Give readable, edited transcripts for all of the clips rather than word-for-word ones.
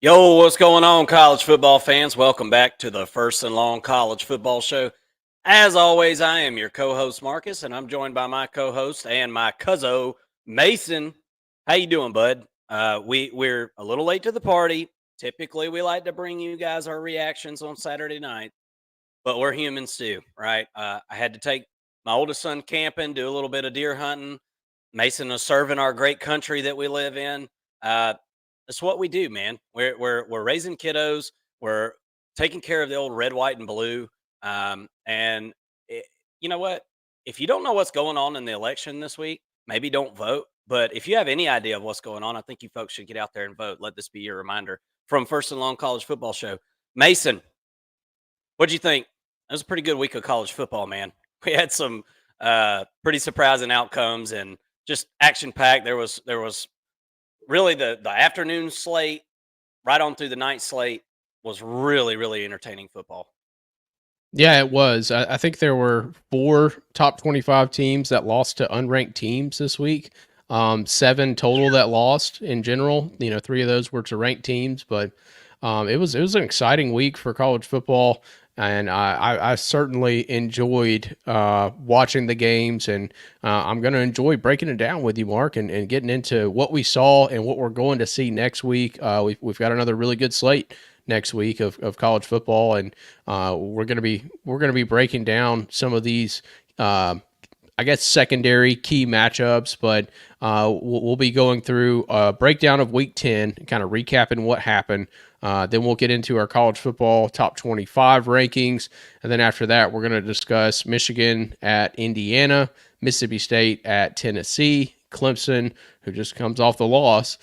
Yo, what's going on, college football fans? Welcome back to the First and Long College Football Show. As always, I am your co-host Marcus, and I'm joined by my co-host and my cuzzo Mason. How you doing, bud? We're a little late to the party. Typically, we like to bring you guys our reactions on Saturday night, but we're humans too, right? I had to take my oldest son camping, do a little bit of deer hunting. Mason is serving our great country that we live in. Uh, that's what we do, man. We're raising kiddos. We're taking care of the old red, white, and blue. And you know what? If you don't know what's going on in the election this week, maybe don't vote. But if you have any idea of what's going on, I think you folks should get out there and vote. Let this be your reminder from First and Long College Football Show. Mason, what'd you think? It was a pretty good week of college football, man. We had some pretty surprising outcomes and just action packed. There was really the afternoon slate right on through the night slate was really entertaining football. Yeah, it was. I think there were four top 25 teams that lost to unranked teams this week. Seven total that lost in general. Three of those were to ranked teams, but it was an exciting week for college football, and I certainly enjoyed watching the games, and I'm going to enjoy breaking it down with you, Mark, and getting into what we saw and what we're going to see next week. We've got another really good slate next week of college football, and we're gonna be breaking down some of these I guess secondary key matchups, but we'll be going through a breakdown of Week 10, kind of recapping what happened. Then we'll get into our college football top 25 rankings, and then after that, we're going to discuss Michigan at Indiana, Mississippi State at Tennessee, Clemson, who just comes off the loss,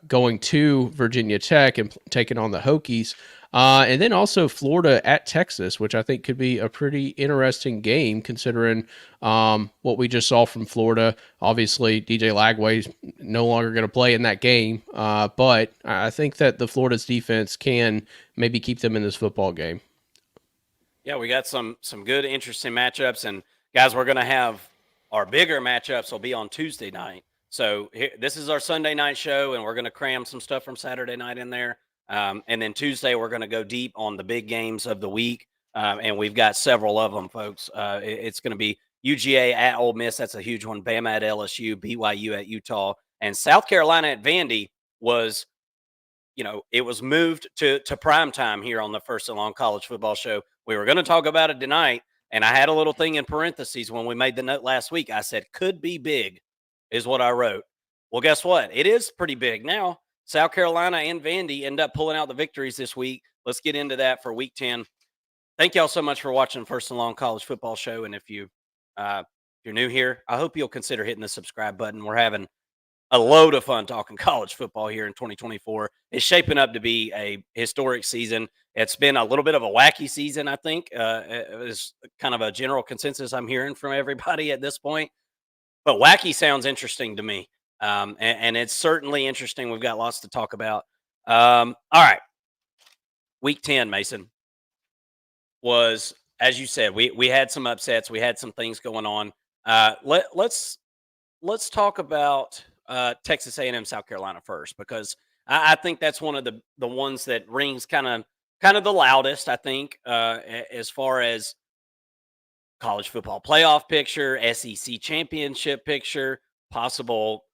going to Virginia Tech and taking on the Hokies. And then also Florida at Texas, which I think could be a pretty interesting game considering what we just saw from Florida. Obviously, DJ Lagway's no longer going to play in that game, but I think that the Florida's defense can maybe keep them in this football game. Yeah, we got some good, interesting matchups, and guys, we're going to have our bigger matchups will be on Tuesday night. So this is our Sunday night show, and we're going to cram some stuff from Saturday night in there. And then Tuesday, we're going to go deep on the big games of the week. And we've got several of them, folks. It's going to be UGA at Ole Miss. That's a huge one. Bama at LSU, BYU at Utah, and South Carolina at Vandy was, it was moved to prime time here on the First and Long College Football Show. We were going to talk about it tonight, and I had a little thing in parentheses when we made the note last week. I said, could be big is what I wrote. Well, guess what? It is pretty big now. South Carolina and Vandy end up pulling out the victories this week. Let's get into that for Week 10. Thank y'all so much for watching First and Long College Football Show. And if you're new here, I hope you'll consider hitting the subscribe button. We're having a load of fun talking college football here in 2024. It's shaping up to be a historic season. It's been a little bit of a wacky season, I think. It was kind of a general consensus I'm hearing from everybody at this point. But wacky sounds interesting to me. And it's certainly interesting. We've got lots to talk about. All right. Week 10, Mason, was, as you said, we had some upsets. We had some things going on. Let's talk about Texas A&M, South Carolina first, because I think that's one of the ones that rings kind of the loudest, I think, as far as college football playoff picture, SEC championship picture, possible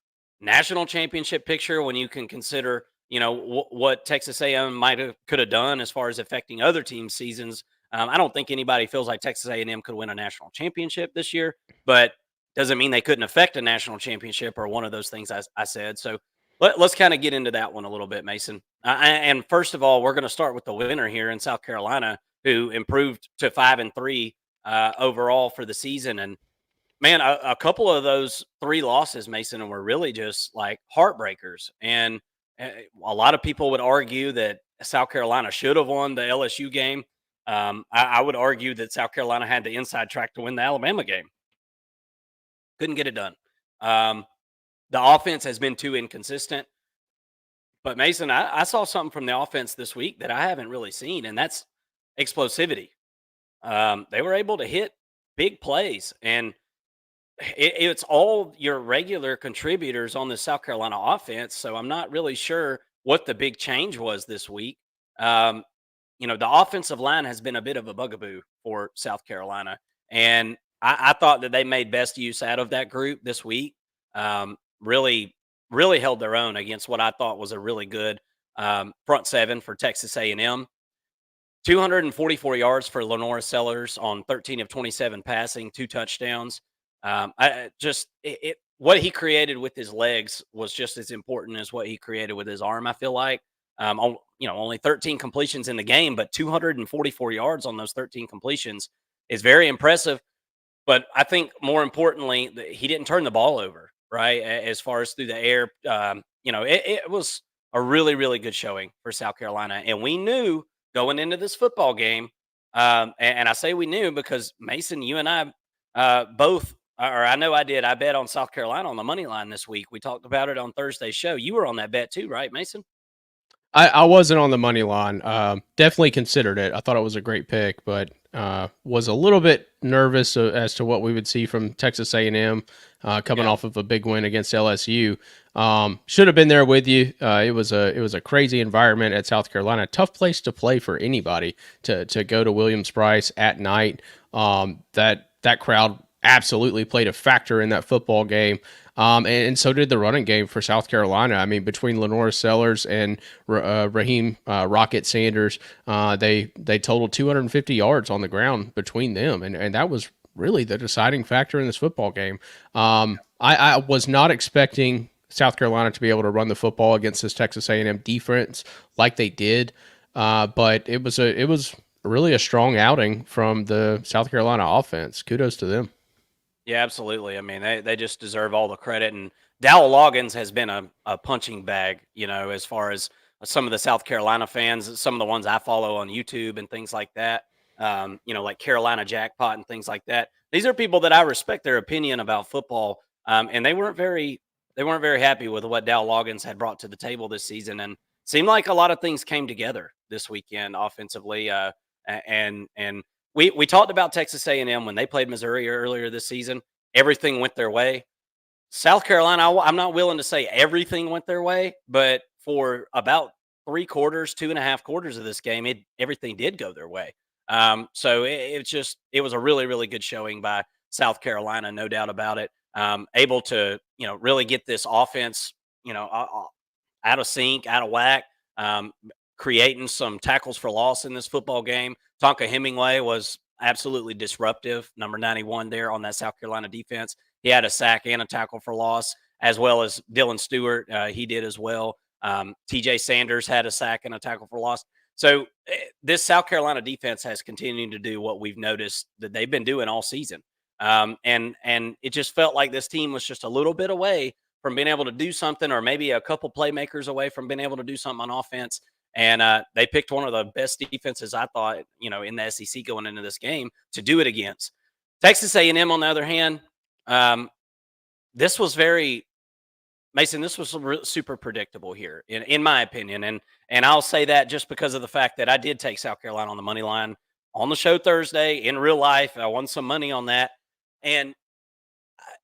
national championship picture, when you can consider, what Texas A&M could have done as far as affecting other teams' seasons. I don't think anybody feels like Texas A&M could win a national championship this year, but doesn't mean they couldn't affect a national championship or one of those things I said. So let's kind of get into that one a little bit, Mason. And first of all, we're going to start with the winner here in South Carolina, who improved to 5-3 overall for the season. And man, a couple of those three losses, Mason, were really just like heartbreakers. And a lot of people would argue that South Carolina should have won the LSU game. I would argue that South Carolina had the inside track to win the Alabama game. Couldn't get it done. The offense has been too inconsistent. But Mason, I saw something from the offense this week that I haven't really seen, and that's explosivity. They were able to hit big plays, and it's all your regular contributors on the South Carolina offense. So I'm not really sure what the big change was this week. Um, the offensive line has been a bit of a bugaboo for South Carolina, and I thought that they made best use out of that group this week. Really, really held their own against what I thought was a really good front seven for Texas A&M. 244 yards for Lenora Sellers on 13 of 27 passing, 2 touchdowns. What he created with his legs was just as important as what he created with his arm. I feel like, only 13 completions in the game, but 244 yards on those 13 completions is very impressive. But I think more importantly, he didn't turn the ball over, right? As far as through the air, it was a really, really good showing for South Carolina. And we knew going into this football game, and I say we knew because Mason, you and I both, or I know I did, I bet on South Carolina on the money line this week. We talked about it on Thursday's show. You were on that bet too, right, Mason? I wasn't on the money line. Definitely considered it. I thought it was a great pick, but was a little bit nervous as to what we would see from Texas A&M coming off of a big win against LSU. Should have been there with you. It was a crazy environment at South Carolina. Tough place to play for anybody to go to Williams-Brice at night. That crowd absolutely played a factor in that football game. And so did the running game for South Carolina. I mean, between Lenora Sellers and Raheem Rocket Sanders, they totaled 250 yards on the ground between them, and that was really the deciding factor in this football game. I was not expecting South Carolina to be able to run the football against this Texas A&M defense like they did, but it was really a strong outing from the South Carolina offense. Kudos to them. Yeah, absolutely. I mean, they just deserve all the credit. And Dowell Loggins has been a punching bag, as far as some of the South Carolina fans, some of the ones I follow on YouTube and things like that. Like Carolina Jackpot and things like that. These are people that I respect their opinion about football, and they weren't very happy with what Dowell Loggins had brought to the table this season, and seemed like a lot of things came together this weekend offensively. And we talked about Texas A&M when they played Missouri earlier this season. Everything went their way. South Carolina, I'm not willing to say everything went their way, but for about 3 quarters, 2.5 quarters of this game, everything did go their way. So it was a really, really good showing by South Carolina, no doubt about it. Able to really get this offense out of sync, out of whack, creating some tackles for loss in this football game. Tonka Hemingway was absolutely disruptive, number 91 there on that South Carolina defense. He had a sack and a tackle for loss, as well as Dylan Stewart. He did as well. TJ Sanders had a sack and a tackle for loss. So this South Carolina defense has continued to do what we've noticed that they've been doing all season. And it just felt like this team was just a little bit away from being able to do something, or maybe a couple playmakers away from being able to do something on offense. And they picked one of the best defenses, I thought, in the SEC going into this game to do it against. Texas A&M, on the other hand, this was super predictable here, in my opinion. And I'll say that just because of the fact that I did take South Carolina on the money line on the show Thursday in real life. I won some money on that. And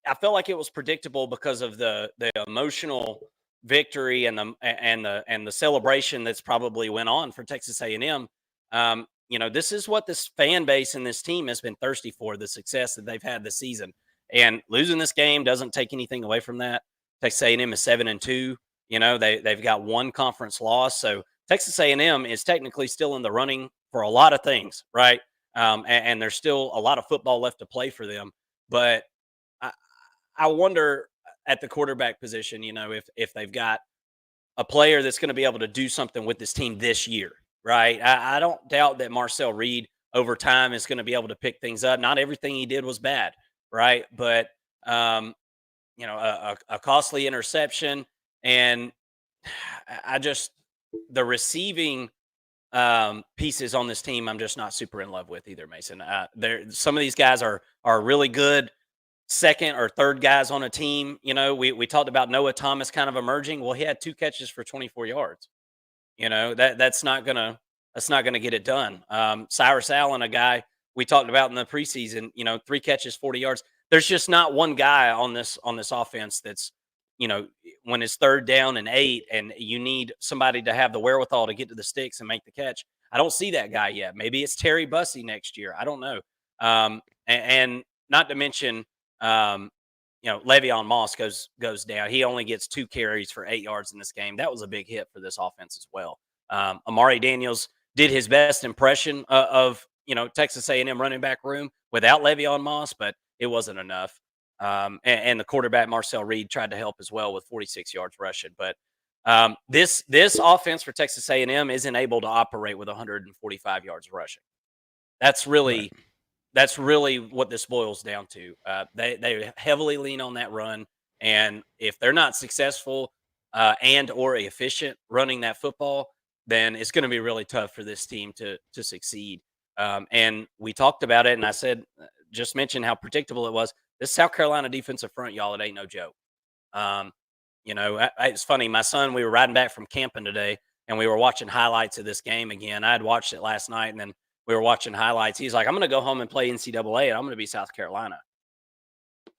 I felt like it was predictable because of the emotional victory and the celebration that's probably went on for Texas A&M. This is what this fan base and this team has been thirsty for, the success that they've had this season. And losing this game doesn't take anything away from that. Texas A&M is 7-2. They've got one conference loss, so Texas A&M is technically still in the running for a lot of things, right? And there's still a lot of football left to play for them. But I wonder at the quarterback position, if they've got a player that's going to be able to do something with this team this year, right? I don't doubt that Marcel Reed over time is going to be able to pick things up. Not everything he did was bad, right? But a costly interception, and the receiving pieces on this team, I'm just not super in love with either, Mason. Some of these guys are really good second or third guys on a team. We talked about Noah Thomas kind of emerging. Well, he had 2 catches for 24 yards. That's not gonna get it done. Cyrus Allen, a guy we talked about in the preseason, 3 catches, 40 yards. There's just not one guy on this offense that's when it's 3rd down and 8 and you need somebody to have the wherewithal to get to the sticks and make the catch. I don't see that guy yet. Maybe it's Terry Bussey next year. I don't know. And not to mention, Le'Veon Moss goes down. He only gets 2 carries for 8 yards in this game. That was a big hit for this offense as well. Amari Daniels did his best impression of Texas A&M running back room without Le'Veon Moss, but it wasn't enough. And the quarterback Marcel Reed tried to help as well with 46 yards rushing. But this offense for Texas A&M isn't able to operate with 145 yards rushing. That's really what this boils down to. They heavily lean on that run, and if they're not successful and or efficient running that football, then it's going to be really tough for this team to succeed. And we talked about it, and I said, just mentioned how predictable it was. This South Carolina defensive front, y'all, it ain't no joke. It's funny. My son, we were riding back from camping today, and we were watching highlights of this game again. I had watched it last night, and then we were watching highlights. He's like, I'm going to go home and play NCAA, and I'm going to be South Carolina.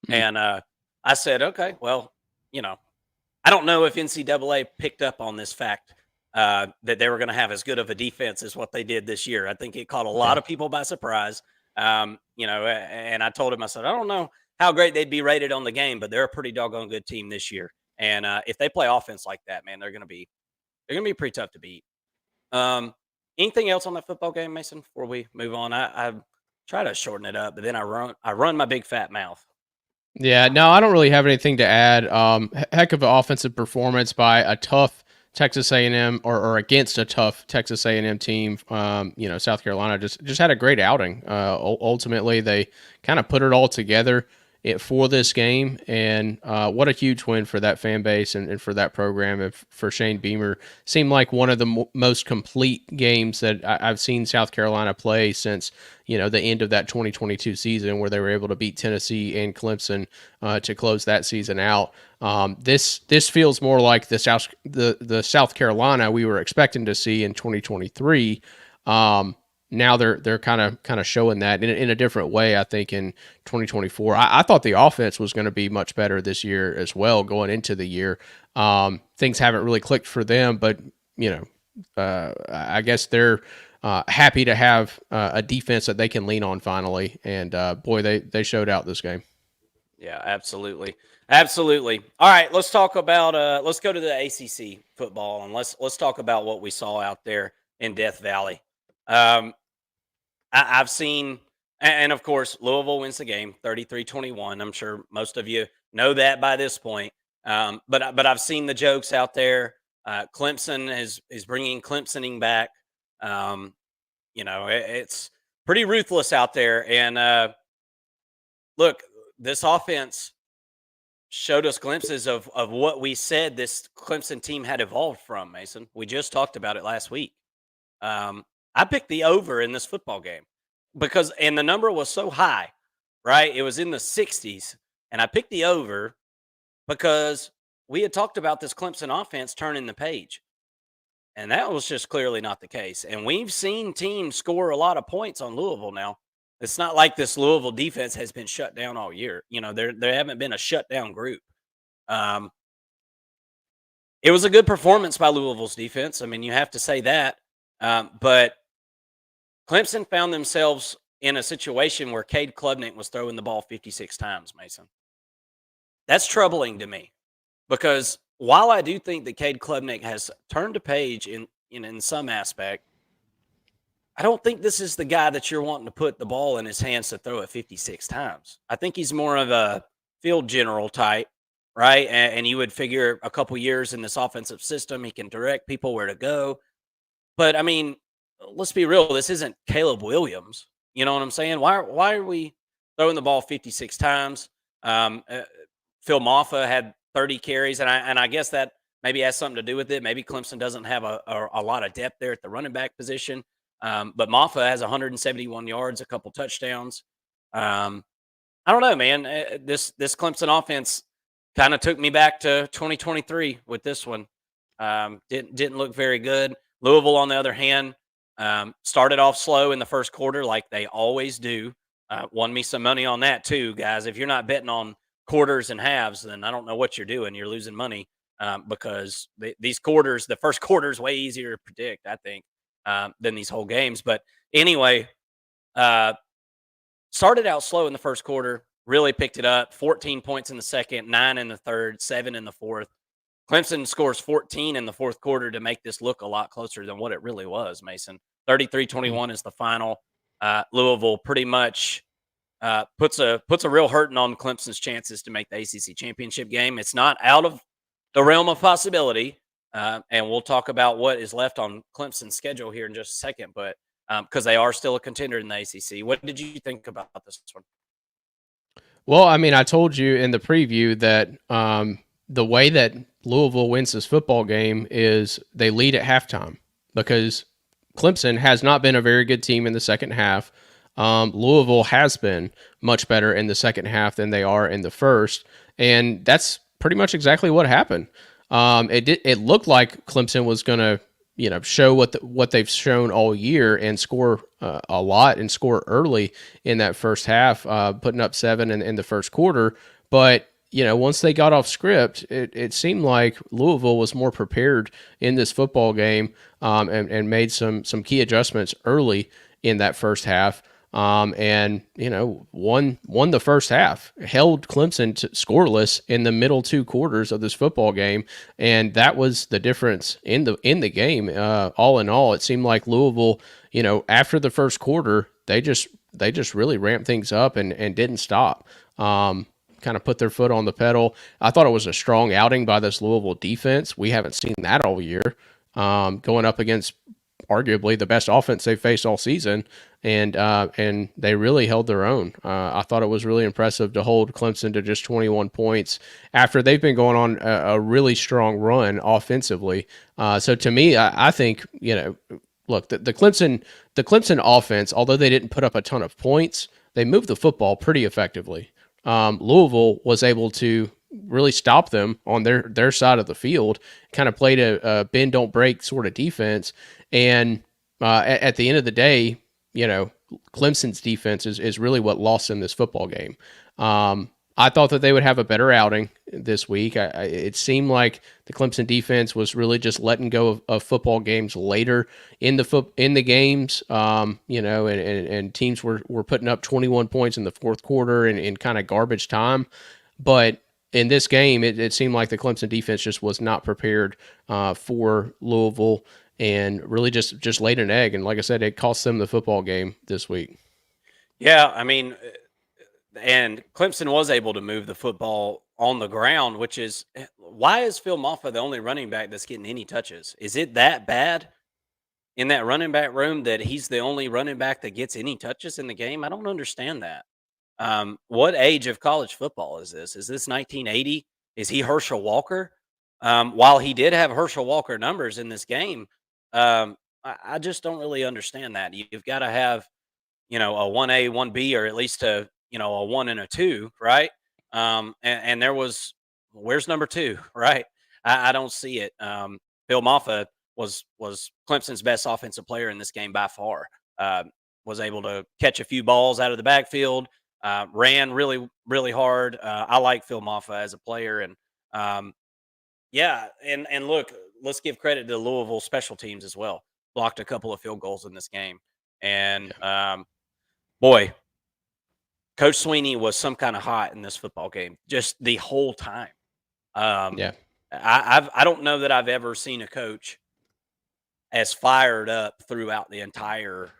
And I said, okay, well, I don't know if NCAA picked up on this fact that they were going to have as good of a defense as what they did this year. I think it caught a lot of people by surprise. And I told him, I said, I don't know how great they'd be rated on the game, but they're a pretty doggone good team this year. And if they play offense like that, man, they're going to be pretty tough to beat. Anything else on that football game, Mason, before we move on? I try to shorten it up, but then I run my big fat mouth. Yeah, no, I don't really have anything to add. Heck of an offensive performance by a tough Texas A&M or against a tough Texas A&M team. South Carolina just had a great outing. Ultimately, they kind of put it all together for this game, and what a huge win for that fan base and for that program. And for Shane Beamer, seemed like one of the most complete games that I've seen South Carolina play since the end of that 2022 season, where they were able to beat Tennessee and Clemson to close that season out. This feels more like the South Carolina we were expecting to see in 2023. Now they're kind of showing that in a different way. I think in 2024, I thought the offense was going to be much better this year as well going into the year. Things haven't really clicked for them, but I guess they're happy to have a defense that they can lean on finally. And boy, they showed out this game. Yeah, absolutely. All right, let's talk about let's go to the ACC football, and let's talk about what we saw out there in Death Valley. I've seen, and of course, Louisville wins the game 33-21. I'm sure most of you know that by this point. But I've seen the jokes out there. Clemson is bringing Clemsoning back. It's pretty ruthless out there. And look, this offense showed us glimpses of what we said this Clemson team had evolved from, Mason. We just talked about it last week. I picked the over in this football game and the number was so high, right? It was in the 60s, and I picked the over because we had talked about this Clemson offense turning the page, and that was just clearly not the case. And we've seen teams score a lot of points on Louisville now. It's not like this Louisville defense has been shut down all year. There haven't been a shutdown group. It was a good performance by Louisville's defense. I mean, you have to say that. But Clemson found themselves in a situation where Cade Klubnik was throwing the ball 56 times, Mason. That's troubling to me because while I do think that Cade Klubnik has turned a page in some aspect, I don't think this is the guy that you're wanting to put the ball in his hands to throw it 56 times. I think he's more of a field general type, right? And you would figure a couple years in this offensive system, he can direct people where to go. But, I mean, let's be real. This isn't Caleb Williams. You know what I'm saying? Why are we throwing the ball 56 times? Phil Maffa had 30 carries, and I guess that maybe has something to do with it. Maybe Clemson doesn't have a lot of depth there at the running back position. But Maffa has 171 yards, a couple touchdowns. I don't know, man. This Clemson offense kind of took me back to 2023 with this one. Didn't look very good. Louisville, on the other hand, started off slow in the first quarter like they always do. Won me some money on that too, guys. If you're not betting on quarters and halves, then I don't know what you're doing. You're losing money because these quarters, the first quarter is way easier to predict, I think, than these whole games. But anyway, uh, started out slow in the first quarter, really picked it up. 14 points in the second, 9 in the third, 7 in the fourth. Clemson scores 14 in the fourth quarter to make this look a lot closer than what it really was, Mason. 33-21 is the final. Louisville pretty much puts a real hurting on Clemson's chances to make the ACC championship game. It's not out of the realm of possibility, and we'll talk about what is left on Clemson's schedule here in just a second, but because they are still a contender in the ACC. What did you think about this one? Well, I mean, I told you in the preview that the way that Louisville wins this football game is they lead at halftime because Clemson has not been a very good team in the second half. Louisville has been much better in the second half than they are in the first, and that's pretty much exactly what happened. It looked like Clemson was going to show what they've shown all year and score a lot and score early in that first half, putting up 7 in the first quarter. But once they got off script, it seemed like Louisville was more prepared in this football game, and made some key adjustments early in that first half. And won the first half, held Clemson scoreless in the middle 2 quarters of this football game, and that was the difference in the game. All in all, it seemed like Louisville, after the first quarter, they just really ramped things up and didn't stop. Kind of put their foot on the pedal. I thought it was a strong outing by this Louisville defense. We haven't seen that all year. Going up against arguably the best offense they've faced all season, and they really held their own. I thought it was really impressive to hold Clemson to just 21 points after they've been going on a really strong run offensively. So to me, I think look, the Clemson offense, although they didn't put up a ton of points, they moved the football pretty effectively. Louisville was able to really stop them on their side of the field, kind of played a bend don't break sort of defense, and at the end of the day, Clemson's defense is really what lost them this football game. I thought that they would have a better outing this week. It seemed like the Clemson defense was really just letting go of football games later in the games, and teams were putting up 21 points in the fourth quarter in kind of garbage time. But in this game, it seemed like the Clemson defense just was not prepared for Louisville and really just laid an egg. And like I said, it cost them the football game this week. Yeah, I mean, and Clemson was able to move the football on the ground, which is why is Phil Maffa the only running back that's getting any touches? Is it that bad in that running back room that he's the only running back that gets any touches in the game? I don't understand that. What age of college football is this? Is this 1980? Is he Herschel Walker? While he did have Herschel Walker numbers in this game, I just don't really understand that. You've got to have, a 1A, 1B, or at least a 1 and a 2, right? And there was, where's number 2, right? I don't see it. Bill Maffa was Clemson's best offensive player in this game by far. Was able to catch a few balls out of the backfield, ran really, really hard. I like Phil Maffa as a player. And yeah, and look, let's give credit to Louisville special teams as well. Blocked a couple of field goals in this game. And boy, Coach Sweeney was some kind of hot in this football game just the whole time. Yeah. I don't know that I've ever seen a coach as fired up throughout the entire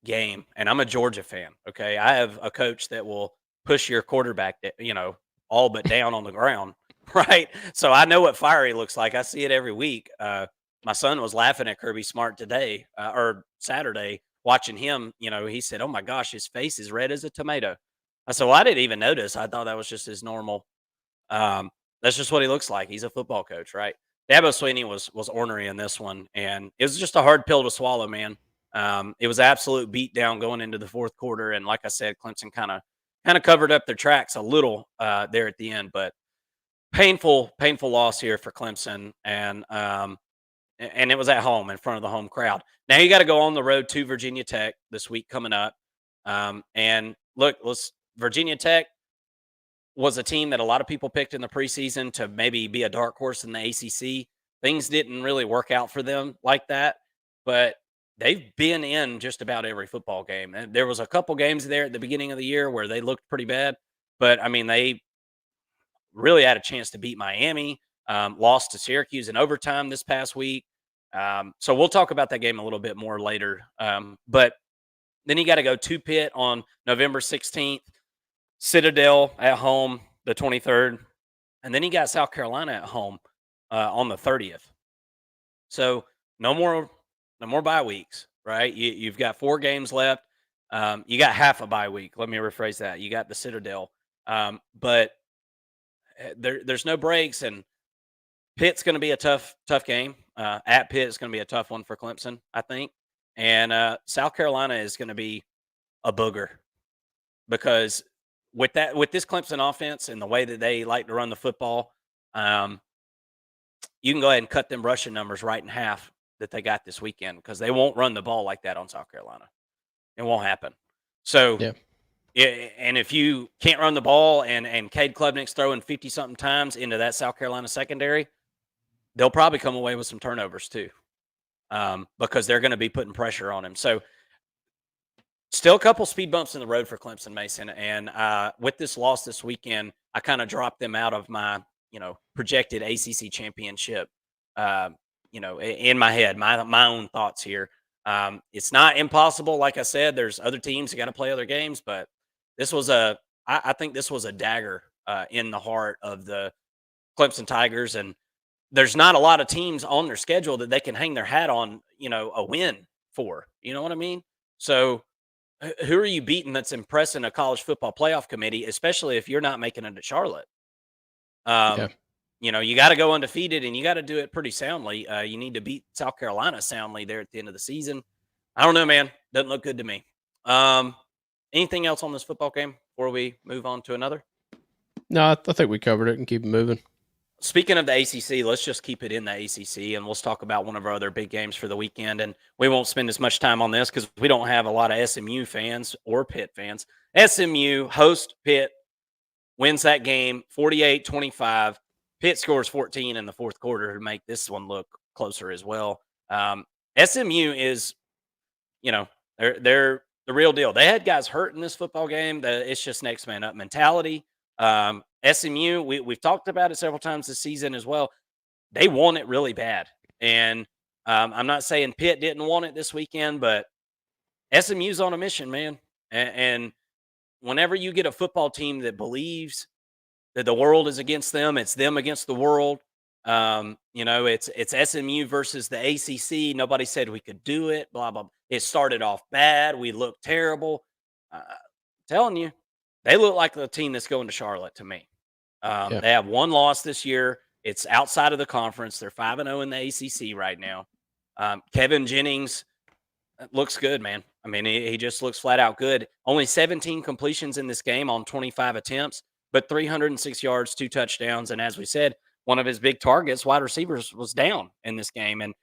game. And I'm a Georgia fan. Okay. I have a coach that will push your quarterback, all but down on the ground. Right. So I know what fiery looks like. I see it every week. My son was laughing at Kirby Smart today or Saturday watching him. He said, "Oh my gosh, his face is red as a tomato." I said, "Well, I didn't even notice. I thought that was just his normal. That's just what he looks like. He's a football coach, right?" Dabo Swinney was ornery in this one, and it was just a hard pill to swallow, man. It was absolute beat down going into the fourth quarter, and like I said, Clemson kind of covered up their tracks a little there at the end, but painful loss here for Clemson, and it was at home in front of the home crowd. Now you got to go on the road to Virginia Tech this week coming up, and look, Virginia Tech. was a team that a lot of people picked in the preseason to maybe be a dark horse in the ACC. Things didn't really work out for them like that, but they've been in just about every football game. And there was a couple games there at the beginning of the year where they looked pretty bad, but I mean, they really had a chance to beat Miami, lost to Syracuse in overtime this past week. So we'll talk about that game a little bit more later. But then you got to go to Pitt on November 16th, Citadel at home the 23rd, and then you got South Carolina at home on the 30th. So no more bye weeks, right? You've got 4 games left. You got half a bye week. Let me rephrase that. You got the Citadel, but there's no breaks, and Pitt's going to be a tough game. At Pitt is going to be a tough one for Clemson, I think, and South Carolina is going to be a booger because with this Clemson offense and the way that they like to run the football, you can go ahead and cut them rushing numbers right in half that they got this weekend because they won't run the ball like that on South Carolina. It won't happen. So, and if you can't run the ball and Cade Klubnik's throwing 50-something times into that South Carolina secondary, they'll probably come away with some turnovers too because they're going to be putting pressure on him. So, still a couple speed bumps in the road for Clemson, Mason. And with this loss this weekend, I kind of dropped them out of my, projected ACC championship, in my head, my own thoughts here. It's not impossible. Like I said, there's other teams that got to play other games, but this was I think this was a dagger in the heart of the Clemson Tigers. And there's not a lot of teams on their schedule that they can hang their hat on, a win for, you know what I mean? So, who are you beating that's impressing a college football playoff committee, especially if you're not making it to Charlotte? You got to go undefeated and you got to do it pretty soundly. You need to beat South Carolina soundly there at the end of the season. I don't know, man. Doesn't look good to me. Anything else on this football game before we move on to another? No, I think we covered it and keep it moving. Speaking of the ACC, let's just keep it in the ACC, and let's talk about one of our other big games for the weekend. And we won't spend as much time on this because we don't have a lot of SMU fans or Pitt fans. SMU host Pitt, wins that game 48-25. Pitt scores 14 in the fourth quarter to make this one look closer as well. SMU is, they're the real deal. They had guys hurt in this football game. It's just next man up mentality. SMU, we've talked about it several times this season as well. They want it really bad. And I'm not saying Pitt didn't want it this weekend, but SMU's on a mission, man. And whenever you get a football team that believes that the world is against them, it's them against the world. It's SMU versus the ACC. Nobody said we could do it, blah, blah. It started off bad. We looked terrible. Telling you, they look like the team that's going to Charlotte to me. They have one loss this year. It's outside of the conference. They're 5-0 in the ACC right now. Kevin Jennings looks good, man. I mean, he just looks flat out good. Only 17 completions in this game on 25 attempts, but 306 yards, 2 touchdowns. And as we said, one of his big targets, wide receivers, was down in this game. And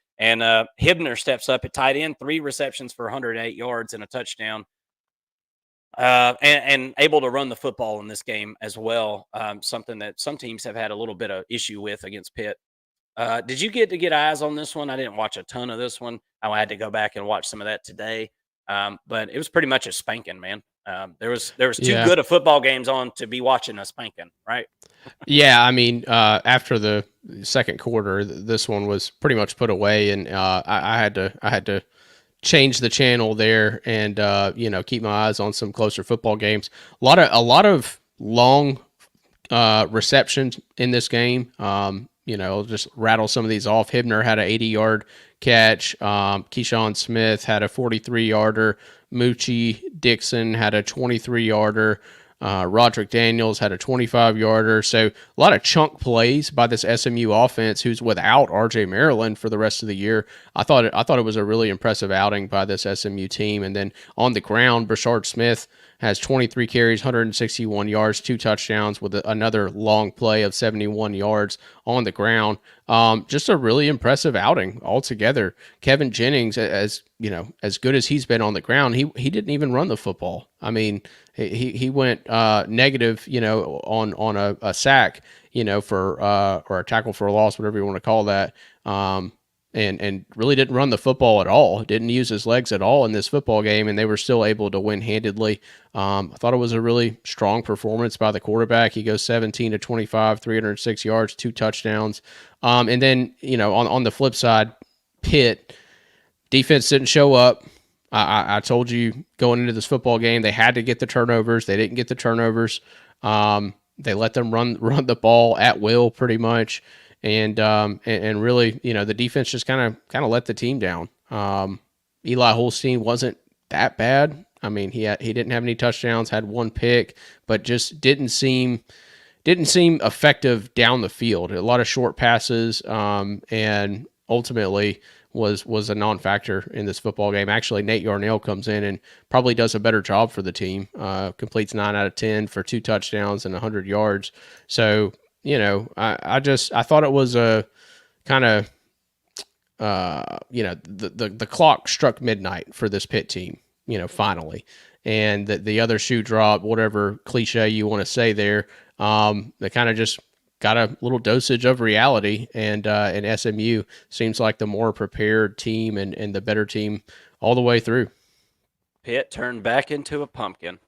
Hibner steps up at tight end, 3 receptions for 108 yards and a touchdown. And able to run the football in this game as well, something that some teams have had a little bit of issue with against Pitt. Did you get eyes on this one? I didn't watch a ton of this one. I had to go back and watch some of that today. But it was pretty much a spanking, man. There was too good of football games on to be watching a spanking, right? Yeah, I mean, after the second quarter, this one was pretty much put away, and I had to change the channel there and keep my eyes on some closer football games. A lot of long receptions in this game. Just rattle some of these off. Hibner had an 80-yard catch. Keyshawn Smith had a 43-yarder. Moochie Dixon had a 23-yarder. Roderick Daniels had a 25-yarder. So a lot of chunk plays by this SMU offense, who's without R.J. Maryland for the rest of the year. I thought it was a really impressive outing by this SMU team. And then on the ground, Brashard Smith has 23 carries, 161 yards, 2 touchdowns with another long play of 71 yards on the ground. Just a really impressive outing altogether. Kevin Jennings, as you know, as good as he's been on the ground, he didn't even run the football. I mean, he went negative, on a sack, for or a tackle for a loss, whatever you want to call that. And really didn't run the football at all. Didn't use his legs at all in this football game, and they were still able to win handedly. I thought it was a really strong performance by the quarterback. He goes 17 to 25, 306 yards, 2 touchdowns. And then, on the flip side, Pitt defense didn't show up. I told you going into this football game, they had to get the turnovers. They didn't get the turnovers. They let them run the ball at will pretty much. And really, the defense just kind of let the team down. Eli Holstein wasn't that bad. I mean, he didn't have any touchdowns, had 1 pick, but just didn't seem effective down the field. A lot of short passes, and ultimately was a non-factor in this football game. Actually, Nate Yarnell comes in and probably does a better job for the team. Completes 9 out of 10 for 2 touchdowns and 100 yards. So, I thought it was a kind of, the clock struck midnight for this Pitt team, finally. And the other shoe drop, whatever cliche you want to say there, they kind of just got a little dosage of reality. And SMU seems like the more prepared team and the better team all the way through. Pitt turned back into a pumpkin.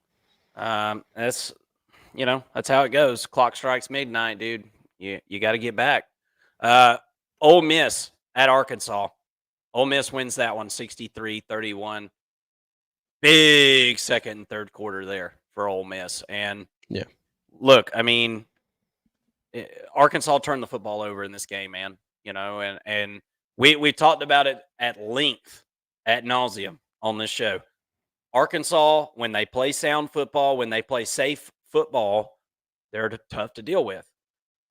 That's how it goes. Clock strikes midnight, dude. You got to get back. Ole Miss at Arkansas. Ole Miss wins that one 63-31. Big second and third quarter there for Ole Miss. And yeah, look, I mean, Arkansas turned the football over in this game, man. And we talked about it at length, ad nauseum on this show. Arkansas, when they play sound football, when they play safe football, they're tough to deal with.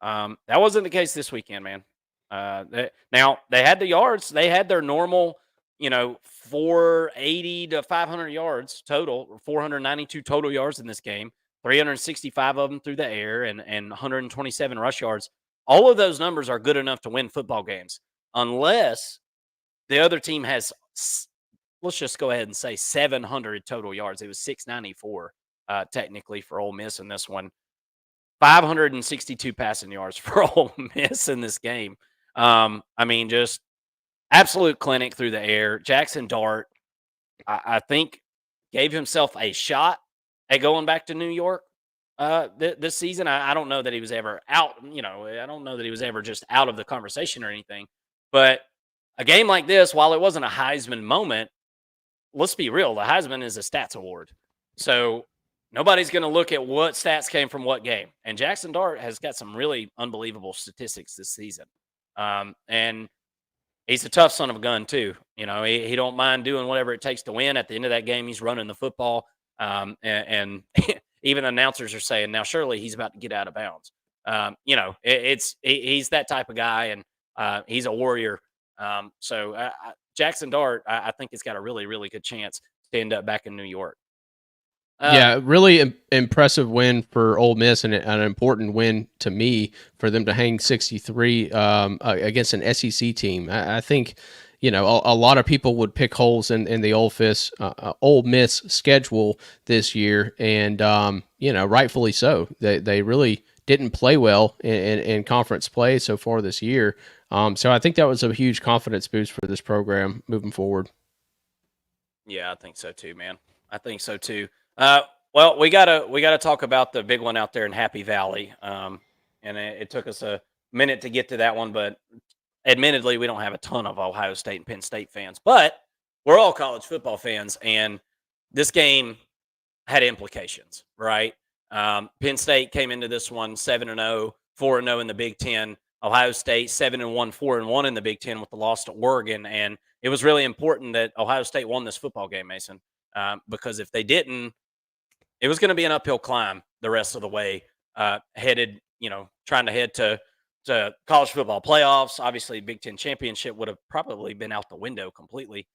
That wasn't the case this weekend, man. Now, they had the yards. They had their normal, 480 to 500 yards total, 492 total yards in this game, 365 of them through the air, and 127 rush yards. All of those numbers are good enough to win football games, unless the other team has, let's just go ahead and say 700 total yards. It was 694 technically for Ole Miss in this one. 562 passing yards for Ole Miss in this game. I mean, just absolute clinic through the air. Jackson Dart, I think, gave himself a shot at going back to New York this season. I don't know that he was ever out. I don't know that he was ever just out of the conversation or anything. But a game like this, while it wasn't a Heisman moment, let's be real. The Heisman is a stats award. So nobody's going to look at what stats came from what game. And Jackson Dart has got some really unbelievable statistics this season. And he's a tough son of a gun, too. He don't mind doing whatever it takes to win. At the end of that game, he's running the football. And even announcers are saying, now, surely he's about to get out of bounds. He's that type of guy, and he's a warrior. So Jackson Dart, I think, has got a really, really good chance to end up back in New York. Yeah, really impressive win for Ole Miss, and an important win to me for them to hang 63 against an SEC team. I think, a lot of people would pick holes in the Ole Miss schedule this year, and rightfully so. They really didn't play well in conference play so far this year. So I think that was a huge confidence boost for this program moving forward. Yeah, I think so too, man. I think so too. Well, we gotta talk about the big one out there in Happy Valley. And it took us a minute to get to that one, but admittedly, we don't have a ton of Ohio State and Penn State fans, but we're all college football fans, and this game had implications, right? Penn State came into this one 7-0, 4-0 in the Big Ten. Ohio State 7-1, 4-1 in the Big Ten with the loss to Oregon, and it was really important that Ohio State won this football game, Mason, because if they didn't, it was going to be an uphill climb the rest of the way, trying to head to college football playoffs. Obviously, Big Ten championship would have probably been out the window completely.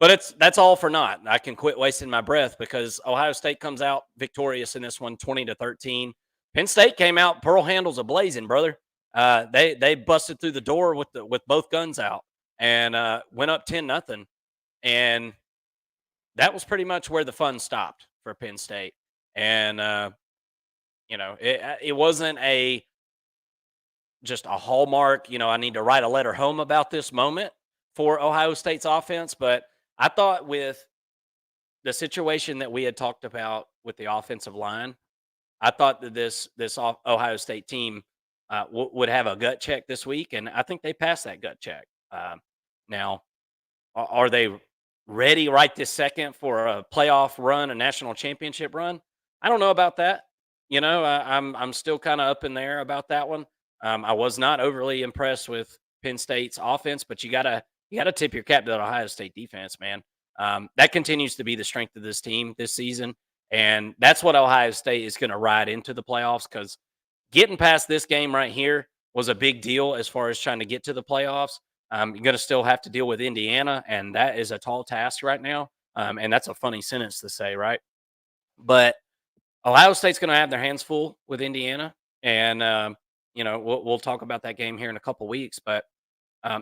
But that's all for naught. I can quit wasting my breath because Ohio State comes out victorious in this one, 20-13. Penn State came out pearl handles ablazing, brother. They busted through the door with both guns out and went up 10-0. And that was pretty much where the fun stopped for Penn State. And it wasn't just a hallmark. I need to write a letter home about this moment for Ohio State's offense, but I thought with the situation that we had talked about with the offensive line, I thought that this Ohio State team would have a gut check this week, and I think they passed that gut check. Now, are they ready right this second for a playoff run, a national championship run? I don't know about that. I'm still kind of up in there about that one. I was not overly impressed with Penn State's offense, but you gotta tip your cap to that Ohio State defense, man. That continues to be the strength of this team this season, and that's what Ohio State is going to ride into the playoffs. Because getting past this game right here was a big deal as far as trying to get to the playoffs. You're going to still have to deal with Indiana, and that is a tall task right now. And that's a funny sentence to say, right? But Ohio State's going to have their hands full with Indiana, and we'll talk about that game here in a couple weeks. But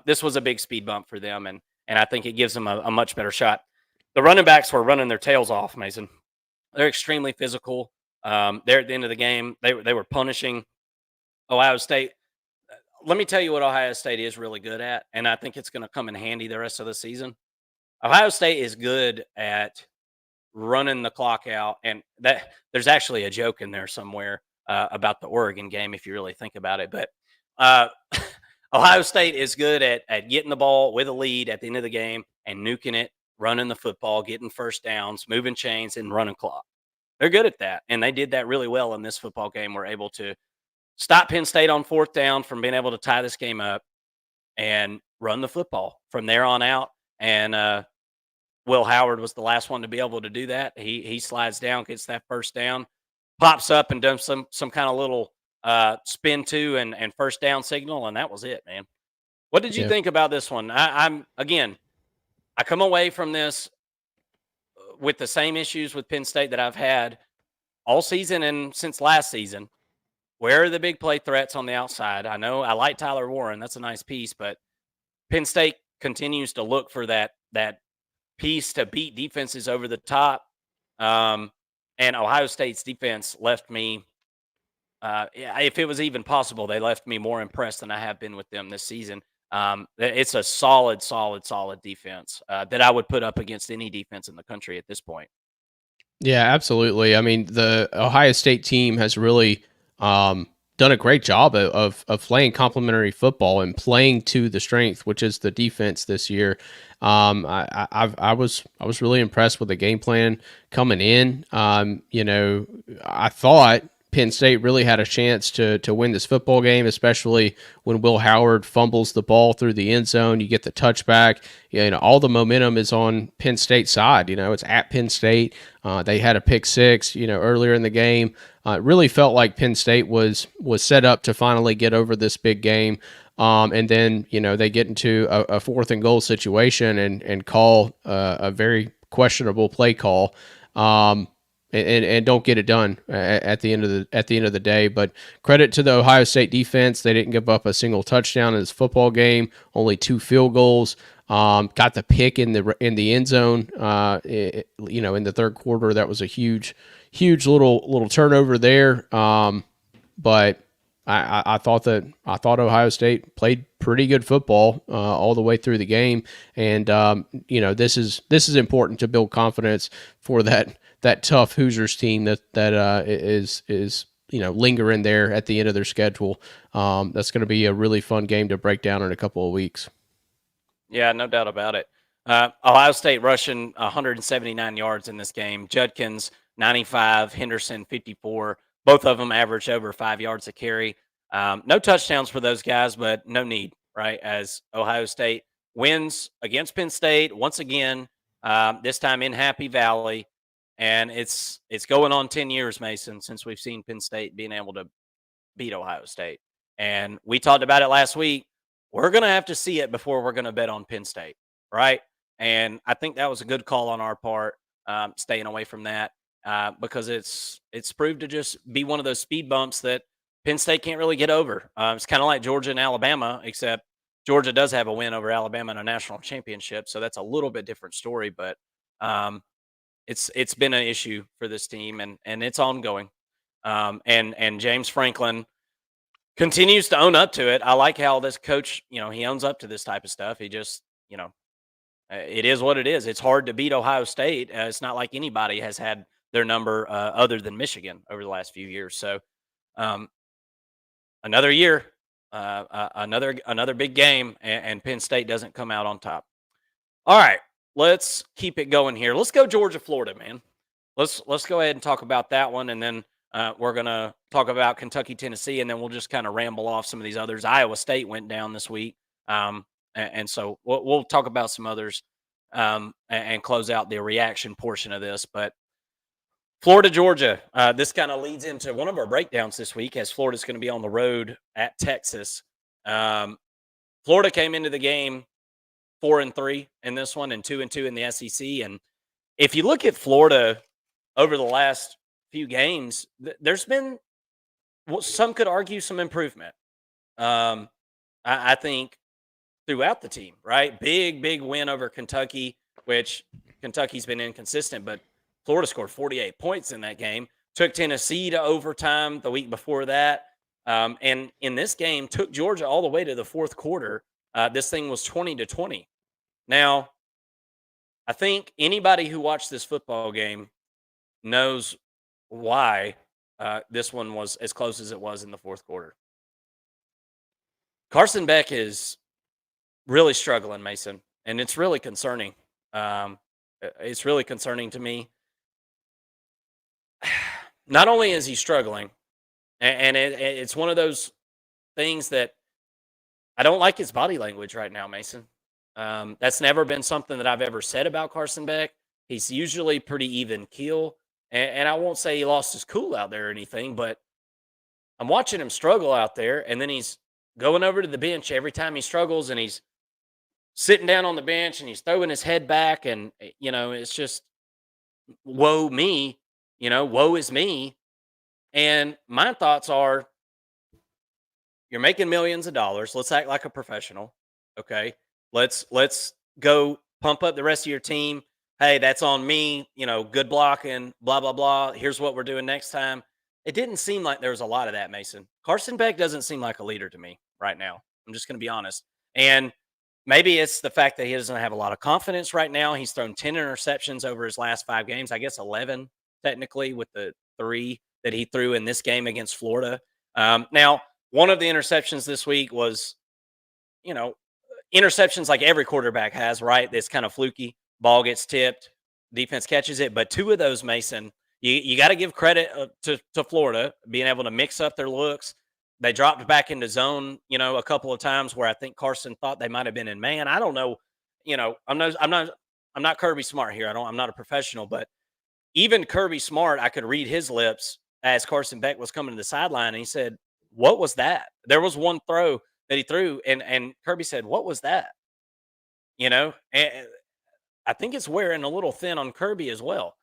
this was a big speed bump for them, and I think it gives them a much better shot. The running backs were running their tails off, Mason. They're extremely physical. They're at the end of the game. They were punishing Ohio State. Let me tell you what Ohio State is really good at, and I think it's going to come in handy the rest of the season. Ohio State is good at running the clock out, and that there's actually a joke in there somewhere about the Oregon game if you really think about it. But Ohio State is good at getting the ball with a lead at the end of the game and nuking it, running the football, getting first downs, moving chains, and running clock. They're good at that, and they did that really well in this football game. We're able to stop Penn State on fourth down from being able to tie this game up and run the football from there on out. And Will Howard was the last one to be able to do that. He slides down, gets that first down, pops up and does some kind of little spin to and first down signal, and that was it, man. What did you think about this one? I come away from this with the same issues with Penn State that I've had all season and since last season. Where are the big play threats on the outside? I know I like Tyler Warren. That's a nice piece, but Penn State continues to look for that piece to beat defenses over the top. And Ohio State's defense left me, if it was even possible, they left me more impressed than I have been with them this season. It's a solid defense that I would put up against any defense in the country at this point. Yeah, absolutely. I mean, the Ohio State team has really done a great job of playing complementary football and playing to the strength, which is the defense this year. I was really impressed with the game plan coming in. I thought Penn State really had a chance to win this football game, especially when Will Howard fumbles the ball through the end zone. You get the touchback. All the momentum is on Penn State's side. It's at Penn State. They had a pick six, earlier in the game. It really felt like Penn State was set up to finally get over this big game. And then, they get into a fourth and goal situation and call a very questionable play call. And don't get it done at the end of the day. But credit to the Ohio State defense; they didn't give up a single touchdown in this football game. Only 2 field goals. Got the pick in the end zone. In the third quarter, that was a huge little turnover there. But I thought Ohio State played pretty good football all the way through the game, and this is important to build confidence for that tough Hoosiers team that is lingering there at the end of their schedule. That's going to be a really fun game to break down in a couple of weeks. Yeah, no doubt about it. Ohio State rushing 179 yards in this game. Judkins 95, Henderson 54. Both of them averaged over 5 yards a carry. No touchdowns for those guys, but no need, right? As Ohio State wins against Penn State once again, this time in Happy Valley. And it's going on 10 years, Mason, since we've seen Penn State being able to beat Ohio State. And we talked about it last week. We're going to have to see it before we're going to bet on Penn State, right? And I think that was a good call on our part, staying away from that, because it's proved to just be one of those speed bumps that Penn State can't really get over. It's kind of like Georgia and Alabama, except Georgia does have a win over Alabama in a national championship, so that's a little bit different story. But um, it's been an issue for this team, and it's ongoing. And James Franklin continues to own up to it. I like how this coach, he owns up to this type of stuff. He just, it is what it is. It's hard to beat Ohio State. It's not like anybody has had their number other than Michigan over the last few years. So um, another year, another big game, and Penn State doesn't come out on top. All right, let's keep it going here. Let's go Georgia, Florida, man. Let's go ahead and talk about that one, and then we're gonna talk about Kentucky, Tennessee, and then we'll just kind of ramble off some of these others. Iowa State went down this week, and so we'll talk about some others and close out the reaction portion of this. But Florida, Georgia, this kind of leads into one of our breakdowns this week, as Florida's going to be on the road at Texas. Florida came into the game 4-3 in this one, and 2-2 in the SEC. And if you look at Florida over the last few games, there's been, some could argue, some improvement. I think throughout the team, right? Big win over Kentucky, which Kentucky's been inconsistent, but Florida scored 48 points in that game. Took Tennessee to overtime the week before that. And in this game, took Georgia all the way to the fourth quarter. This thing was 20-20. Now, I think anybody who watched this football game knows why this one was as close as it was in the fourth quarter. Carson Beck is really struggling, Mason, and it's really concerning. It's really concerning to me. Not only is he struggling, and it's one of those things that I don't like his body language right now, Mason. That's never been something that I've ever said about Carson Beck. He's usually pretty even keel, and I won't say he lost his cool out there or anything, but I'm watching him struggle out there, and then he's going over to the bench every time he struggles, and he's sitting down on the bench, and he's throwing his head back, and it's just woe me, woe is me. And my thoughts are, you're making millions of dollars. Let's act like a professional. Okay. Let's go pump up the rest of your team. Hey, that's on me. Good blocking, blah, blah, blah. Here's what we're doing next time. It didn't seem like there was a lot of that, Mason. Carson Beck doesn't seem like a leader to me right now. I'm just going to be honest. And maybe it's the fact that he doesn't have a lot of confidence right now. He's thrown 10 interceptions over his last 5 games. I guess 11 technically, with the 3 that he threw in this game against Florida. Now, one of the interceptions this week was, interceptions like every quarterback has, right? It's kind of fluky. Ball gets tipped, defense catches it. But 2 of those, Mason, you got to give credit to Florida being able to mix up their looks. They dropped back into zone, a couple of times where I think Carson thought they might have been in man. I don't know. I'm not Kirby Smart here. I'm not a professional, but even Kirby Smart, I could read his lips as Carson Beck was coming to the sideline, and he said, "What was that?" There was one throw that he threw, and Kirby said, "What was that?" And I think it's wearing a little thin on Kirby as well.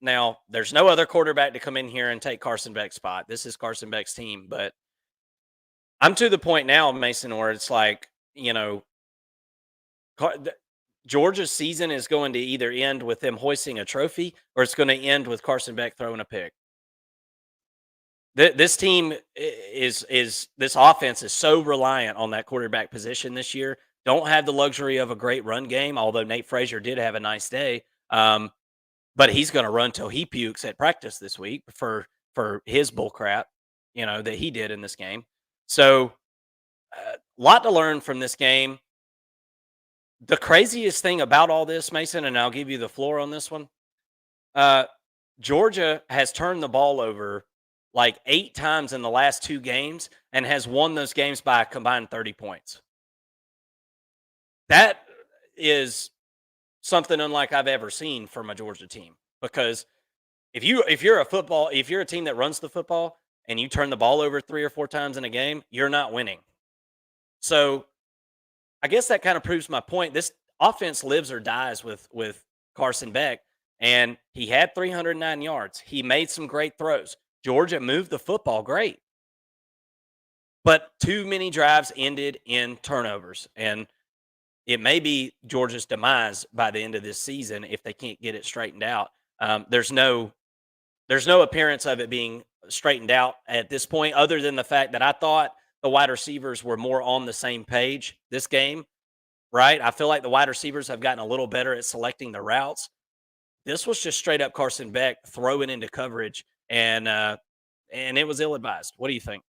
Now, there's no other quarterback to come in here and take Carson Beck's spot. This is Carson Beck's team, but I'm to the point now, Mason, where it's like, Georgia's season is going to either end with them hoisting a trophy, or it's going to end with Carson Beck throwing a pick. This team this offense is so reliant on that quarterback position this year. Don't have the luxury of a great run game, although Nate Frazier did have a nice day. But he's going to run till he pukes at practice this week for his bull crap, that he did in this game. So a lot to learn from this game. The craziest thing about all this, Mason, and I'll give you the floor on this one. Georgia has turned the ball over like 8 times in the last 2 games and has won those games by a combined 30 points. That is something unlike I've ever seen from a Georgia team, because if you're a team that runs the football and you turn the ball over 3 or 4 times in a game, you're not winning. So I guess that kind of proves my point. offense lives or dies with Carson Beck, and he had 309 yards. He made some great throws. Georgia moved the football great, but too many drives ended in turnovers, and it may be Georgia's demise by the end of this season if they can't get it straightened out. There's no appearance of it being straightened out at this point, other than the fact that I thought the wide receivers were more on the same page this game, right? I feel like the wide receivers have gotten a little better at selecting the routes. This was just straight up Carson Beck throwing into coverage, and it was ill advised. What do you think?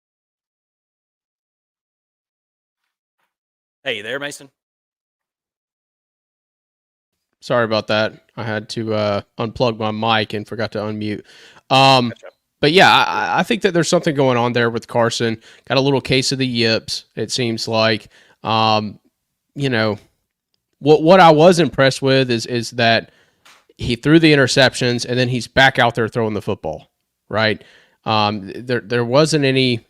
Hey, you there, Mason? Sorry about that. I had to unplug my mic and forgot to unmute. But yeah, I think that there's something going on there with Carson. Got a little case of the yips, it seems like. You know, what I was impressed with is that he threw the interceptions and then he's back out there throwing the football, right? There wasn't any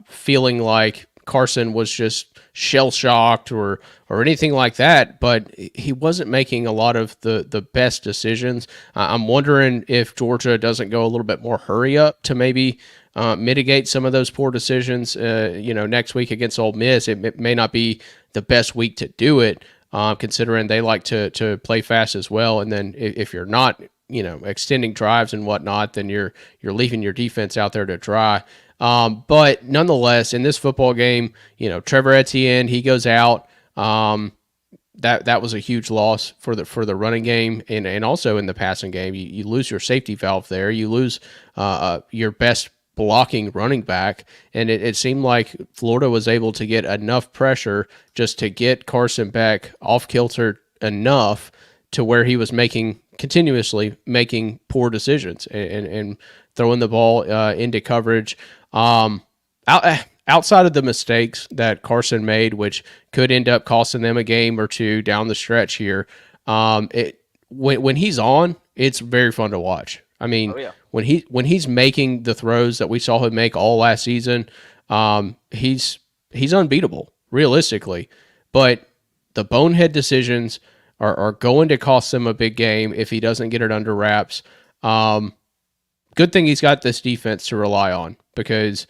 feeling like Carson was just shell shocked or anything like that, but he wasn't making a lot of the best decisions. I'm wondering if Georgia doesn't go a little bit more hurry up to maybe mitigate some of those poor decisions. Next week against Ole Miss, it may not be the best week to do it, considering they like to play fast as well. And then if you're not, extending drives and whatnot, then you're leaving your defense out there to dry. But nonetheless, in this football game, Trevor Etienne, he goes out. That was a huge loss for the running game and also in the passing game. You lose your safety valve there. You lose your best blocking running back, and it seemed like Florida was able to get enough pressure just to get Carson Beck off kilter enough to where he was continuously making poor decisions and throwing the ball into coverage. Outside of the mistakes that Carson made, which could end up costing them a game or two down the stretch here, when he's on, it's very fun to watch. I mean, when he's making the throws that we saw him make all last season, he's unbeatable realistically. But the bonehead decisions are going to cost him a big game if he doesn't get it under wraps. Good thing he's got this defense to rely on, because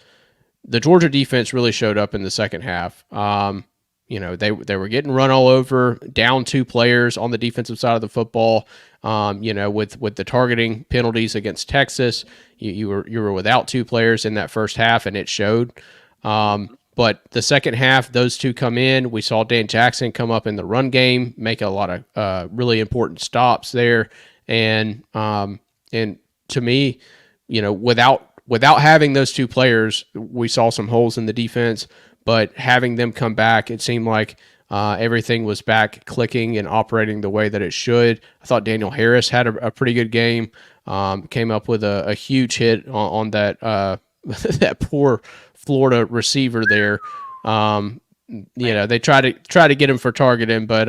the Georgia defense really showed up in the second half. They were getting run all over, down 2 players on the defensive side of the football. With the targeting penalties against Texas, you were without 2 players in that first half, and it showed. But the second half, those 2 come in. We saw Dan Jackson come up in the run game, make a lot of really important stops there, and to me, without having those 2 players, we saw some holes in the defense, but having them come back, it seemed like everything was back clicking and operating the way that it should. I thought Daniel Harris had a pretty good game, came up with a huge hit on that that poor Florida receiver there. They try to get him for targeting, but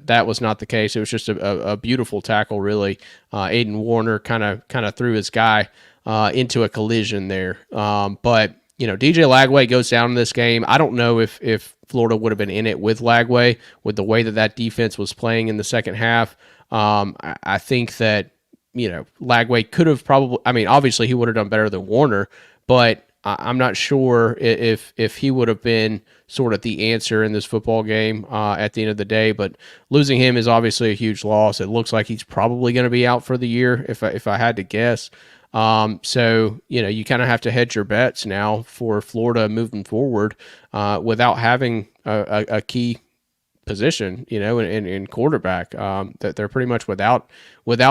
that was not the case. It was just a beautiful tackle, really. Aiden Warner kind of threw his guy into a collision there. But DJ Lagway goes down in this game. I don't know if Florida would have been in it with Lagway, with the way that defense was playing in the second half. I think that Lagway could have probably. I mean, obviously he would have done better than Warner, but I'm not sure if he would have been sort of the answer in this football game at the end of the day. But losing him is obviously a huge loss. It looks like he's probably going to be out for the year, if I had to guess. So you kind of have to hedge your bets now for Florida moving forward without having a key position, in quarterback. That they're pretty much without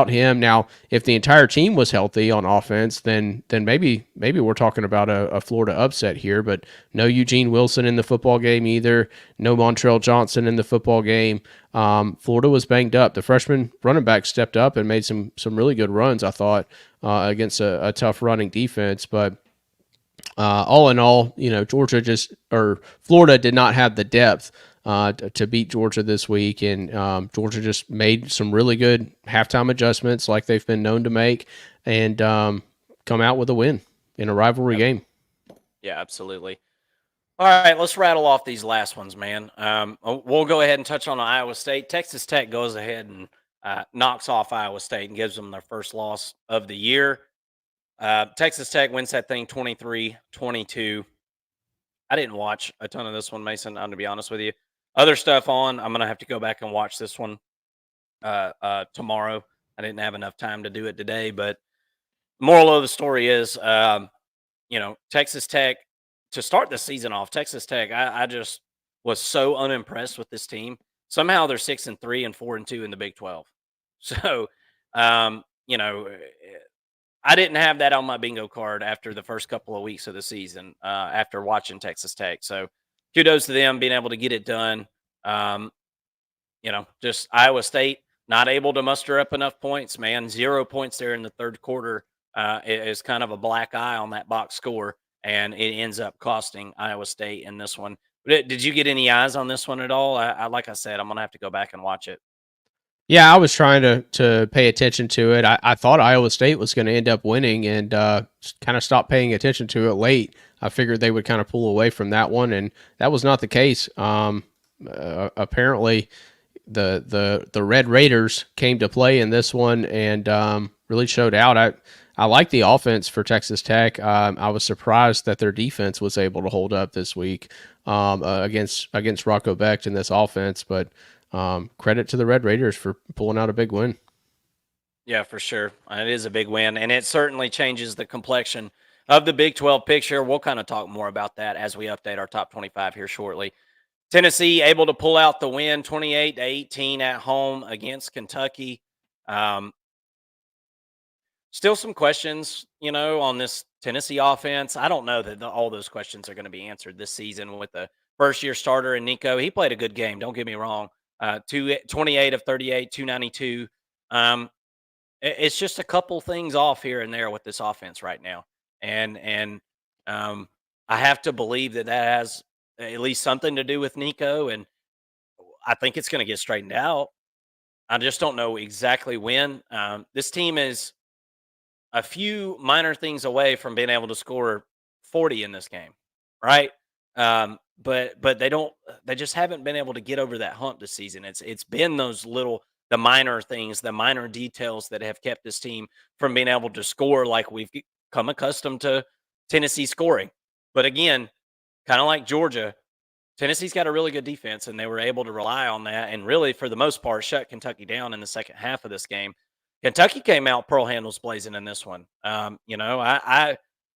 him. Now, if the entire team was healthy on offense, then maybe we're talking about a Florida upset here. But no Eugene Wilson in the football game either. No Montrell Johnson in the football game. Florida was banged up. The freshman running back stepped up and made some really good runs, I thought, against a tough running defense. But all in all, Florida did not have the depth to beat Georgia this week, and Georgia just made some really good halftime adjustments like they've been known to make, and come out with a win in a rivalry game. Yeah, absolutely. All right, let's rattle off these last ones, man. We'll go ahead and touch on Iowa State. Texas Tech goes ahead and knocks off Iowa State and gives them their first loss of the year. Texas Tech wins that thing 23-22. I didn't watch a ton of this one, Mason. I'm to be honest with you. Other stuff on. I'm gonna have to go back and watch this one tomorrow. I didn't have enough time to do it today, but moral of the story is, Texas Tech to start the season off. Texas Tech, I just was so unimpressed with this team. Somehow they're 6-3 and 4-2 in the Big 12. So, um, you know, eh, I didn't have that on my bingo card after the first couple of weeks of the season, after watching Texas Tech. So kudos to them being able to get it done. Um, just Iowa State not able to muster up enough points, man. 0 points there in the third quarter is kind of a black eye on that box score, and it ends up costing Iowa State in this one. Did you get any eyes on this one at all? Like I said, I'm gonna have to go back and watch it. Yeah, I was trying to pay attention to it. I thought Iowa State was going to end up winning, and kind of stopped paying attention to it late. I figured they would kind of pull away from that one, and that was not the case. Apparently, the Red Raiders came to play in this one and really showed out. I like the offense for Texas Tech. I was surprised that their defense was able to hold up this week against Rocco Becht in this offense, but. Credit to the Red Raiders for pulling out a big win. Yeah, for sure. It is a big win, and it certainly changes the complexion of the Big 12 picture. We'll kind of talk more about that as we update our top 25 here shortly. Tennessee able to pull out the win 28-18 at home against Kentucky. Still some questions, on this Tennessee offense. I don't know that all those questions are going to be answered this season with the first year starter and Nico. He played a good game. Don't get me wrong. 28 of 38, 292. It's just a couple things off here and there with this offense right now. And I have to believe that has at least something to do with Nico. And I think it's going to get straightened out. I just don't know exactly when. This team is a few minor things away from being able to score 40 in this game, right? But they just haven't been able to get over that hump this season. It's been the minor things, the minor details that have kept this team from being able to score like we've come accustomed to Tennessee scoring. But again, kind of like Georgia, Tennessee's got a really good defense, and they were able to rely on that and really, for the most part, shut Kentucky down in the second half of this game. Kentucky came out pearl handles blazing in this one.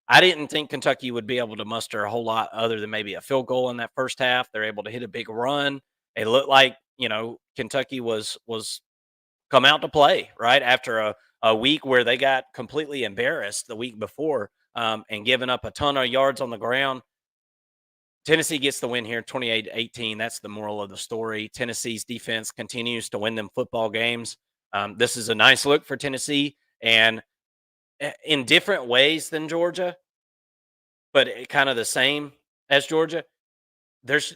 I didn't think Kentucky would be able to muster a whole lot other than maybe a field goal in that first half. They're able to hit a big run. It looked like Kentucky was come out to play right after a week where they got completely embarrassed the week before and giving up a ton of yards on the ground. Tennessee gets the win here, 28-18. That's the moral of the story. Tennessee's defense continues to win them football games. This is a nice look for Tennessee, and in different ways than Georgia, but kind of the same as Georgia. There's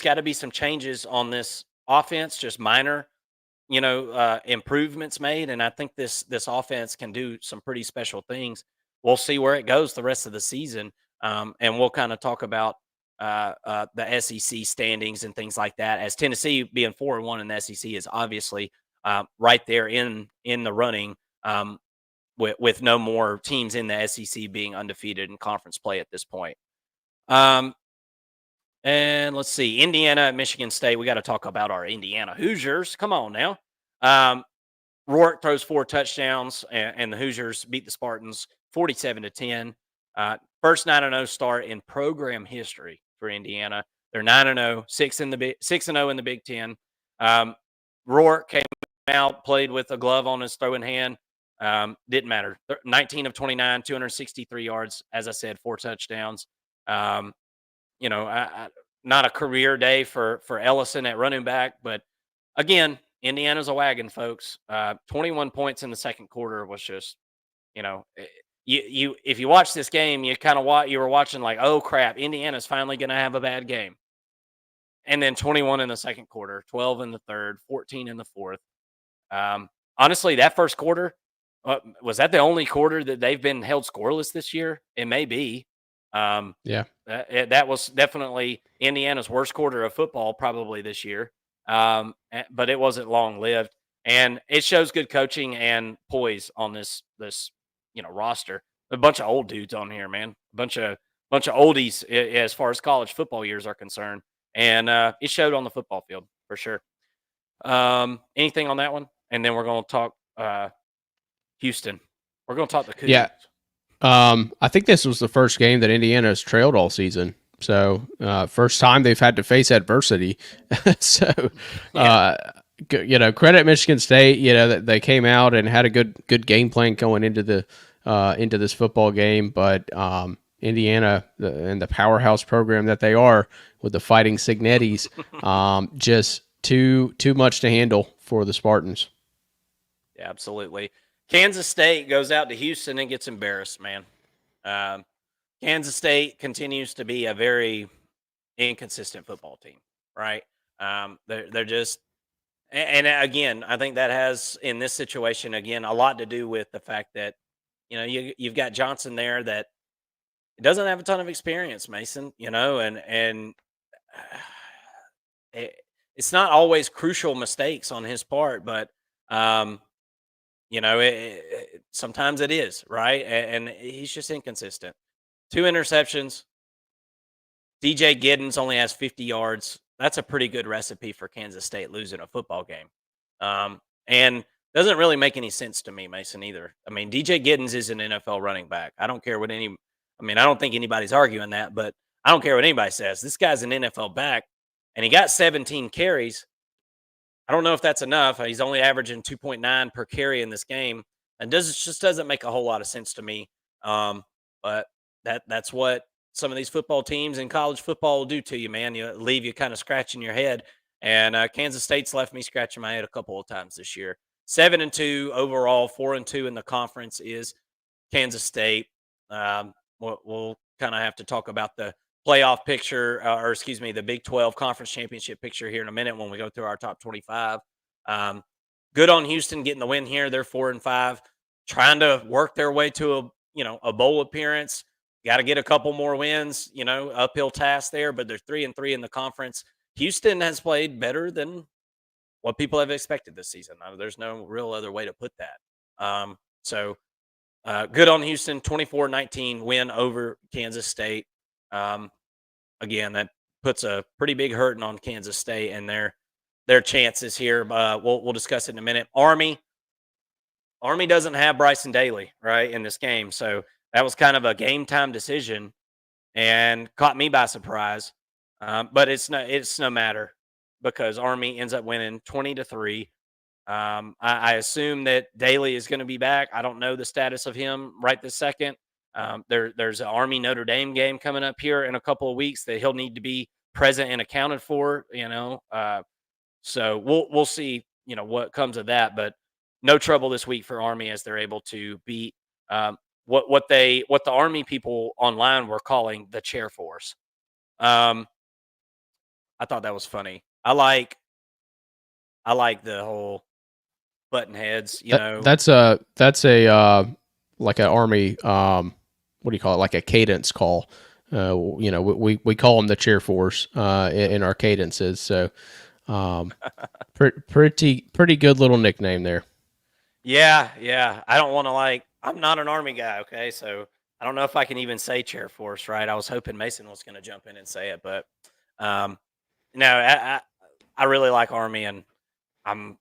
got to be some changes on this offense, just minor, improvements made, and I think this offense can do some pretty special things. We'll see where it goes the rest of the season, and we'll kind of talk about the SEC standings and things like that. As Tennessee being 4-1 in the SEC is obviously right there in the running, with no more teams in the SEC being undefeated in conference play at this point. And let's see, Indiana, Michigan State. We got to talk about our Indiana Hoosiers. Come on now. Rourke throws 4 touchdowns, and the Hoosiers beat the Spartans 47-10. First 9-0 start in program history for Indiana. They're 9-0, 6-0 in the Big Ten. Rourke came out, played with a glove on his throwing hand. Didn't matter. 19 of 29, 263 yards. As I said, 4 touchdowns. Not a career day for Ellison at running back, but again, Indiana's a wagon, folks. 21 points in the second quarter was just, you if you watch this game, you were watching like, oh crap, Indiana's finally going to have a bad game. And then 21 in the second quarter, 12 in the third, 14 in the fourth. Honestly, that first quarter, was that the only quarter that they've been held scoreless this year? It may be. Yeah. That was definitely Indiana's worst quarter of football probably this year. But it wasn't long lived, and it shows good coaching and poise on this roster. A bunch of old dudes on here, man. A bunch of oldies as far as college football years are concerned, and it showed on the football field for sure. Anything on that one, and then we're going to talk Houston. We're going to talk the Cougars. Yeah. I think this was the first game that Indiana has trailed all season. So first time they've had to face adversity. So credit Michigan State. That they came out and had a good game plan going into this football game. But Indiana and the powerhouse program that they are with the Fighting Signettis, just too much to handle for the Spartans. Yeah, absolutely. Kansas State goes out to Houston and gets embarrassed, man. Kansas State continues to be a very inconsistent football team, right? They're just, and again, I think that has in this situation again a lot to do with the fact that you've got Johnson there that doesn't have a ton of experience, Mason. And it's not always crucial mistakes on his part, but sometimes it is, right? And he's just inconsistent. 2 interceptions. DJ Giddens only has 50 yards. That's a pretty good recipe for Kansas State losing a football game. And doesn't really make any sense to me, Mason, either. I mean, DJ Giddens is an NFL running back. I don't think anybody's arguing that, but I don't care what anybody says. This guy's an NFL back, and he got 17 carries. I don't know if that's enough. He's only averaging 2.9 per carry in this game, and just doesn't make a whole lot of sense to me. But that's what some of these football teams in college football will do to you, man. You leave you kind of scratching your head. And Kansas State's left me scratching my head a couple of times this year. 7-2 overall, 4-2 in the conference is Kansas State. We'll kind of have to talk about the playoff picture, the Big 12 conference championship picture here in a minute when we go through our top 25. Good on Houston getting the win here. They're 4-5, trying to work their way to a bowl appearance. Got to get a couple more wins, uphill task there, but they're 3-3 in the conference. Houston has played better than what people have expected this season. There's no real other way to put that. So good on Houston, 24-19 win over Kansas State. Again, that puts a pretty big hurting on Kansas State and their chances here. We'll discuss it in a minute. Army doesn't have Bryson Daly right in this game, so that was kind of a game time decision and caught me by surprise. But it's no matter because Army ends up winning 20-3. I assume that Daly is going to be back. I don't know the status of him right this second. There's an Army Notre Dame game coming up here in a couple of weeks that he'll need to be present and accounted for. So we'll see. What comes of that, but no trouble this week for Army as they're able to beat what the Army people online were calling the chair force. I thought that was funny. I like the whole button heads. That's a like an Army. What do you call it? Like a cadence call. We call them the chair force in our cadences. So pretty good little nickname there. Yeah. I don't want to I'm not an Army guy. Okay, so I don't know if I can even say chair force. Right. I was hoping Mason was going to jump in and say it, but no, I really like Army, and I'm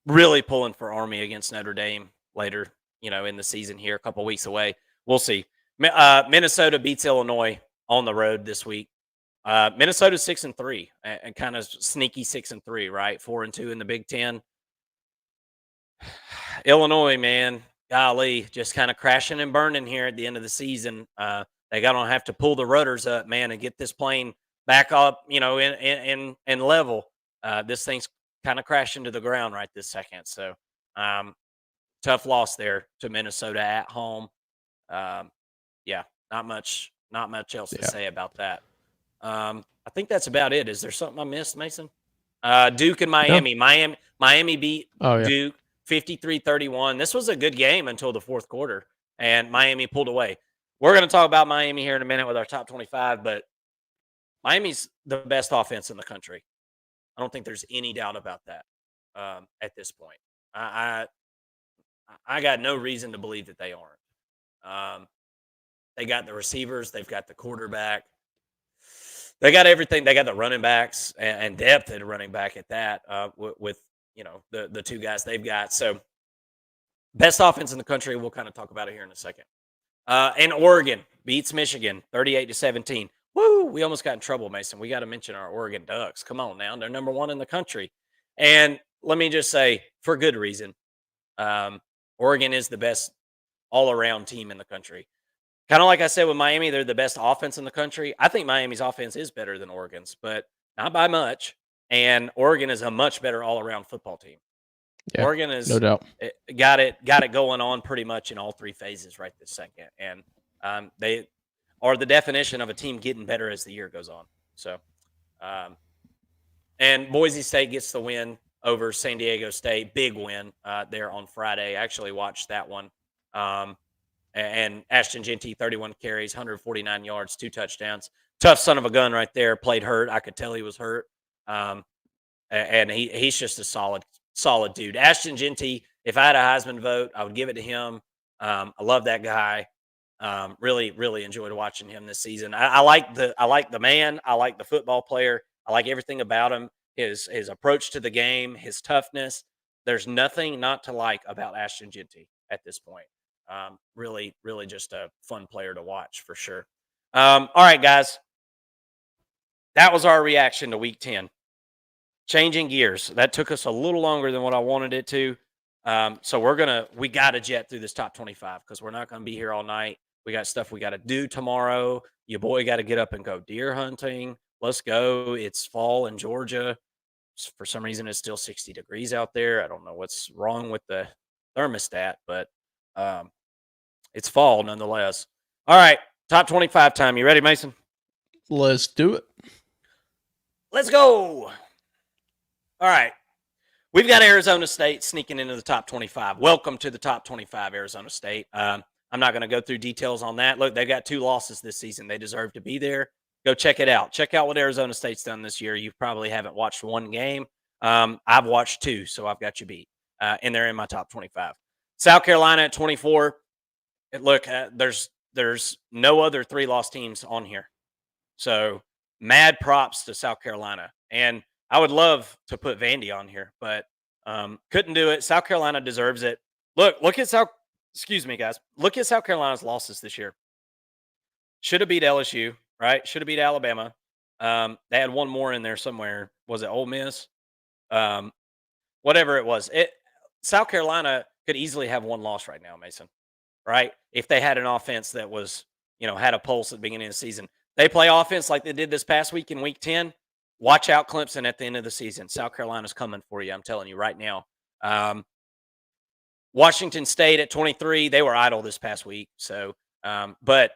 really pulling for Army against Notre Dame later, in the season here, a couple weeks away. We'll see. Minnesota beats Illinois on the road this week. Minnesota's 6-3 and kind of sneaky 6-3, right? 4-2 in the Big Ten. Illinois, man, golly, just kind of crashing and burning here at the end of the season. They gotta have to pull the rudders up, man, and get this plane back up, in level. This thing's kind of crashing to the ground right this second. So, tough loss there to Minnesota at home. Yeah, not much else to say about that. I think that's about it. Is there something I missed, Mason? Duke and Miami. No. Miami beat Duke 53-31. This was a good game until the fourth quarter, and Miami pulled away. We're going to talk about Miami here in a minute with our top 25, but Miami's the best offense in the country. I don't think there's any doubt about that at this point. I, I got no reason to believe that they aren't. They got the receivers, they've got the quarterback, they got everything. They got the running backs and depth at running back at that with the two guys they've got. So best offense in the country. We'll kind of talk about it here in a second. And Oregon beats Michigan 38-17. Woo! We almost got in trouble, Mason. We got to mention our Oregon Ducks. Come on now, they're number one in the country, and let me just say, for good reason. Oregon is the best all-around team in the country. Kind of like I said with Miami, they're the best offense in the country. I think Miami's offense is better than Oregon's, but not by much. And Oregon is a much better all-around football team. Yeah, Oregon is no doubt. got it going on pretty much in all three phases right this second, and they are the definition of a team getting better as the year goes on. So, and Boise State gets the win over San Diego State, big win there on Friday. I actually watched that one. And Ashton Jeanty, 31 carries, 149 yards, 2 touchdowns. Tough son of a gun right there. Played hurt. I could tell he was hurt. And he's just a solid dude. Ashton Jeanty, if I had a Heisman vote, I would give it to him. I love that guy. Really enjoyed watching him this season. I like the man. I like the football player. I like everything about him. His approach to the game, his toughness. There's nothing not to like about Ashton Jeanty at this point. Really just a fun player to watch for sure. All right, guys. That was our reaction to week 10. Changing gears. That took us a little longer than what I wanted it to. So we got to jet through this top 25 because we're not going to be here all night. We got stuff we got to do tomorrow. Your boy got to get up and go deer hunting. Let's go. It's fall in Georgia. For some reason, it's still 60 degrees out there. I don't know what's wrong with the thermostat, but it's fall nonetheless. All right, top 25 time. You ready, Mason? Let's do it. Let's go. All right. We've got Arizona State sneaking into the top 25. Welcome to the top 25, Arizona State. I'm not going to go through details on that. Look, they got 2 losses this season. They deserve to be there. Go check it out. Check out what Arizona State's done this year. You probably haven't watched one game. I've watched 2, so I've got you beat. And they're in my top 25. South Carolina at 24. Look, there's no other 3-loss teams on here. So mad props to South Carolina. And I would love to put Vandy on here, but couldn't do it. South Carolina deserves it. Look at excuse me, guys. Look at South Carolina's losses this year. Should have beat LSU, right? Should have beat Alabama. They had one more in there somewhere. Was it Ole Miss? Whatever it was. South Carolina could easily have one loss right now, Mason, right? If they had an offense that was, had a pulse at the beginning of the season. They play offense like they did this past week in week 10. Watch out Clemson at the end of the season. South Carolina's coming for you. I'm telling you right now. Washington State at 23, they were idle this past week. So, but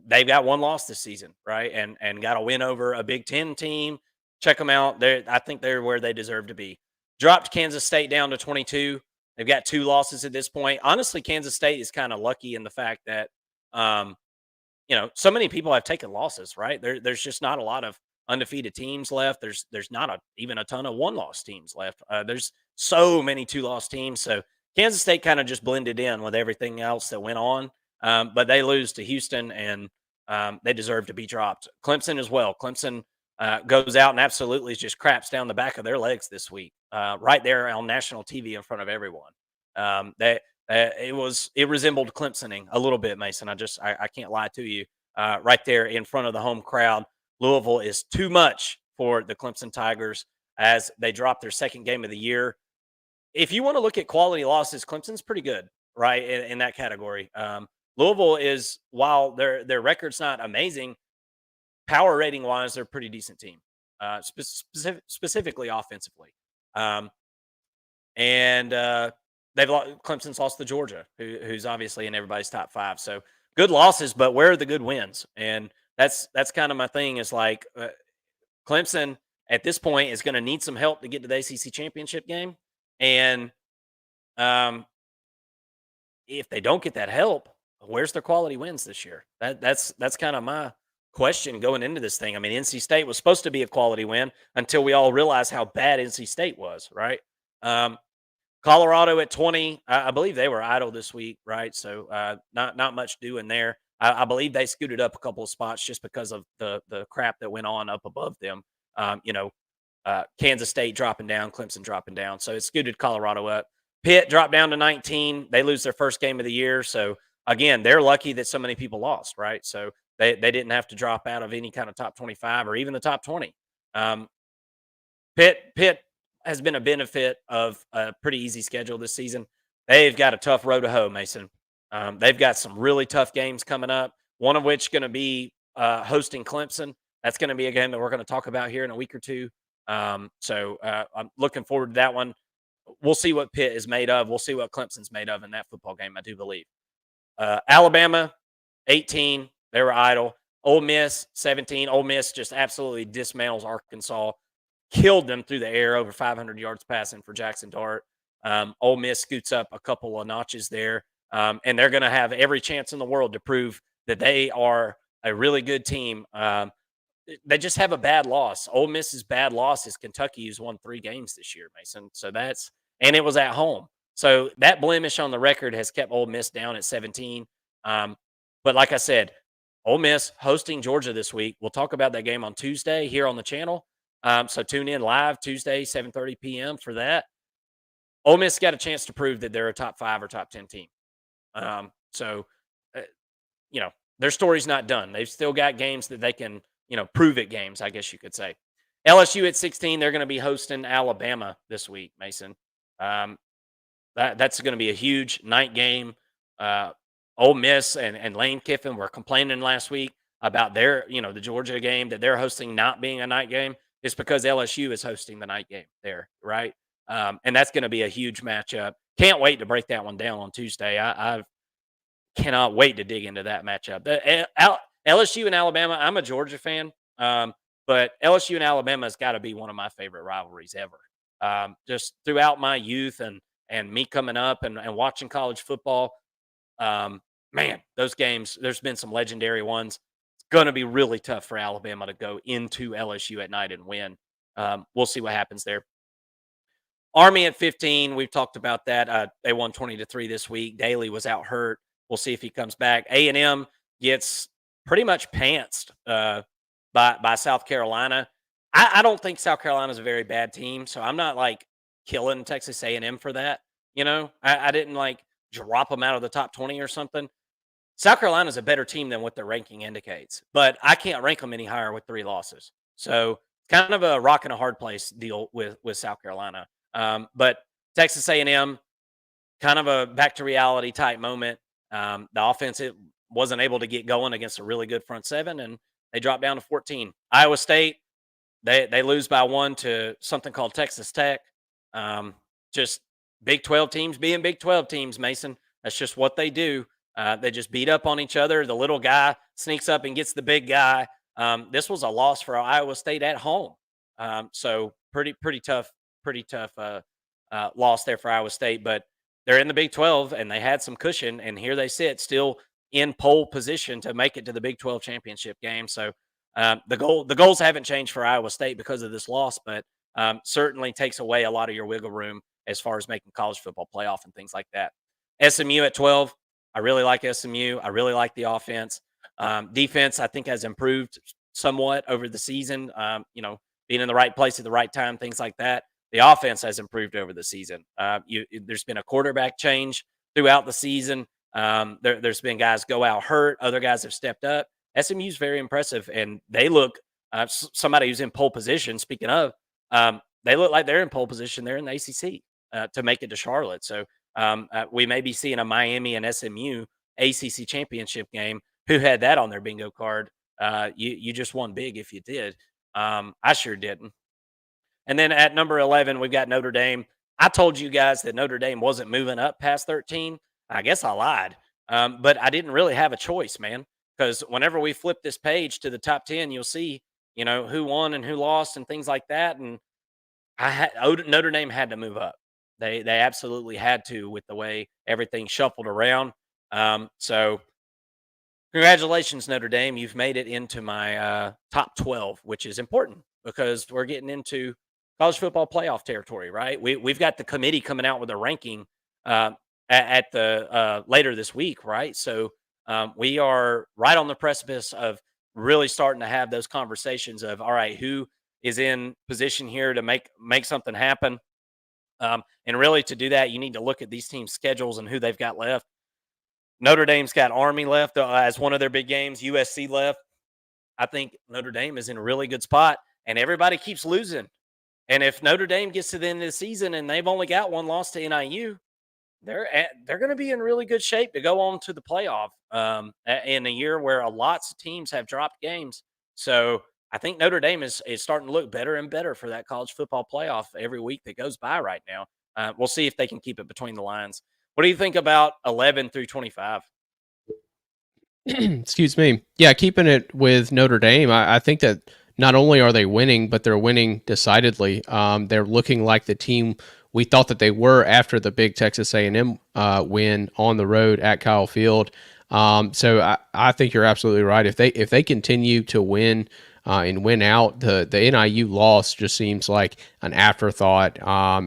they've got one loss this season, right? And got a win over a Big Ten team. Check them out. I think they're where they deserve to be. Dropped Kansas State down to 22. They've got 2 losses at this point. Honestly, Kansas State is kind of lucky in the fact that, so many people have taken losses, right? There's just not a lot of undefeated teams left. There's not even a ton of 1-loss teams left. There's so many 2-loss teams. So Kansas State kind of just blended in with everything else that went on. But they lose to Houston, and they deserve to be dropped. Clemson as well. Clemson goes out and absolutely just craps down the back of their legs this week, right there on national TV in front of everyone. It resembled Clemsoning a little bit, Mason. I can't lie to you. Right there in front of the home crowd, Louisville is too much for the Clemson Tigers as they drop their second game of the year. If you want to look at quality losses, Clemson's pretty good, right, in that category. Louisville is, while their record's not amazing, power rating wise, they're a pretty decent team, specifically offensively. Clemson's lost to Georgia, who's obviously in everybody's top 5. So good losses, but where are the good wins? And that's kind of my thing. Is like Clemson at this point is going to need some help to get to the ACC championship game, and if they don't get that help, where's their quality wins this year? That's kind of my question going into this thing. I mean, NC State was supposed to be a quality win until we all realized how bad NC State was, right? Um, Colorado at 20, I believe they were idle this week, right? So not much doing there. I believe they scooted up a couple of spots just because of the crap that went on up above them. You know, Kansas State dropping down, Clemson dropping down. So it scooted Colorado up. Pitt dropped down to 19. They lose their first game of the year. So again, they're lucky that so many people lost, right? So they didn't have to drop out of any kind of top 25 or even the top 20. Um, Pitt has been a benefit of a pretty easy schedule this season. They've got a tough road to hoe, Mason. They've got some really tough games coming up. One of which going to be hosting Clemson. That's going to be a game that we're going to talk about here in a week or two. So I'm looking forward to that one. We'll see what Pitt is made of. We'll see what Clemson's made of in that football game, I do believe. Alabama, 18. They were idle. Ole Miss, 17. Ole Miss just absolutely dismantles Arkansas. Killed them through the air, over 500 yards passing for Jackson Dart. Ole Miss scoots up a couple of notches there. And they're going to have every chance in the world to prove that they are a really good team. They just have a bad loss. Ole Miss's bad loss is Kentucky, who's won 3 games this year, Mason. So and it was at home. So that blemish on the record has kept Ole Miss down at 17. But like I said, Ole Miss hosting Georgia this week. We'll talk about that game on Tuesday here on the channel. So tune in live Tuesday, 7:30 p.m. for that. Ole Miss got a chance to prove that they're a top 5 or top 10 team. So, their story's not done. They've still got games that they can, prove it games, I guess you could say. LSU at 16, they're going to be hosting Alabama this week, Mason. That's going to be a huge night game. Ole Miss and Lane Kiffin were complaining last week about their, the Georgia game that they're hosting not being a night game. It's because LSU is hosting the night game there, right? And that's going to be a huge matchup. Can't wait to break that one down on Tuesday. I cannot wait to dig into that matchup. LSU and Alabama, I'm a Georgia fan, but LSU and Alabama has got to be one of my favorite rivalries ever. Just throughout my youth and me coming up and watching college football, man, those games, there's been some legendary ones. It's going to be really tough for Alabama to go into LSU at night and win. We'll see what happens there. Army at 15, we've talked about that. They won 20-3 this week. Daly was out hurt. We'll see if he comes back. A&M gets pretty much pantsed by South Carolina. I don't think South Carolina is a very bad team, so I'm not like killing Texas A&M for that. I didn't like drop them out of the top 20 or something. South Carolina is a better team than what their ranking indicates, but I can't rank them any higher with 3 losses. So kind of a rock and a hard place deal with South Carolina. But Texas A&M, kind of a back to reality type moment. The offense wasn't able to get going against a really good front 7, and they dropped down to 14. Iowa State, they lose by 1 to something called Texas Tech. Just Big 12 teams being Big 12 teams, Mason. That's just what they do. They just beat up on each other. The little guy sneaks up and gets the big guy. This was a loss for Iowa State at home. So pretty tough loss there for Iowa State, but they're in the Big 12 and they had some cushion, and here they sit still in pole position to make it to the Big 12 championship game. So the goals haven't changed for Iowa State because of this loss, but certainly takes away a lot of your wiggle room as far as making college football playoff and things like that. SMU at 12. I really like SMU. I really like the offense. Defense, I think, has improved somewhat over the season. Being in the right place at the right time, things like that. The offense has improved over the season. There's been a quarterback change throughout the season. There's been guys go out hurt. Other guys have stepped up. SMU's very impressive, and they look somebody who's in pole position. Speaking of, they look like they're in pole position. They're in the ACC to make it to Charlotte. So we may be seeing a Miami and SMU ACC championship game. Who had that on their bingo card? You just won big if you did. I sure didn't. And then at number 11, we've got Notre Dame. I told you guys that Notre Dame wasn't moving up past 13. I guess I lied. But I didn't really have a choice, man, because whenever we flip this page to the top 10, you'll see, who won and who lost and things like that. And Notre Dame had to move up. They absolutely had to with the way everything shuffled around. So congratulations, Notre Dame. You've made it into my top 12, which is important because we're getting into college football playoff territory, right? We've got the committee coming out with a ranking uh, at the later this week, right? So we are right on the precipice of really starting to have those conversations of, all right, who is in position here to make something happen. And really, to do that, you need to look at these teams' schedules and who they've got left. Notre Dame's got Army left as one of their big games. USC left. I think Notre Dame is in a really good spot, and everybody keeps losing. And if Notre Dame gets to the end of the season and they've only got one loss to NIU, they're going to be in really good shape to go on to the playoff in a year where lots of teams have dropped games. So I think Notre Dame is starting to look better and better for that college football playoff every week that goes by right now. We'll see if they can keep it between the lines. What do you think about 11 through 25? Excuse me. Yeah, keeping it with Notre Dame, I think that not only are they winning, but they're winning decidedly. They're looking like the team we thought that they were after the big Texas A&M win on the road at Kyle Field. So I think you're absolutely right. If they continue to win and win out, the NIU loss just seems like an afterthought.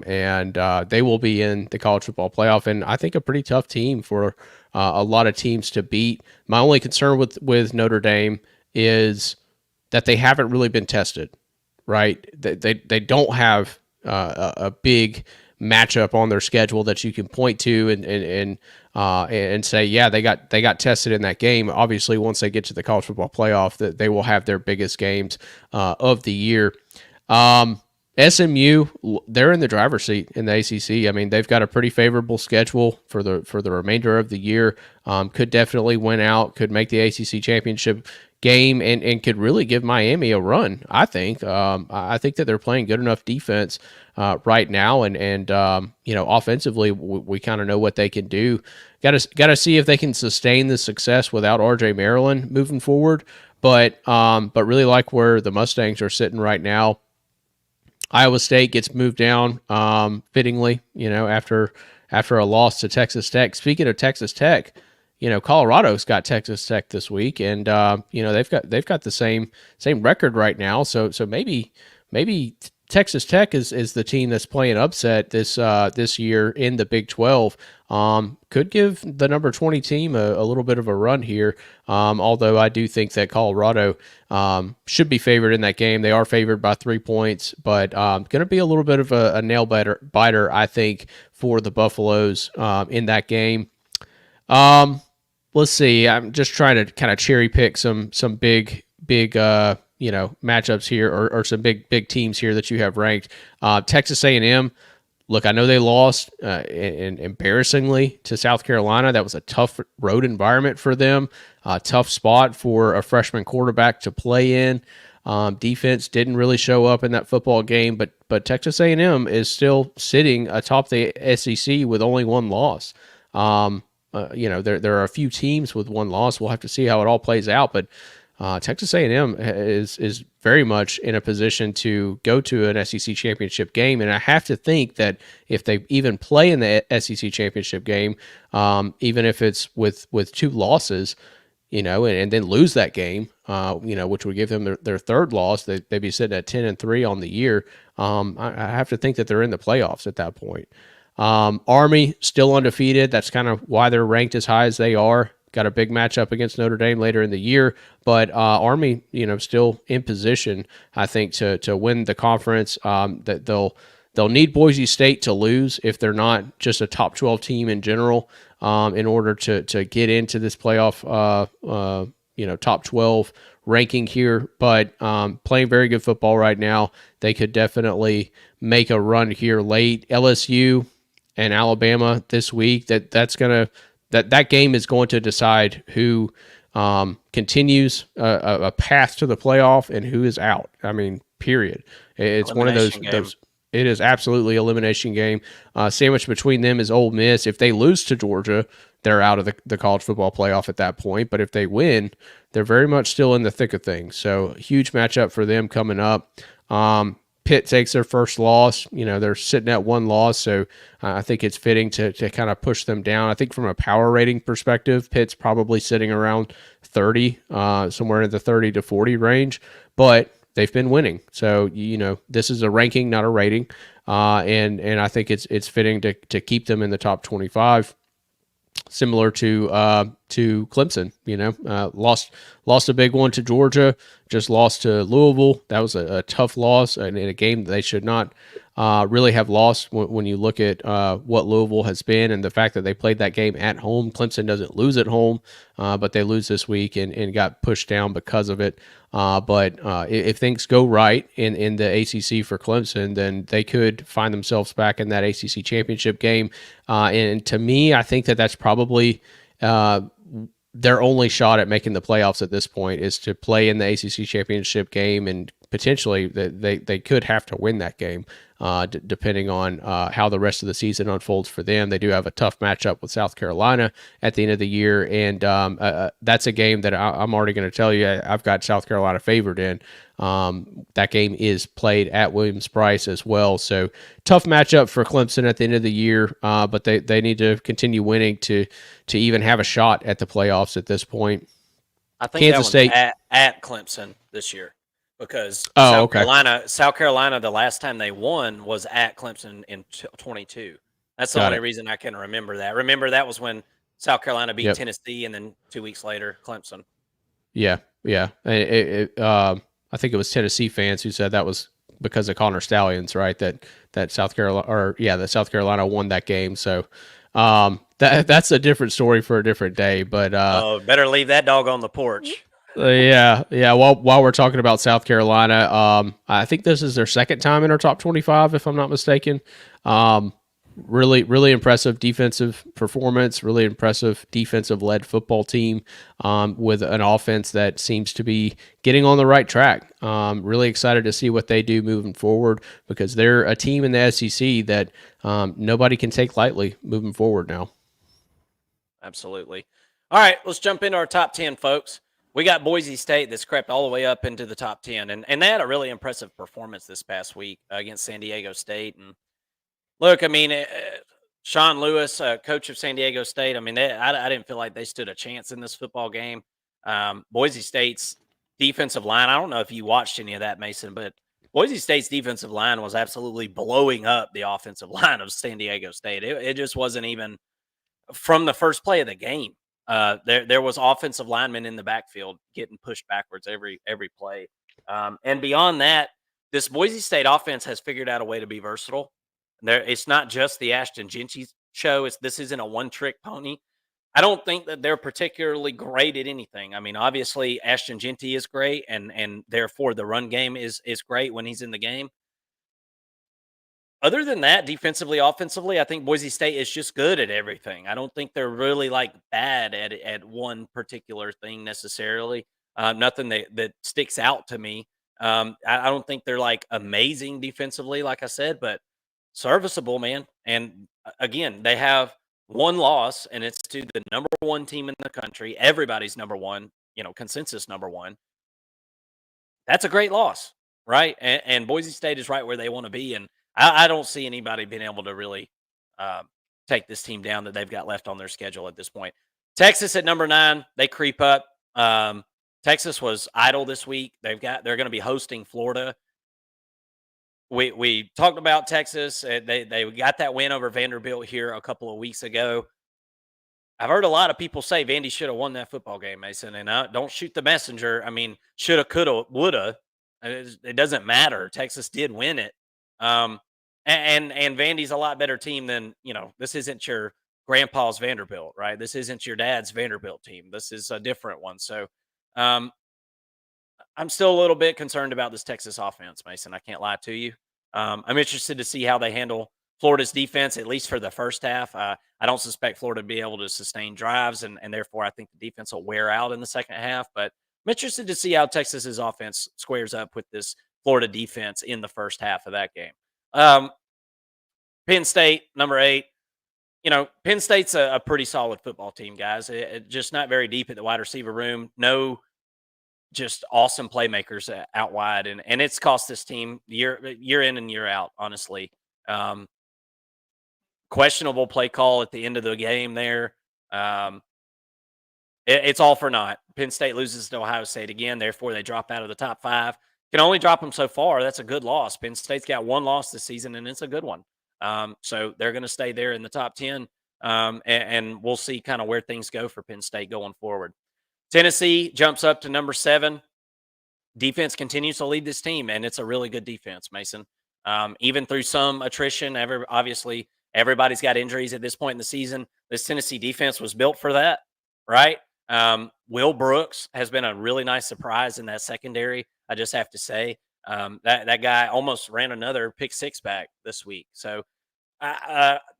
And they will be in the college football playoff, and I think a pretty tough team for a lot of teams to beat. My only concern with Notre Dame is that they haven't really been tested, right? They don't have a big matchup on their schedule that you can point to and say, yeah, they got tested in that game. Obviously, once they get to the college football playoff, that they will have their biggest games of the year. SMU, they're in the driver's seat in the ACC. I mean, they've got a pretty favorable schedule for the remainder of the year. Could definitely win out, could make the ACC championship game, and could really give Miami a run, I think. I think that they're playing good enough defense right now, and offensively, we kind of know what they can do. Got to see if they can sustain the success without RJ Maryland moving forward. But really like where the Mustangs are sitting right now. Iowa State gets moved down fittingly, after a loss to Texas Tech. Speaking of Texas Tech, Colorado's got Texas Tech this week, and they've got the same record right now. So maybe Texas Tech is the team that's playing upset this year in the Big 12. Could give the number 20 team a little bit of a run here. Although I do think that Colorado should be favored in that game. They are favored by 3 points, but going to be a little bit of a nail biter, I think, for the Buffaloes in that game. Let's see. I'm just trying to kind of cherry pick some big matchups here, or some big teams here that you have ranked. Texas A&M. Look, I know they lost embarrassingly to South Carolina. That was a tough road environment for them. Tough spot for a freshman quarterback to play in. Defense didn't really show up in that football game, but Texas A&M is still sitting atop the SEC with only one loss. There are a few teams with one loss. We'll have to see how it all plays out, but Texas A&M is very much in a position to go to an SEC championship game, and I have to think that if they even play in the SEC championship game, even if it's with two losses, and then lose that game, which would give them their third loss, they'd be sitting at 10-3 on the year. I have to think that they're in the playoffs at that point. Army still undefeated. That's kind of why they're ranked as high as they are. Got a big matchup against Notre Dame later in the year, but Army, still in position, I think, to win the conference. That they'll need Boise State to lose if they're not just a top 12 team in general, in order to get into this playoff, top 12 ranking here. But playing very good football right now. They could definitely make a run here late. LSU and Alabama this week. That game is going to decide who continues a path to the playoff and who is out. I mean, period. It's one of those. It is absolutely elimination game. Sandwiched between them is Ole Miss. If they lose to Georgia, they're out of the college football playoff at that point. But if they win, they're very much still in the thick of things. So huge matchup for them coming up. Pitt takes their first loss. They're sitting at one loss, so I think it's fitting to kind of push them down. I think from a power rating perspective, Pitt's probably sitting around 30, somewhere in the 30 to 40 range, but they've been winning. So, this is a ranking, not a rating. And I think it's fitting to keep them in the top 25. Similar to Clemson, lost a big one to Georgia, just lost to Louisville. That was a tough loss and in a game that they should not really have lost when you look at what Louisville has been and the fact that they played that game at home. Clemson doesn't lose at home, but they lose this week and got pushed down because of it. But if things go right in the ACC for Clemson, then they could find themselves back in that ACC championship game. And to me, I think that that's probably their only shot at making the playoffs at this point is to play in the ACC championship game, and potentially they could have to win that game, depending on how the rest of the season unfolds for them. They do have a tough matchup with South Carolina at the end of the year, and that's a game that I'm already going to tell you I've got South Carolina favored in. That game is played at Williams-Brice as well, so tough matchup for Clemson at the end of the year, but they need to continue winning to even have a shot at the playoffs at this point. I think Kansas State at Clemson this year. Because South Carolina, the last time they won was at Clemson in 22. That's the only reason I can remember that. Remember, that was when South Carolina beat Tennessee, and then 2 weeks later, Clemson. Yeah. I think it was Tennessee fans who said that was because of Connor Stallions, right? That South Carolina won that game. So that's a different story for a different day. But better leave that dog on the porch. Yeah. While we're talking about South Carolina, I think this is their second time in our top 25, if I'm not mistaken. Really, really impressive defensive performance. Really impressive defensive-led football team with an offense that seems to be getting on the right track. Really excited to see what they do moving forward because they're a team in the SEC that nobody can take lightly moving forward now. Absolutely. All right, let's jump into our top 10, folks. We got Boise State that's crept all the way up into the top 10, and they had a really impressive performance this past week against San Diego State. And look, I mean, Sean Lewis, coach of San Diego State, I mean, I didn't feel like they stood a chance in this football game. Boise State's defensive line, I don't know if you watched any of that, Mason, but Boise State's defensive line was absolutely blowing up the offensive line of San Diego State. It just wasn't even from the first play of the game. There was offensive linemen in the backfield getting pushed backwards every play. And beyond that, this Boise State offense has figured out a way to be versatile. It's not just the Ashton Jeanty show. This isn't a one-trick pony. I don't think that they're particularly great at anything. I mean, obviously, Ashton Jeanty is great, and therefore the run game is great when he's in the game. Other than that, defensively, offensively, I think Boise State is just good at everything. I don't think they're really bad at one particular thing necessarily. Nothing that sticks out to me. I don't think they're amazing defensively, like I said, but serviceable, man. And again, they have one loss, and it's to the number one team in the country. Everybody's number one, consensus number one. That's a great loss, right? And Boise State is right where they want to be, and I don't see anybody being able to really take this team down that they've got left on their schedule at this point. Texas at number 9, they creep up. Texas was idle this week. They're going to be hosting Florida. We talked about Texas. They got that win over Vanderbilt here a couple of weeks ago. I've heard a lot of people say Vandy should have won that football game, Mason, and don't shoot the messenger. I mean, shoulda, coulda, woulda. It doesn't matter. Texas did win it. And Vandy's a lot better team than, this isn't your grandpa's Vanderbilt, right? This isn't your dad's Vanderbilt team. This is a different one. So I'm still a little bit concerned about this Texas offense, Mason. I can't lie to you. I'm interested to see how they handle Florida's defense, at least for the first half. I don't suspect Florida to be able to sustain drives, and therefore I think the defense will wear out in the second half. But I'm interested to see how Texas's offense squares up with this Florida defense in the first half of that game. Penn State, number 8. Penn State's a pretty solid football team, guys. Just not very deep at the wide receiver room. No just awesome playmakers out wide, and it's cost this team year in and year out. Honestly, um, questionable play call at the end of the game there. Um, it's all for naught. Penn State loses to Ohio State again, therefore they drop out of the top 5. Can only drop them so far. That's a good loss. Penn State's got one loss this season, and it's a good one. So they're going to stay there in the top 10, and we'll see kind of where things go for Penn State going forward. Tennessee jumps up to number 7. Defense continues to lead this team, and it's a really good defense, Mason. Even through some attrition, obviously everybody's got injuries at this point in the season. This Tennessee defense was built for that, right? Will Brooks has been a really nice surprise in that secondary. I just have to say that guy almost ran another pick 6 back this week. So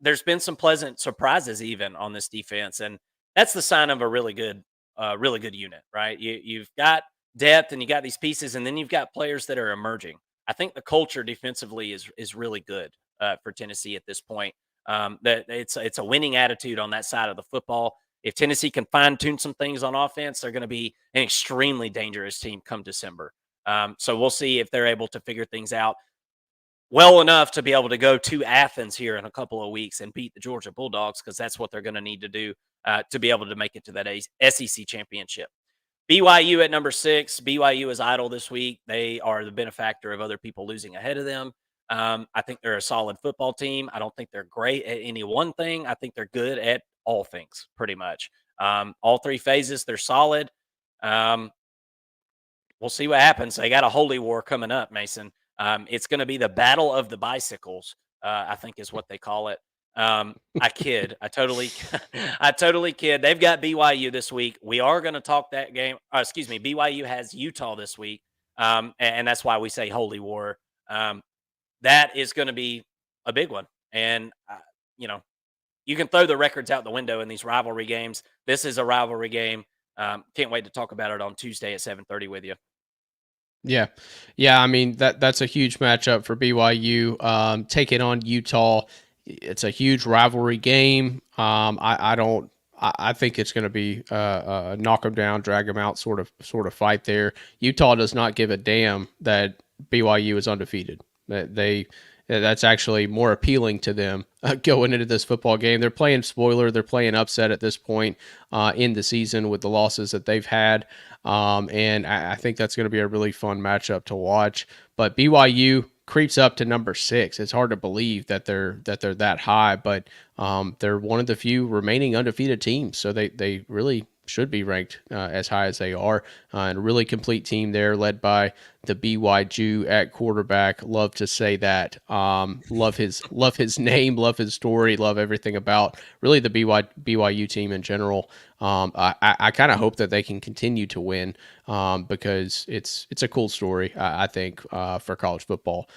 there's been some pleasant surprises even on this defense, and that's the sign of a really good unit, right? You've got depth and you got these pieces, and then you've got players that are emerging. I think the culture defensively is really good for Tennessee at this point. That it's a winning attitude on that side of the football. If Tennessee can fine tune some things on offense, they're going to be an extremely dangerous team come December. So we'll see if they're able to figure things out well enough to be able to go to Athens here in a couple of weeks and beat the Georgia Bulldogs, because that's what they're going to need to do to be able to make it to that SEC championship. BYU at number 6. BYU is idle this week. They are the benefactor of other people losing ahead of them. I think they're a solid football team. I don't think they're great at any one thing. I think they're good at all things, pretty much. All 3 phases, they're solid. We'll see what happens. They got a holy war coming up, Mason. It's going to be the battle of the bicycles, I think is what they call it. I kid. I totally kid. They've got BYU this week. We are going to talk that game. Excuse me. BYU has Utah this week. And that's why we say holy war. That is going to be a big one. And, you can throw the records out the window in these rivalry games. This is a rivalry game. Can't wait to talk about it on Tuesday at 7:30 with you. Yeah. I mean, that's a huge matchup for BYU. Taking on Utah, it's a huge rivalry game. I think it's going to be a knock them down, drag them out sort of fight there. Utah does not give a damn that BYU is undefeated. That's actually more appealing to them going into this football game. They're playing spoiler. They're playing upset at this point in the season with the losses that they've had. And I think that's going to be a really fun matchup to watch. But BYU creeps up to number 6. It's hard to believe that they're that high, but they're one of the few remaining undefeated teams. So they really should be ranked as high as they are. And a really complete team there, led by the BY Jew at quarterback. Love to say that. Love his name, love his story, love everything about really the BYU team in general. I kind of hope that they can continue to win because it's a cool story, I think, for college football.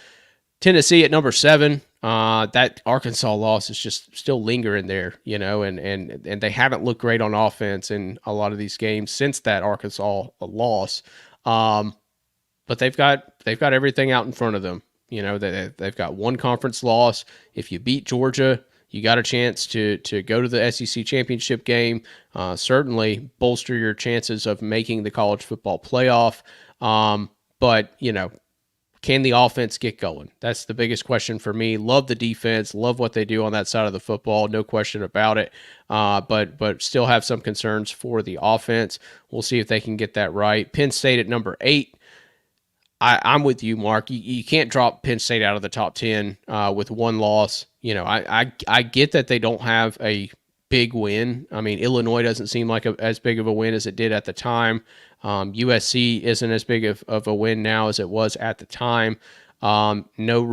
Tennessee at number 7. That Arkansas loss is just still lingering there, and they haven't looked great on offense in a lot of these games since that Arkansas loss. But they've got everything out in front of them. They've got one conference loss. If you beat Georgia, you got a chance to go to the SEC championship game. Certainly bolster your chances of making the college football playoff. But can the offense get going? That's the biggest question for me. Love the defense, love what they do on that side of the football, no question about it. But still have some concerns for the offense. We'll see if they can get that right. Penn State at number 8. I'm with you, Mark. You can't drop Penn State out of the top 10 with one loss. I get that they don't have a big win. I mean, Illinois doesn't seem like as big of a win as it did at the time. USC isn't as big of a win now as it was at the time. No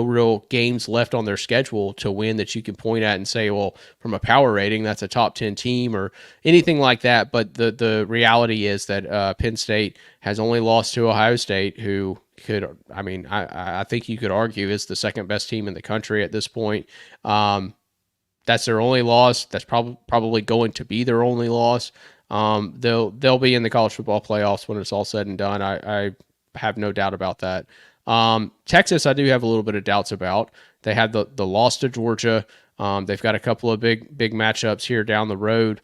real games left on their schedule to win that you can point at and say, well, from a power rating, that's a top 10 team or anything like that. But the reality is that Penn State has only lost to Ohio State, who I think you could argue is the second best team in the country at this point. That's their only loss. That's probably going to be their only loss. They'll be in the college football playoffs when it's all said and done. I have no doubt about that. Texas, I do have a little bit of doubts about. They had the loss to Georgia. They've got a couple of big matchups here down the road.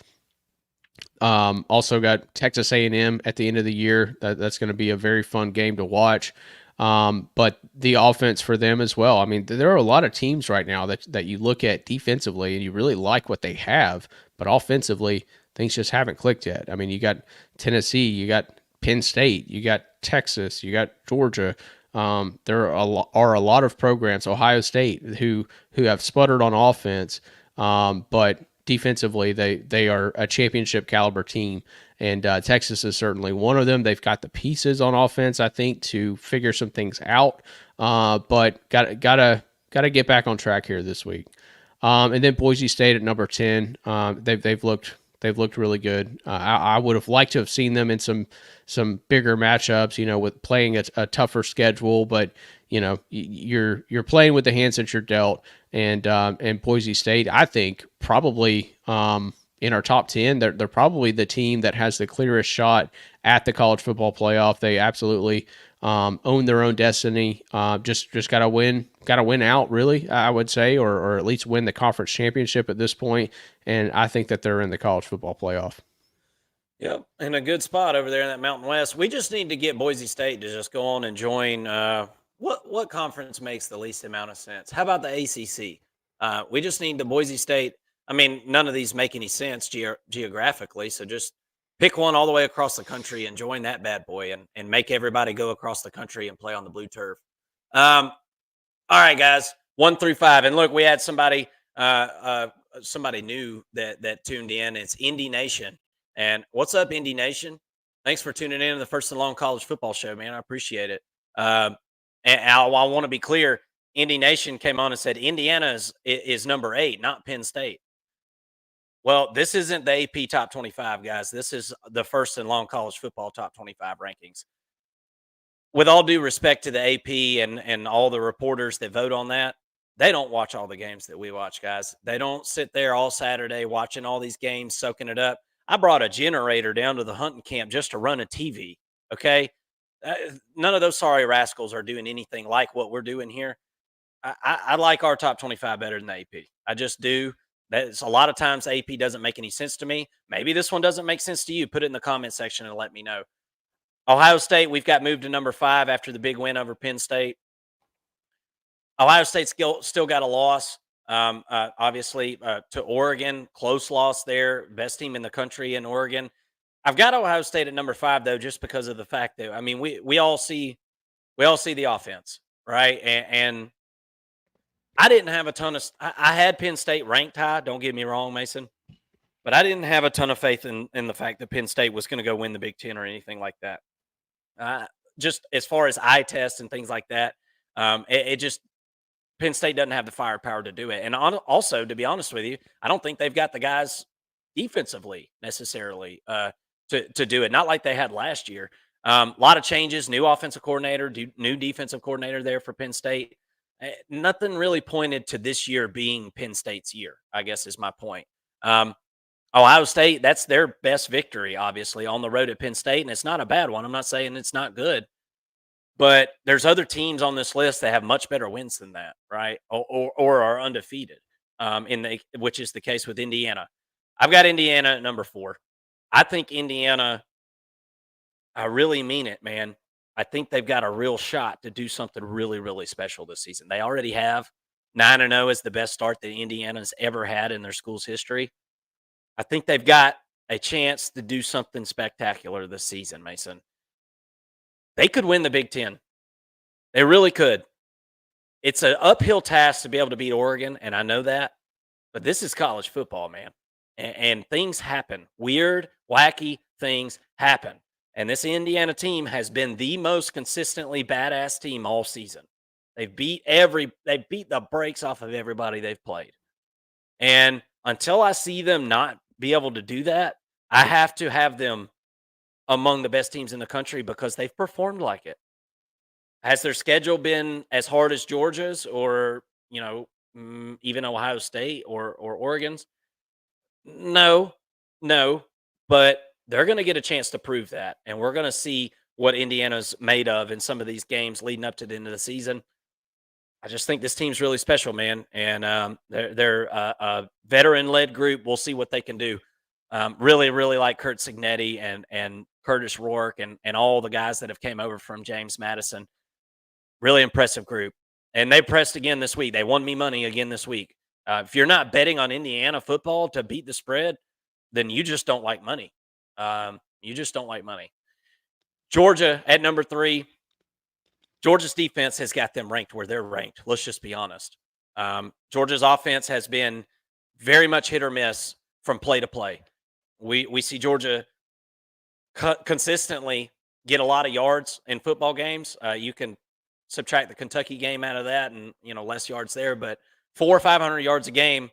Also got Texas A&M at the end of the year. That's going to be a very fun game to watch. But the offense for them as well. I mean, there are a lot of teams right now that you look at defensively and you really like what they have, but offensively things just haven't clicked yet. I mean, you got Tennessee, you got Penn State, you got Texas, you got Georgia. There are a lot of programs, Ohio State, who have sputtered on offense, but defensively they are a championship caliber team, and Texas is certainly one of them. They've got the pieces on offense, I think, to figure some things out, but gotta get back on track here this week. And then Boise State at number 10. They've looked really good. I would have liked to have seen them in some bigger matchups, with playing a tougher schedule. But you're playing with the hands that you're dealt, and Boise State, I think, probably in our top 10, they're probably the team that has the clearest shot at the college football playoff. They absolutely own their own destiny. Just gotta win out, really, I would say, or at least win the conference championship at this point. And I think that they're in the college football playoff. Yep, in a good spot over there in that Mountain West. We just need to get Boise State to just go on and join. What conference makes the least amount of sense? How about the ACC? We just need the Boise State. I mean, none of these make any sense geographically, so just pick one all the way across the country and join that bad boy, and make everybody go across the country and play on the blue turf. All right, guys, 1 through 5, and look, we had somebody new that tuned in. It's Indy Nation. And what's up, Indy Nation? Thanks for tuning in to the First and Long College Football Show, man. I appreciate it. And I want to be clear. Indy Nation came on and said Indiana is number 8, not Penn State. Well, this isn't the AP Top 25, guys. This is the First and Long College Football Top 25 rankings. With all due respect to the AP and all the reporters that vote on that, they don't watch all the games that we watch, guys. They don't sit there all Saturday watching all these games, soaking it up. I brought a generator down to the hunting camp just to run a TV. Okay. None of those sorry rascals are doing anything like what we're doing here. I like our top 25 better than the AP. I just do. That's a lot of times AP doesn't make any sense to me. Maybe this one doesn't make sense to you. Put it in the comment section and let me know. Ohio State, we've got moved to number 5 after the big win over Penn State. Ohio State still got a loss. Obviously, to Oregon, close loss there. Best team in the country in Oregon. I've got Ohio State at number 5 though, just because of the fact that I mean we all see the offense, right? And I didn't have a ton of. I had Penn State ranked high. Don't get me wrong, Mason, but I didn't have a ton of faith in the fact that Penn State was going to go win the Big Ten or anything like that. Just as far as eye tests and things like that, it just Penn State doesn't have the firepower to do it. And also, to be honest with you, I don't think they've got the guys defensively necessarily to do it. Not like they had last year. A lot of changes, new offensive coordinator, new defensive coordinator there for Penn State. Nothing really pointed to this year being Penn State's year, I guess is my point. Ohio State, that's their best victory, obviously, on the road at Penn State, and it's not a bad one. I'm not saying it's not good. But there's other teams on this list that have much better wins than that, right? Or are undefeated, which is the case with Indiana. I've got Indiana at number 4. I think Indiana, I really mean it, man. I think they've got a real shot to do something really, really special this season. They already have. 9-0 is the best start that Indiana's ever had in their school's history. I think they've got a chance to do something spectacular this season, Mason. They could win the Big Ten. They really could. It's an uphill task to be able to beat Oregon, and I know that. But this is college football, man. And things happen. Weird, wacky things happen. And this Indiana team has been the most consistently badass team all season. They beat the brakes off of everybody they've played. And until I see them not be able to do that, I have to have them among the best teams in the country because they've performed like it. Has their schedule been as hard as Georgia's or, even Ohio State or Oregon's? No, but they're going to get a chance to prove that. And we're going to see what Indiana's made of in some of these games leading up to the end of the season. I just think this team's really special, man. And they're a veteran-led group. We'll see what they can do. Really, really like Kurt Signetti and Curtis Rourke and all the guys that have came over from James Madison. Really impressive group. And they pressed again this week. They won me money again this week. If you're not betting on Indiana football to beat the spread, then you just don't like money. You just don't like money. Georgia at number 3. Georgia's defense has got them ranked where they're ranked. Let's just be honest. Georgia's offense has been very much hit or miss from play to play. We see Georgia consistently get a lot of yards in football games. You can subtract the Kentucky game out of that, and less yards there, but 400 or 500 yards a game.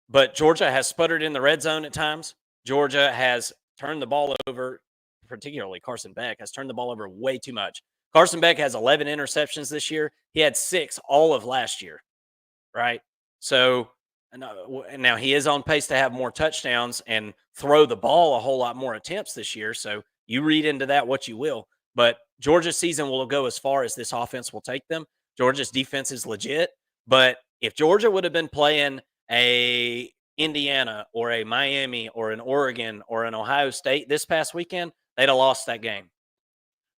But Georgia has sputtered in the red zone at times. Georgia has turned the ball over, particularly Carson Beck has turned the ball over way too much. Carson Beck has 11 interceptions this year. He had 6 all of last year, right? So now he is on pace to have more touchdowns and throw the ball a whole lot more attempts this year. So you read into that what you will. But Georgia's season will go as far as this offense will take them. Georgia's defense is legit. But if Georgia would have been playing a Indiana or a Miami or an Oregon or an Ohio State this past weekend, they'd have lost that game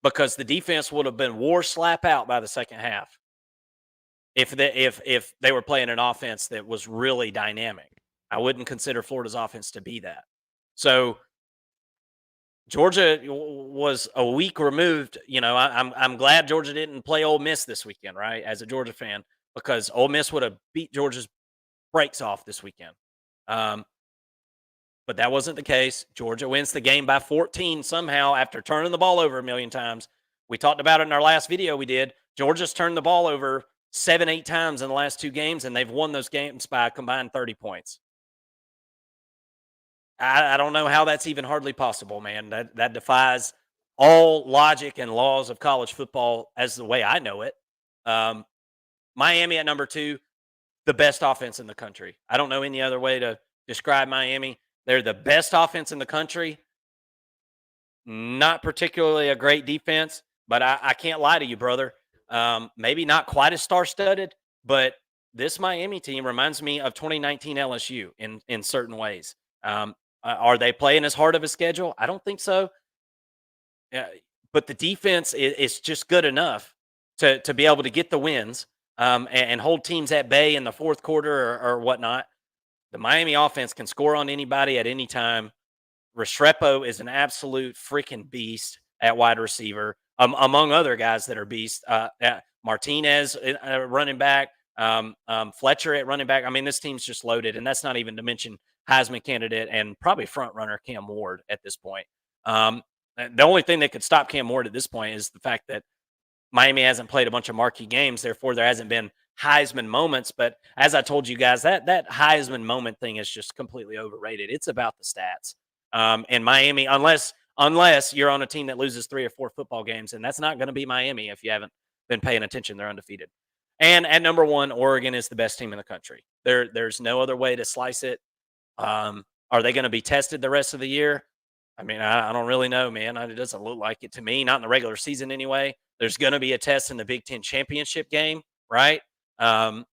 because the defense would have been wore slap out by the second half if they were playing an offense that was really dynamic. I wouldn't consider Florida's offense to be that. So Georgia was a week removed. I'm glad Georgia didn't play Ole Miss this weekend, right? As a Georgia fan, because Ole Miss would have beat Georgia's brakes off this weekend. But that wasn't the case. Georgia wins the game by 14 somehow after turning the ball over a million times. We talked about it in our last video we did. Georgia's turned the ball over 7-8 times in the last 2 games, and they've won those games by a combined 30 points. I don't know how that's even hardly possible, man. That defies all logic and laws of college football as the way I know it. Miami at number 2, the best offense in the country. I don't know any other way to describe Miami. They're the best offense in the country. Not particularly a great defense, but I can't lie to you, brother. Maybe not quite as star-studded, but this Miami team reminds me of 2019 LSU in certain ways. Are they playing as hard of a schedule? I don't think so. But the defense is just good enough to be able to get the wins and hold teams at bay in the fourth quarter or whatnot. The Miami offense can score on anybody at any time. Restrepo is an absolute freaking beast at wide receiver, among other guys that are beasts. Martinez, running back, Fletcher at running back. I mean, this team's just loaded, and that's not even to mention Heisman candidate and probably front runner Cam Ward at this point. The only thing that could stop Cam Ward at this point is the fact that Miami hasn't played a bunch of marquee games. Therefore, there hasn't been Heisman moments. But as I told you guys, that Heisman moment thing is just completely overrated. It's about the stats. And Miami, unless you're on a team that loses 3 or 4 football games, and that's not going to be Miami if you haven't been paying attention. They're undefeated. And at number 1, Oregon is the best team in the country. There's no other way to slice it. Are they going to be tested the rest of the year? I mean, I don't really know, man. It doesn't look like it to me, not in the regular season anyway. There's going to be a test in the Big Ten championship game, right?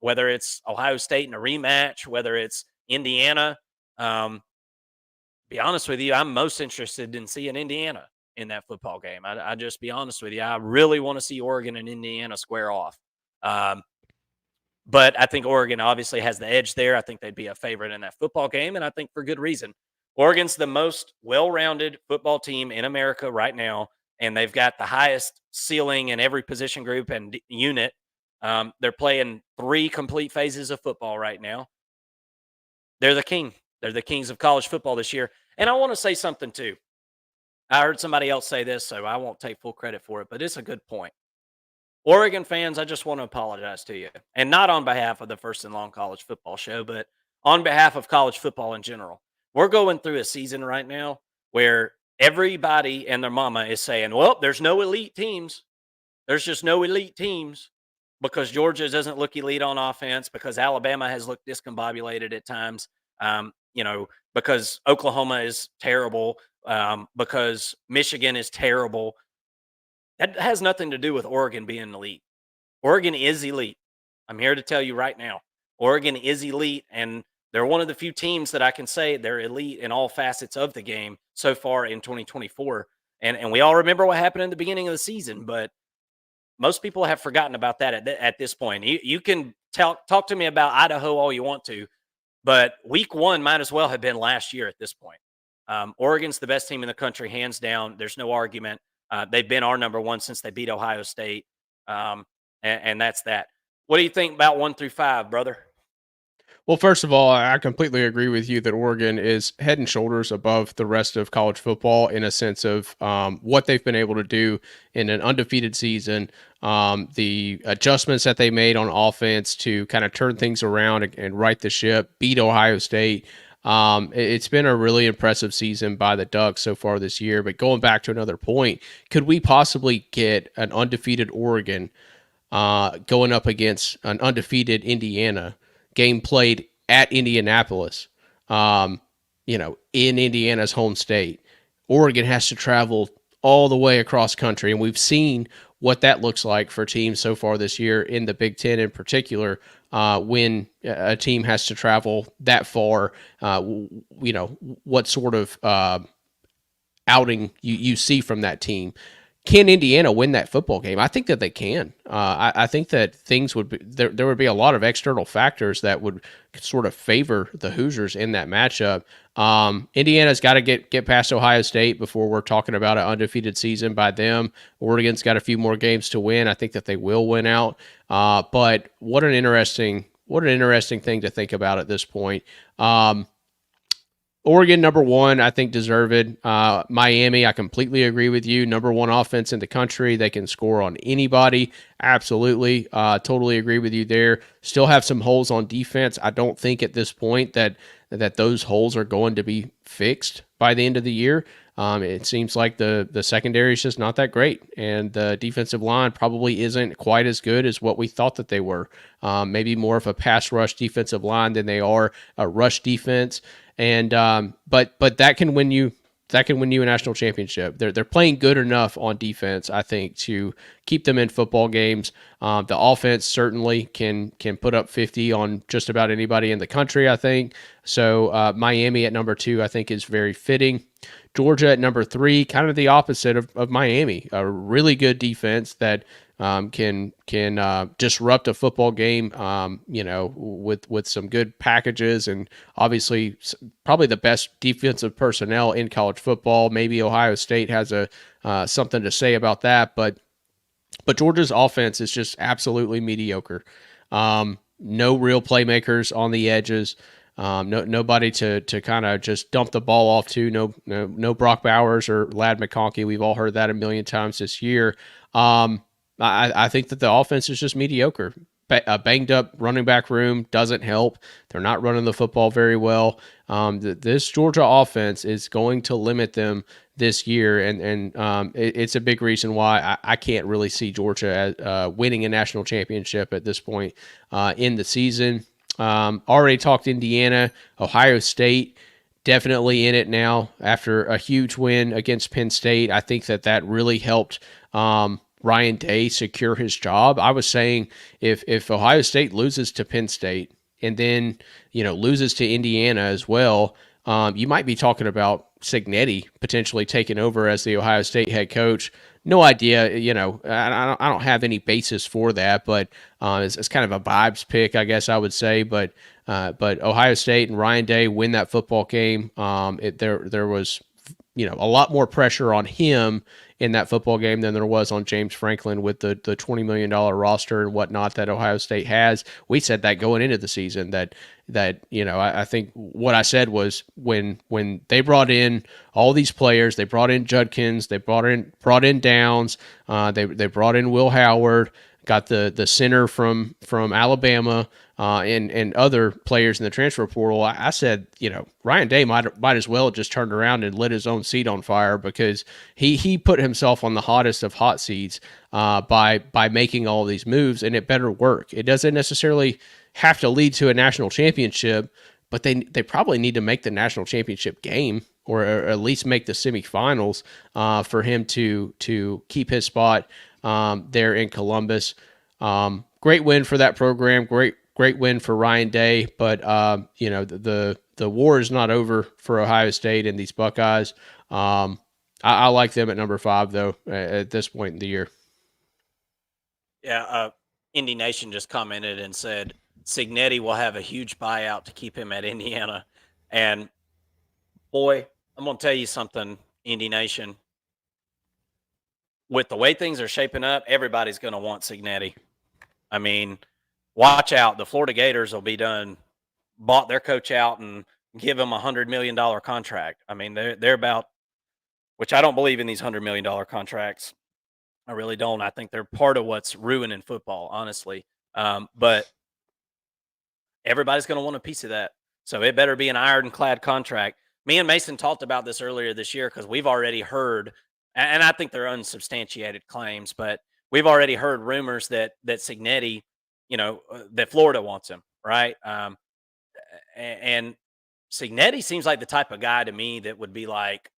Whether it's Ohio State in a rematch, whether it's Indiana. Be honest with you, I'm most interested in seeing Indiana in that football game. I just be honest with you. I really want to see Oregon and Indiana square off. But I think Oregon obviously has the edge there. I think they'd be a favorite in that football game, and I think for good reason. Oregon's the most well-rounded football team in America right now, and they've got the highest ceiling in every position group and unit. They're playing 3 complete phases of football right now. They're the king. They're the kings of college football this year. And I want to say something too. I heard somebody else say this, so I won't take full credit for it, but it's a good point. Oregon fans, I just want to apologize to you. And not on behalf of the First and Long College Football Show, but on behalf of college football in general. We're going through a season right now where everybody and their mama is saying, well, there's no elite teams. There's just no elite teams because Georgia doesn't look elite on offense, because Alabama has looked discombobulated at times, because Oklahoma is terrible, because Michigan is terrible. That has nothing to do with Oregon being elite. Oregon is elite. I'm here to tell you right now. Oregon is elite, and they're one of the few teams that I can say they're elite in all facets of the game so far in 2024. And we all remember what happened in the beginning of the season, but most people have forgotten about that at this point. You can talk to me about Idaho all you want to, but week one might as well have been last year at this point. Oregon's the best team in the country, hands down. There's no argument. They've been our number one since they beat Ohio State. And that's that. What do you think about 1 through 5, brother? Well, first of all, I completely agree with you that Oregon is head and shoulders above the rest of college football in a sense of what they've been able to do in an undefeated season, the adjustments that they made on offense to kind of turn things around and right the ship, beat Ohio State. It's been a really impressive season by the Ducks so far this year. But going back to another point, could we possibly get an undefeated Oregon going up against an undefeated Indiana? Game played at Indianapolis, in Indiana's home state. Oregon has to travel all the way across country, and we've seen what that looks like for teams so far this year in the Big Ten in particular. When a team has to travel that far, what sort of outing you see from that team. Can Indiana win that football game? I think that they can. I think that things would be there would be a lot of external factors that would sort of favor the Hoosiers in that matchup. Indiana's got to get past Ohio State before we're talking about an undefeated season by them. Oregon's got a few more games to win. I think that they will win out. But what an interesting thing to think about at this point. Oregon, number one, I think deserved. Miami, I completely agree with you. Number one offense in the country. They can score on anybody. Absolutely. Totally agree with you there. Still have some holes on defense. I don't think at this point that those holes are going to be fixed by the end of the year. It seems like the secondary is just not that great, and the defensive line probably isn't quite as good as what we thought that they were. Maybe more of a pass rush defensive line than they are a rush defense. And but that can win you a national championship. They're playing good enough on defense, I think, to keep them in football games. The offense certainly can put up 50 on just about anybody in the country, I think. So Miami at number 2, I think, is very fitting. Georgia at number 3, kind of the opposite of Miami. A really good defense that can disrupt a football game, with some good packages, and obviously probably the best defensive personnel in college football. Maybe Ohio State has something to say about that, but Georgia's offense is just absolutely mediocre. No real playmakers on the edges. Nobody to kind of just dump the ball off to. No Brock Bowers or Ladd McConkey. We've all heard that a million times this year. I think that the offense is just mediocre. A banged up running back room doesn't help. They're not running the football very well. This Georgia offense is going to limit them this year, and it's a big reason why I can't really see Georgia winning a national championship at this point in the season. Already talked Indiana, Ohio State, definitely in it now after a huge win against Penn State. I think that really helped Ryan Day secure his job. I was saying if Ohio State loses to Penn State and then loses to Indiana as well, you might be talking about Cignetti potentially taking over as the Ohio State head coach. No idea, I don't have any basis for that, but it's kind of a vibes pick, I guess I would say. But Ohio State and Ryan Day win that football game. There was a lot more pressure on him in that football game than there was on James Franklin with the $20 million roster and whatnot that Ohio State has. We said that going into the season that I think what I said was when they brought in all these players, they brought in Judkins, they brought in Downs, they brought in Will Howard, got the center from Alabama, and other players in the transfer portal. I said, Ryan Day might as well have just turned around and lit his own seat on fire, because he put himself on the hottest of hot seats by making all these moves, and it better work. It doesn't necessarily have to lead to a national championship, but they probably need to make the national championship game, or at least make the semifinals for him to keep his spot there in Columbus. Great win for that program. Great great win for Ryan Day, but the war is not over for Ohio State and these Buckeyes. I like them at number 5 though at this point in the year. Yeah, Indy Nation just commented and said Signetti will have a huge buyout to keep him at Indiana. And boy, I'm going to tell you something, Indy Nation. With the way things are shaping up, everybody's going to want Signetti. I mean, watch out. The Florida Gators will be done, bought their coach out and give him $100 million contract. I mean, they're about, which I don't believe in these $100 million contracts. I really don't. I think they're part of what's ruining football, honestly. But everybody's going to want a piece of that. So it better be an ironclad contract. Me and Mason talked about this earlier this year because we've already heard, and I think they're unsubstantiated claims, but we've already heard rumors that Signetti, that Florida wants him, right? And Signetti seems like the type of guy to me that would be like,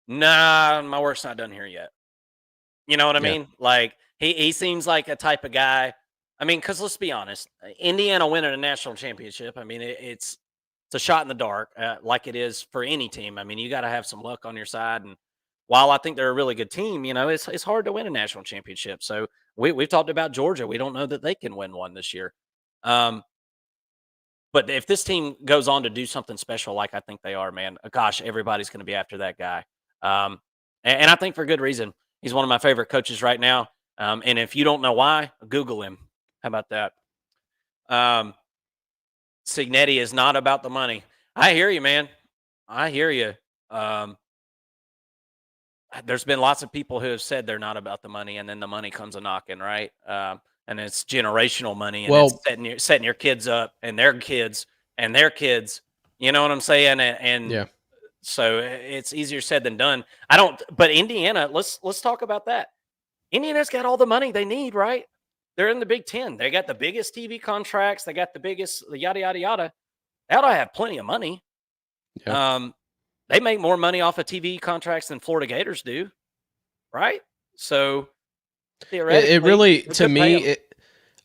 nah, my work's not done here yet. You know what I mean? Like he seems like a type of guy. I mean, because let's be honest, Indiana winning a national championship. I mean, it's a shot in the dark, like it is for any team. I mean, you got to have some luck on your side. And while I think they're a really good team, it's hard to win a national championship. So we've talked about Georgia. We don't know that they can win one this year. But if this team goes on to do something special, like I think they are, man, gosh, everybody's going to be after that guy. And I think for good reason. He's one of my favorite coaches right now. And if you don't know why, Google him. How about that? Signetti is not about the money. I hear you, man. I hear you. There's been lots of people who have said they're not about the money, and then the money comes a knocking, right? And it's generational money, and it's setting your kids up and their kids and their kids. You know what I'm saying? And yeah. So it's easier said than done. But Indiana, let's talk about that. Indiana's got all the money they need, right? They're in the Big Ten. They got the biggest TV contracts. They got the biggest yada, yada, yada. They ought to have plenty of money. Yeah. They make more money off of TV contracts than Florida Gators do, right? So theoretically, it really, to me,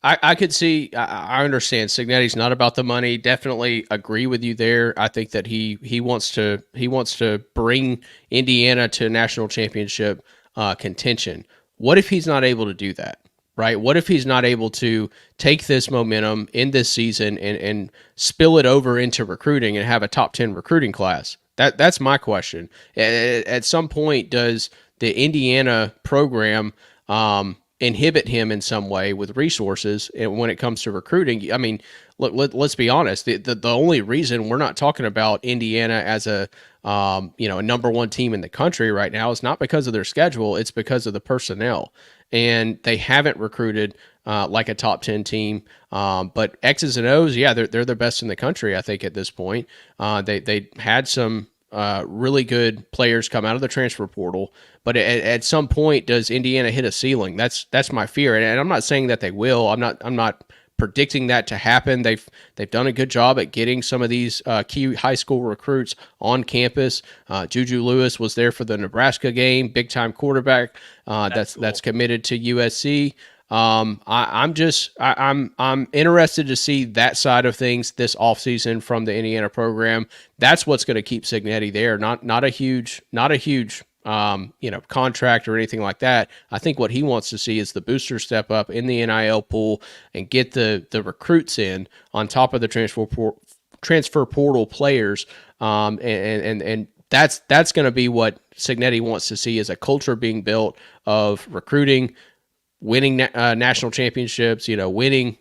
I could see, I understand Signetti's not about the money. Definitely agree with you there. I think that he wants to bring Indiana to national championship contention. What if he's not able to do that? Right? What if he's not able to take this momentum in this season and spill it over into recruiting and have a top 10 recruiting class? That's my question. At some point, does the Indiana program inhibit him in some way with resources and when it comes to recruiting? I mean, let's be honest. The only reason we're not talking about Indiana as a number one team in the country right now is not because of their schedule. It's because of the personnel, and they haven't recruited like a top 10 team. But X's and O's, yeah, they're the best in the country, I think, at this point. They had some really good players come out of the transfer portal, but at some point, does Indiana hit a ceiling? That's my fear, and I'm not saying that they will. I'm not predicting that to happen. They've done a good job at getting some of these key high school recruits on campus. Juju Lewis was there for the Nebraska game, big time quarterback that's committed to USC. I'm interested to see that side of things this offseason from the Indiana program. That's what's going to keep Signetti there. Not a huge contract or anything like that. I think what he wants to see is the booster step up in the NIL pool and get the recruits in on top of the transfer portal players. And that's going to be what Signetti wants to see, is a culture being built of recruiting, winning national championships, winning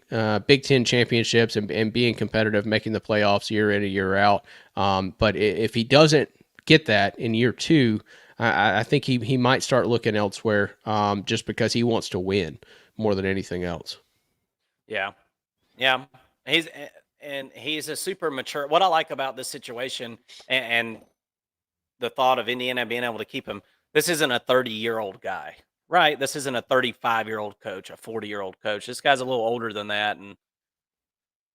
Big Ten championships, and being competitive, making the playoffs year in and year out. But if he doesn't get that in year two, I think he might start looking elsewhere, just because he wants to win more than anything else. Yeah. He's a super mature. What I like about this situation and the thought of Indiana being able to keep him, this isn't a 30-year-old guy, right? This isn't a 35-year-old coach, a 40-year-old coach. This guy's a little older than that, and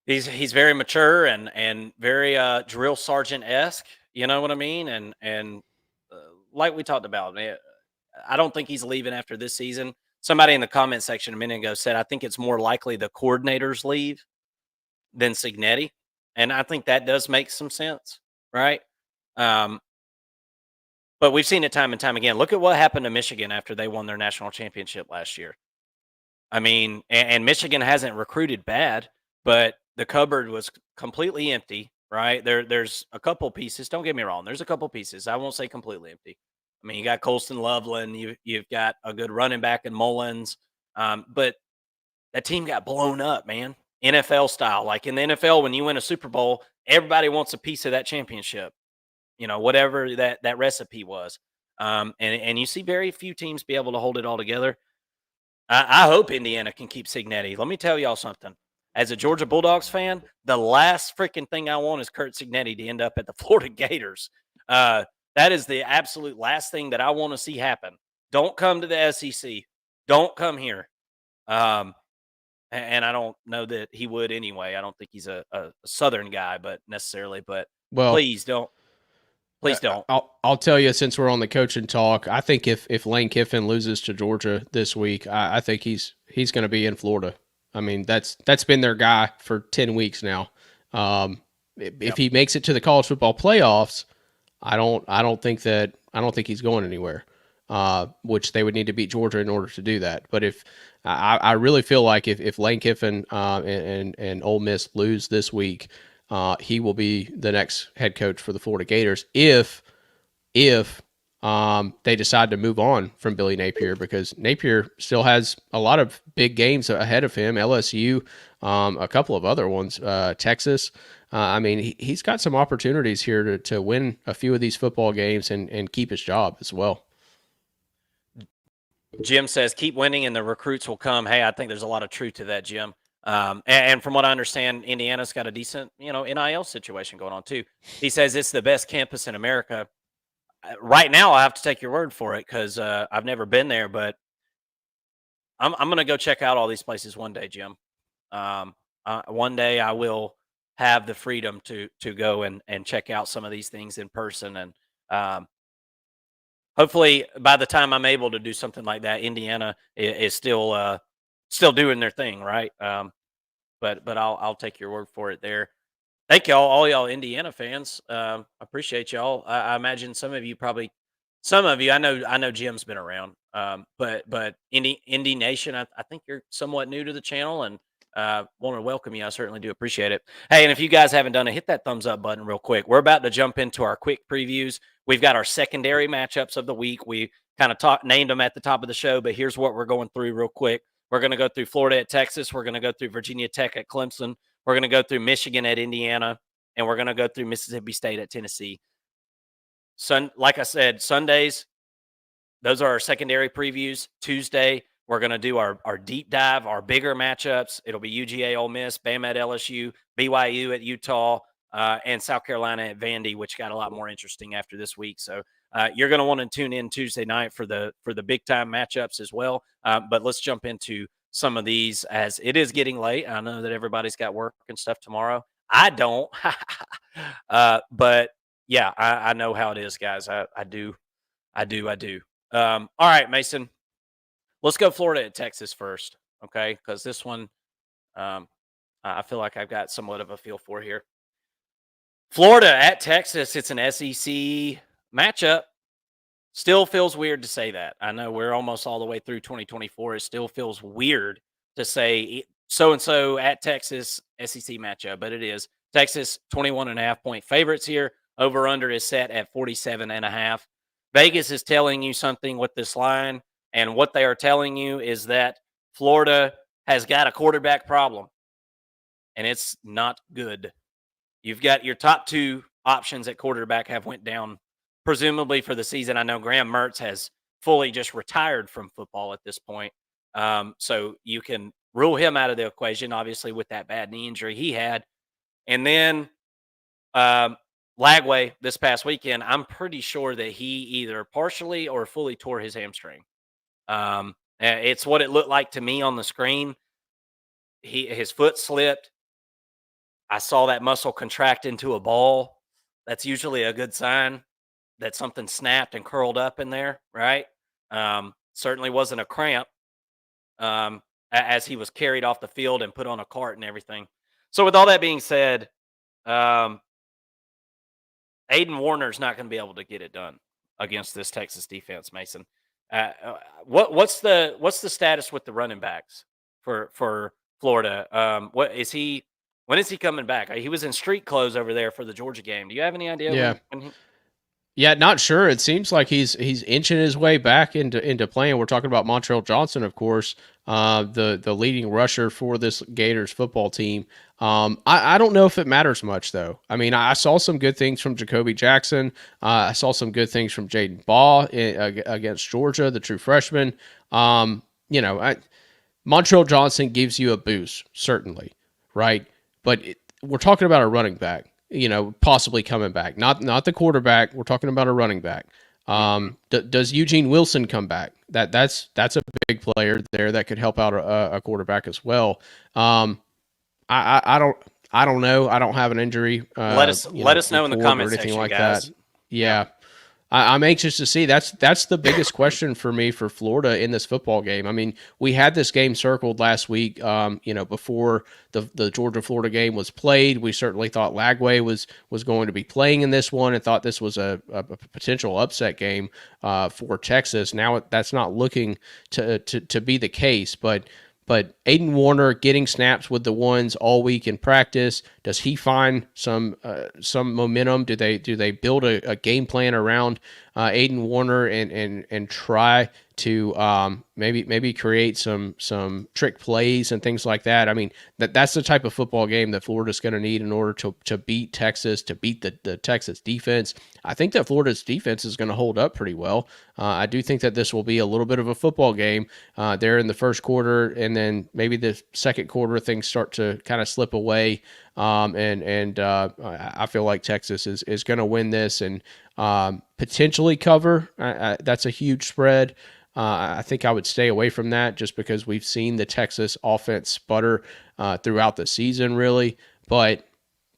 he's very mature and very drill sergeant-esque. You know what I mean? And like we talked about, man, I don't think he's leaving after this season. Somebody in the comment section a minute ago said, I think it's more likely the coordinators leave than Cignetti, and I think that does make some sense, right? Um, but we've seen it time and time again. Look at what happened to Michigan after they won their national championship last year. I mean, and Michigan hasn't recruited bad, but the cupboard was completely empty, right? There's a couple pieces. Don't get me wrong. There's a couple pieces. I won't say completely empty. I mean, you got Colston Loveland. You've got a good running back in Mullins, but that team got blown up, man. NFL style, like in the NFL, when you win a Super Bowl, everybody wants a piece of that championship. Whatever that recipe was, and you see very few teams be able to hold it all together. I hope Indiana can keep Cignetti. Let me tell y'all something. As a Georgia Bulldogs fan, the last freaking thing I want is Kurt Cignetti to end up at the Florida Gators. That is the absolute last thing that I want to see happen. Don't come to the SEC. Don't come here. And I don't know that he would anyway. I don't think he's a Southern guy, but necessarily. But Well, please don't. Please don't. I'll tell you, since we're on the coaching talk, I think if Lane Kiffin loses to Georgia this week, I think he's going to be in Florida. I mean, that's been their guy for 10 weeks now. If he makes it to the college football playoffs, I don't think he's going anywhere. Which they would need to beat Georgia in order to do that. But if I really feel like if Lane Kiffin and Ole Miss lose this week, he will be the next head coach for the Florida Gators if they decide to move on from Billy Napier, because Napier still has a lot of big games ahead of him. LSU, a couple of other ones, Texas. I mean, he's got some opportunities here to win a few of these football games and keep his job as well. Jim says, keep winning and the recruits will come. Hey, I think there's a lot of truth to that, Jim. And from what I understand, Indiana's got a decent, NIL situation going on too. He says it's the best campus in America. Right now, I have to take your word for it because I've never been there, but I'm going to go check out all these places one day, Jim. One day I will have the freedom to go and check out some of these things in person. And hopefully by the time I'm able to do something like that, Indiana is still doing their thing, right? But I'll take your word for it there. Thank y'all, all y'all Indiana fans. Appreciate y'all. I imagine some of you, I know Jim's been around, but Indy Nation, I think you're somewhat new to the channel, and want to welcome you. I certainly do appreciate it. Hey, and if you guys haven't done it, hit that thumbs up button real quick. We're about to jump into our quick previews. We've got our secondary matchups of the week. We kind of named them at the top of the show, but here's what we're going through real quick. We're going to go through Florida at Texas. We're going to go through Virginia Tech at Clemson. We're going to go through Michigan at Indiana, and we're going to go through Mississippi State at Tennessee. Like I said, Sundays, those are our secondary previews. Tuesday, we're going to do our deep dive, our bigger matchups. It'll be UGA, Ole Miss, Bama at LSU, BYU at Utah, and South Carolina at Vandy, which got a lot more interesting after this week. So you're going to want to tune in Tuesday night for the big time matchups as well. But let's jump into some of these as it is getting late. I know that everybody's got work and stuff tomorrow. I don't, but yeah, I know how it is, guys. I do. All right, Mason. Let's go Florida at Texas first, okay? Because this one, I feel like I've got somewhat of a feel for here. Florida at Texas, it's an SEC matchup. Still feels weird to say that. I know we're almost all the way through 2024. It still feels weird to say so-and-so at Texas SEC matchup, but it is. Texas, 21.5-point favorites here. Over-under is set at 47.5. Vegas is telling you something with this line, and what they are telling you is that Florida has got a quarterback problem, and it's not good. You've got your top two options at quarterback have went down, presumably for the season. I know Graham Mertz has fully just retired from football at this point. So you can rule him out of the equation, obviously, with that bad knee injury he had. And then Lagway this past weekend, I'm pretty sure that he either partially or fully tore his hamstring. It's what it looked like to me on the screen. His foot slipped. I saw that muscle contract into a ball. That's usually a good sign that something snapped and curled up in there, right? Certainly wasn't a cramp as he was carried off the field and put on a cart and everything. So with all that being said, Aiden Warner's not going to be able to get it done against this Texas defense, Mason. What's the status with the running backs for Florida? What is he? When is he coming back? He was in street clothes over there for the Georgia game. Do you have any idea Yeah. when he? Yeah, not sure. It seems like he's inching his way back into playing. We're talking about Montreal Johnson, of course, the leading rusher for this Gators football team. I don't know if it matters much though. I mean, I saw some good things from Jacoby Jackson. I saw some good things from Jaden Baugh against Georgia, the true freshman. Montreal Johnson gives you a boost, certainly, right? But we're talking about a running back, possibly coming back. Not the quarterback. We're talking about a running back. Does Eugene Wilson come back? That's a big player there that could help out a quarterback as well. I don't know. I don't have an injury. Let us know in the comment or anything section, like guys. that. Yeah. I'm anxious to see. That's the biggest question for me for Florida in this football game. I mean, we had this game circled last week. Before the Georgia-Florida game was played, we certainly thought Lagway was going to be playing in this one, and thought this was a potential upset game for Texas. Now that's not looking to be the case, but Aiden Warner getting snaps with the ones all week in practice. Does he find some momentum? Do they build a game plan around Aiden Warner and try to maybe create some trick plays and things like that? I mean, that's the type of football game that Florida's going to need in order to beat Texas, to beat the Texas defense. I think that Florida's defense is going to hold up pretty well. I do think that this will be a little bit of a football game there in the first quarter, and then maybe the second quarter things start to kind of slip away. I feel like Texas is going to win this and potentially cover. That's a huge spread. I think I would stay away from that just because we've seen the Texas offense sputter throughout the season, really. But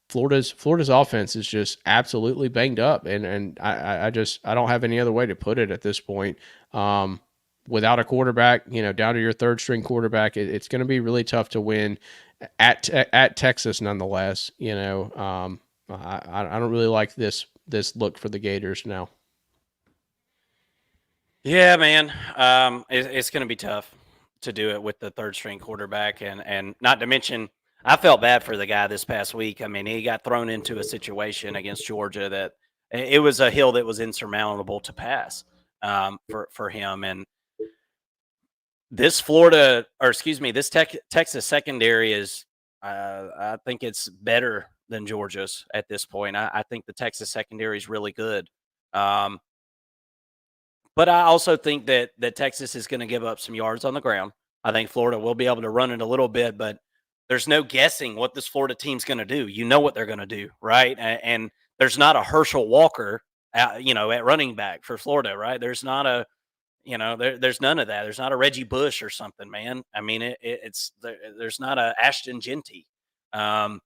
Florida's offense is just absolutely banged up, and I don't have any other way to put it at this point. Without a quarterback, down to your third string quarterback, it's going to be really tough to win at Texas. Nonetheless, I don't really like this look for the Gators now. Yeah, man, it's going to be tough to do it with the third string quarterback, and not to mention, I felt bad for the guy this past week. I mean, he got thrown into a situation against Georgia that it was a hill that was insurmountable to pass for him. And this Texas secondary is, I think it's better than Georgia's at this point. I think the Texas secondary is really good. But I also think that Texas is going to give up some yards on the ground. I think Florida will be able to run it a little bit, but there's no guessing what this Florida team's going to do. You know what they're going to do, right? And there's not a Herschel Walker, at running back for Florida, right? There's not a, there's none of that. There's not a Reggie Bush or something, man. I mean, there's not a Ashton Genty. So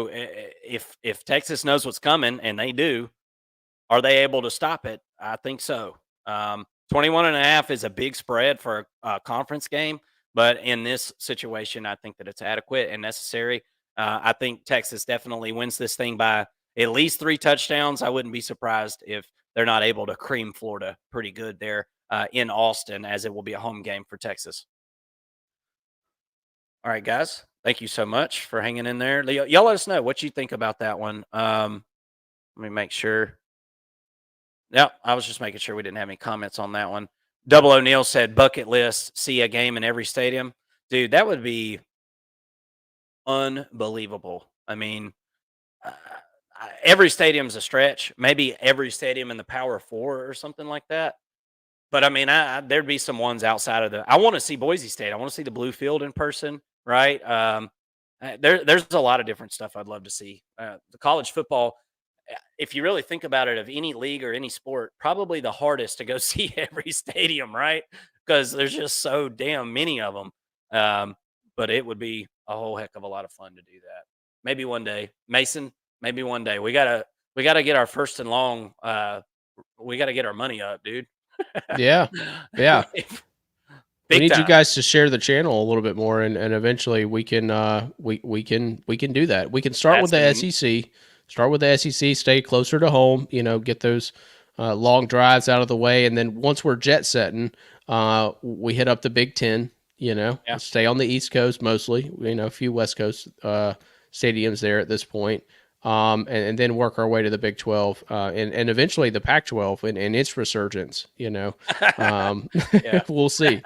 if Texas knows what's coming, and they do, are they able to stop it? I think so. 21.5 is a big spread for a conference game, but in this situation, I think that it's adequate and necessary. I think Texas definitely wins this thing by at least 3 touchdowns. I wouldn't be surprised if they're not able to cream Florida pretty good there in Austin, as it will be a home game for Texas. All right, guys. Thank you so much for hanging in there. Y'all let us know what you think about that one. Let me make sure. Yeah, I was just making sure we didn't have any comments on that one. Double O'Neill said bucket list, see a game in every stadium. Dude, that would be unbelievable. I mean, every stadium's a stretch. Maybe every stadium in the Power Four or something like that. But I mean, there'd be some ones outside of I want to see Boise State. I want to see the Blue Field in person, right? There's a lot of different stuff I'd love to see. The college football, if you really think about it, of any league or any sport, probably the hardest to go see every stadium, right? Because there's just so damn many of them. But it would be a whole heck of a lot of fun to do that. Maybe one day, Mason. Maybe one day we gotta get our first and long. We gotta get our money up, dude. Yeah. we Big need you time. guys to share the channel a little bit more, and eventually we can we can do that. We can start with That's the in SEC, start with the SEC, stay closer to home, get those long drives out of the way, and then once we're jet setting, we hit up the Big Ten. yeah. Stay on the East Coast mostly. A few West Coast stadiums there at this point. And then work our way to the Big 12 and eventually the Pac 12 and its resurgence. Yeah. We'll see.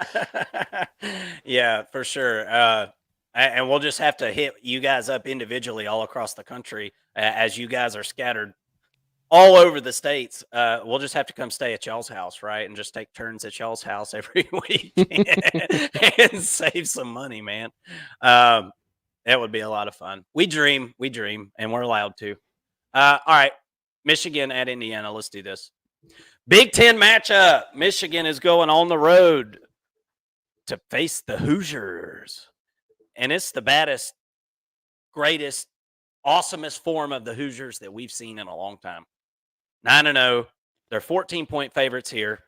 Yeah, for sure. And we'll just have to hit you guys up individually all across the country as you guys are scattered all over the states. We'll just have to come stay at y'all's house, right? And just take turns at y'all's house every week and save some money, man. Um, that would be a lot of fun. We dream, and we're allowed to. All right, Michigan at Indiana. Let's do this. Big Ten matchup. Michigan is going on the road to face the Hoosiers. And it's the baddest, greatest, awesomest form of the Hoosiers that we've seen in a long time. 9-0. They're 14-point favorites here.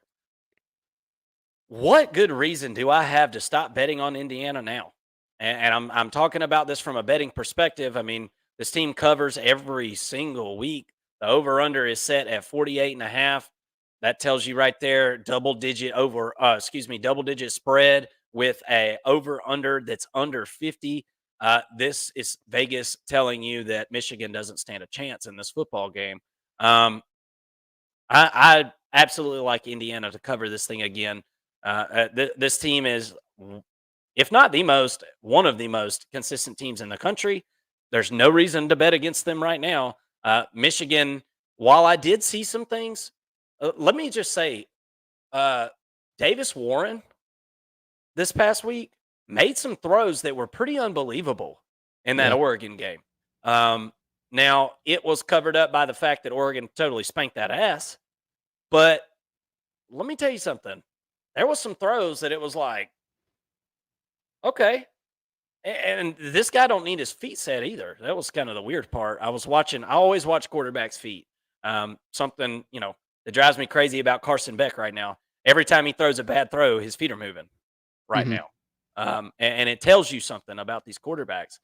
What good reason do I have to stop betting on Indiana now? And I'm talking about this from a betting perspective. I mean, this team covers every single week. The over-under is set at 48.5. That tells you right there, double digit spread with a over-under that's under 50. This is Vegas telling you that Michigan doesn't stand a chance in this football game. I absolutely like Indiana to cover this thing again. This team is, if not the most, one of the most consistent teams in the country. There's no reason to bet against them right now. Michigan, while I did see some things, let me just say, Davis Warren this past week made some throws that were pretty unbelievable in that Oregon game. Now, it was covered up by the fact that Oregon totally spanked that ass. But let me tell you something. There was some throws that it was like, okay. And this guy don't need his feet set either. That was kind of the weird part. I always watch quarterbacks' feet. Something, that drives me crazy about Carson Beck right now. Every time he throws a bad throw, his feet are moving right now. And it tells you something about these quarterbacks.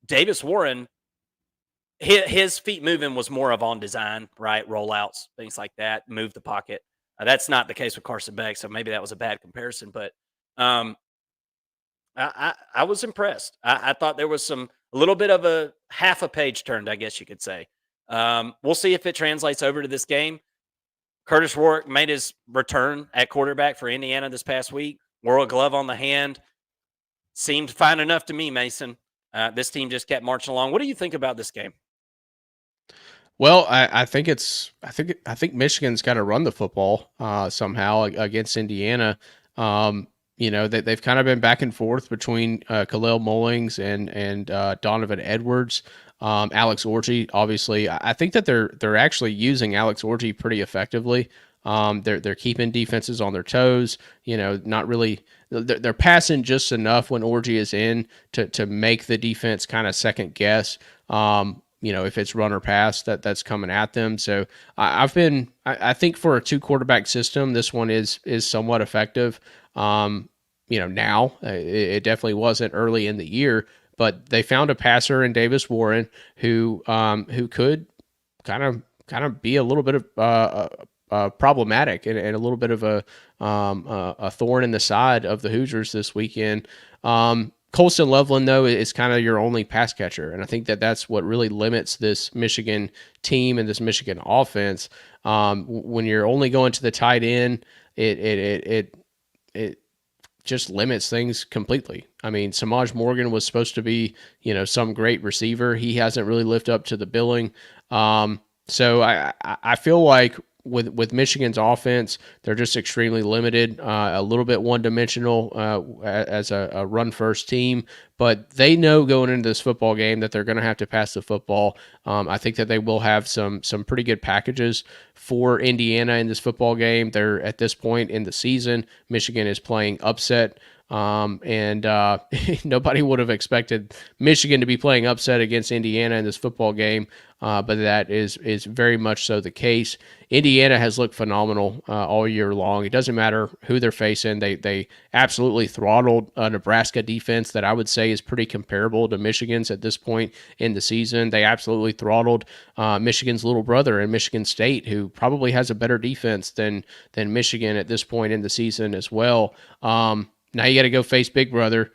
Davis Warren, his feet moving was more of on design, right? Rollouts, things like that, move the pocket. That's not the case with Carson Beck, so maybe that was a bad comparison. But I was impressed. I thought there was a little bit of a half a page turned, I guess you could say. We'll see if it translates over to this game. Curtis Rourke made his return at quarterback for Indiana this past week. Wore a glove on the hand. Seemed fine enough to me, Mason. This team just kept marching along. What do you think about this game? Well, I think Michigan's got to run the football somehow against Indiana. They've kind of been back and forth between Khalil Mullings and Donovan Edwards, Alex Orji. Obviously, I think that they're actually using Alex Orji pretty effectively. They're keeping defenses on their toes. Not really. They're passing just enough when Orji is in to make the defense kind of second guess. If it's run or pass that's coming at them. So I think for a 2 quarterback system, this one is somewhat effective. Now it definitely wasn't early in the year, but they found a passer in Davis Warren who could kind of be a little bit of problematic and a little bit of a thorn in the side of the Hoosiers this weekend. Colston Loveland, though, is kind of your only pass catcher, and I think that's what really limits this Michigan team and this Michigan offense. When you're only going to the tight end, it just limits things completely. I mean, Samaj Morgan was supposed to be, some great receiver. He hasn't really lived up to the billing. So I feel like with Michigan's offense, they're just extremely limited, a little bit one-dimensional as a run-first team. But they know going into this football game that they're going to have to pass the football. I think that they will have some pretty good packages for Indiana in this football game. They're at this point in the season, Michigan is playing upset And nobody would have expected Michigan to be playing upset against Indiana in this football game, but that is very much so the case. Indiana has looked phenomenal all year long. It doesn't matter who they're facing. They absolutely throttled a Nebraska defense that I would say is pretty comparable to Michigan's at this point in the season. They absolutely throttled Michigan's little brother in Michigan State, who probably has a better defense than Michigan at this point in the season as well. Now you got to go face Big Brother.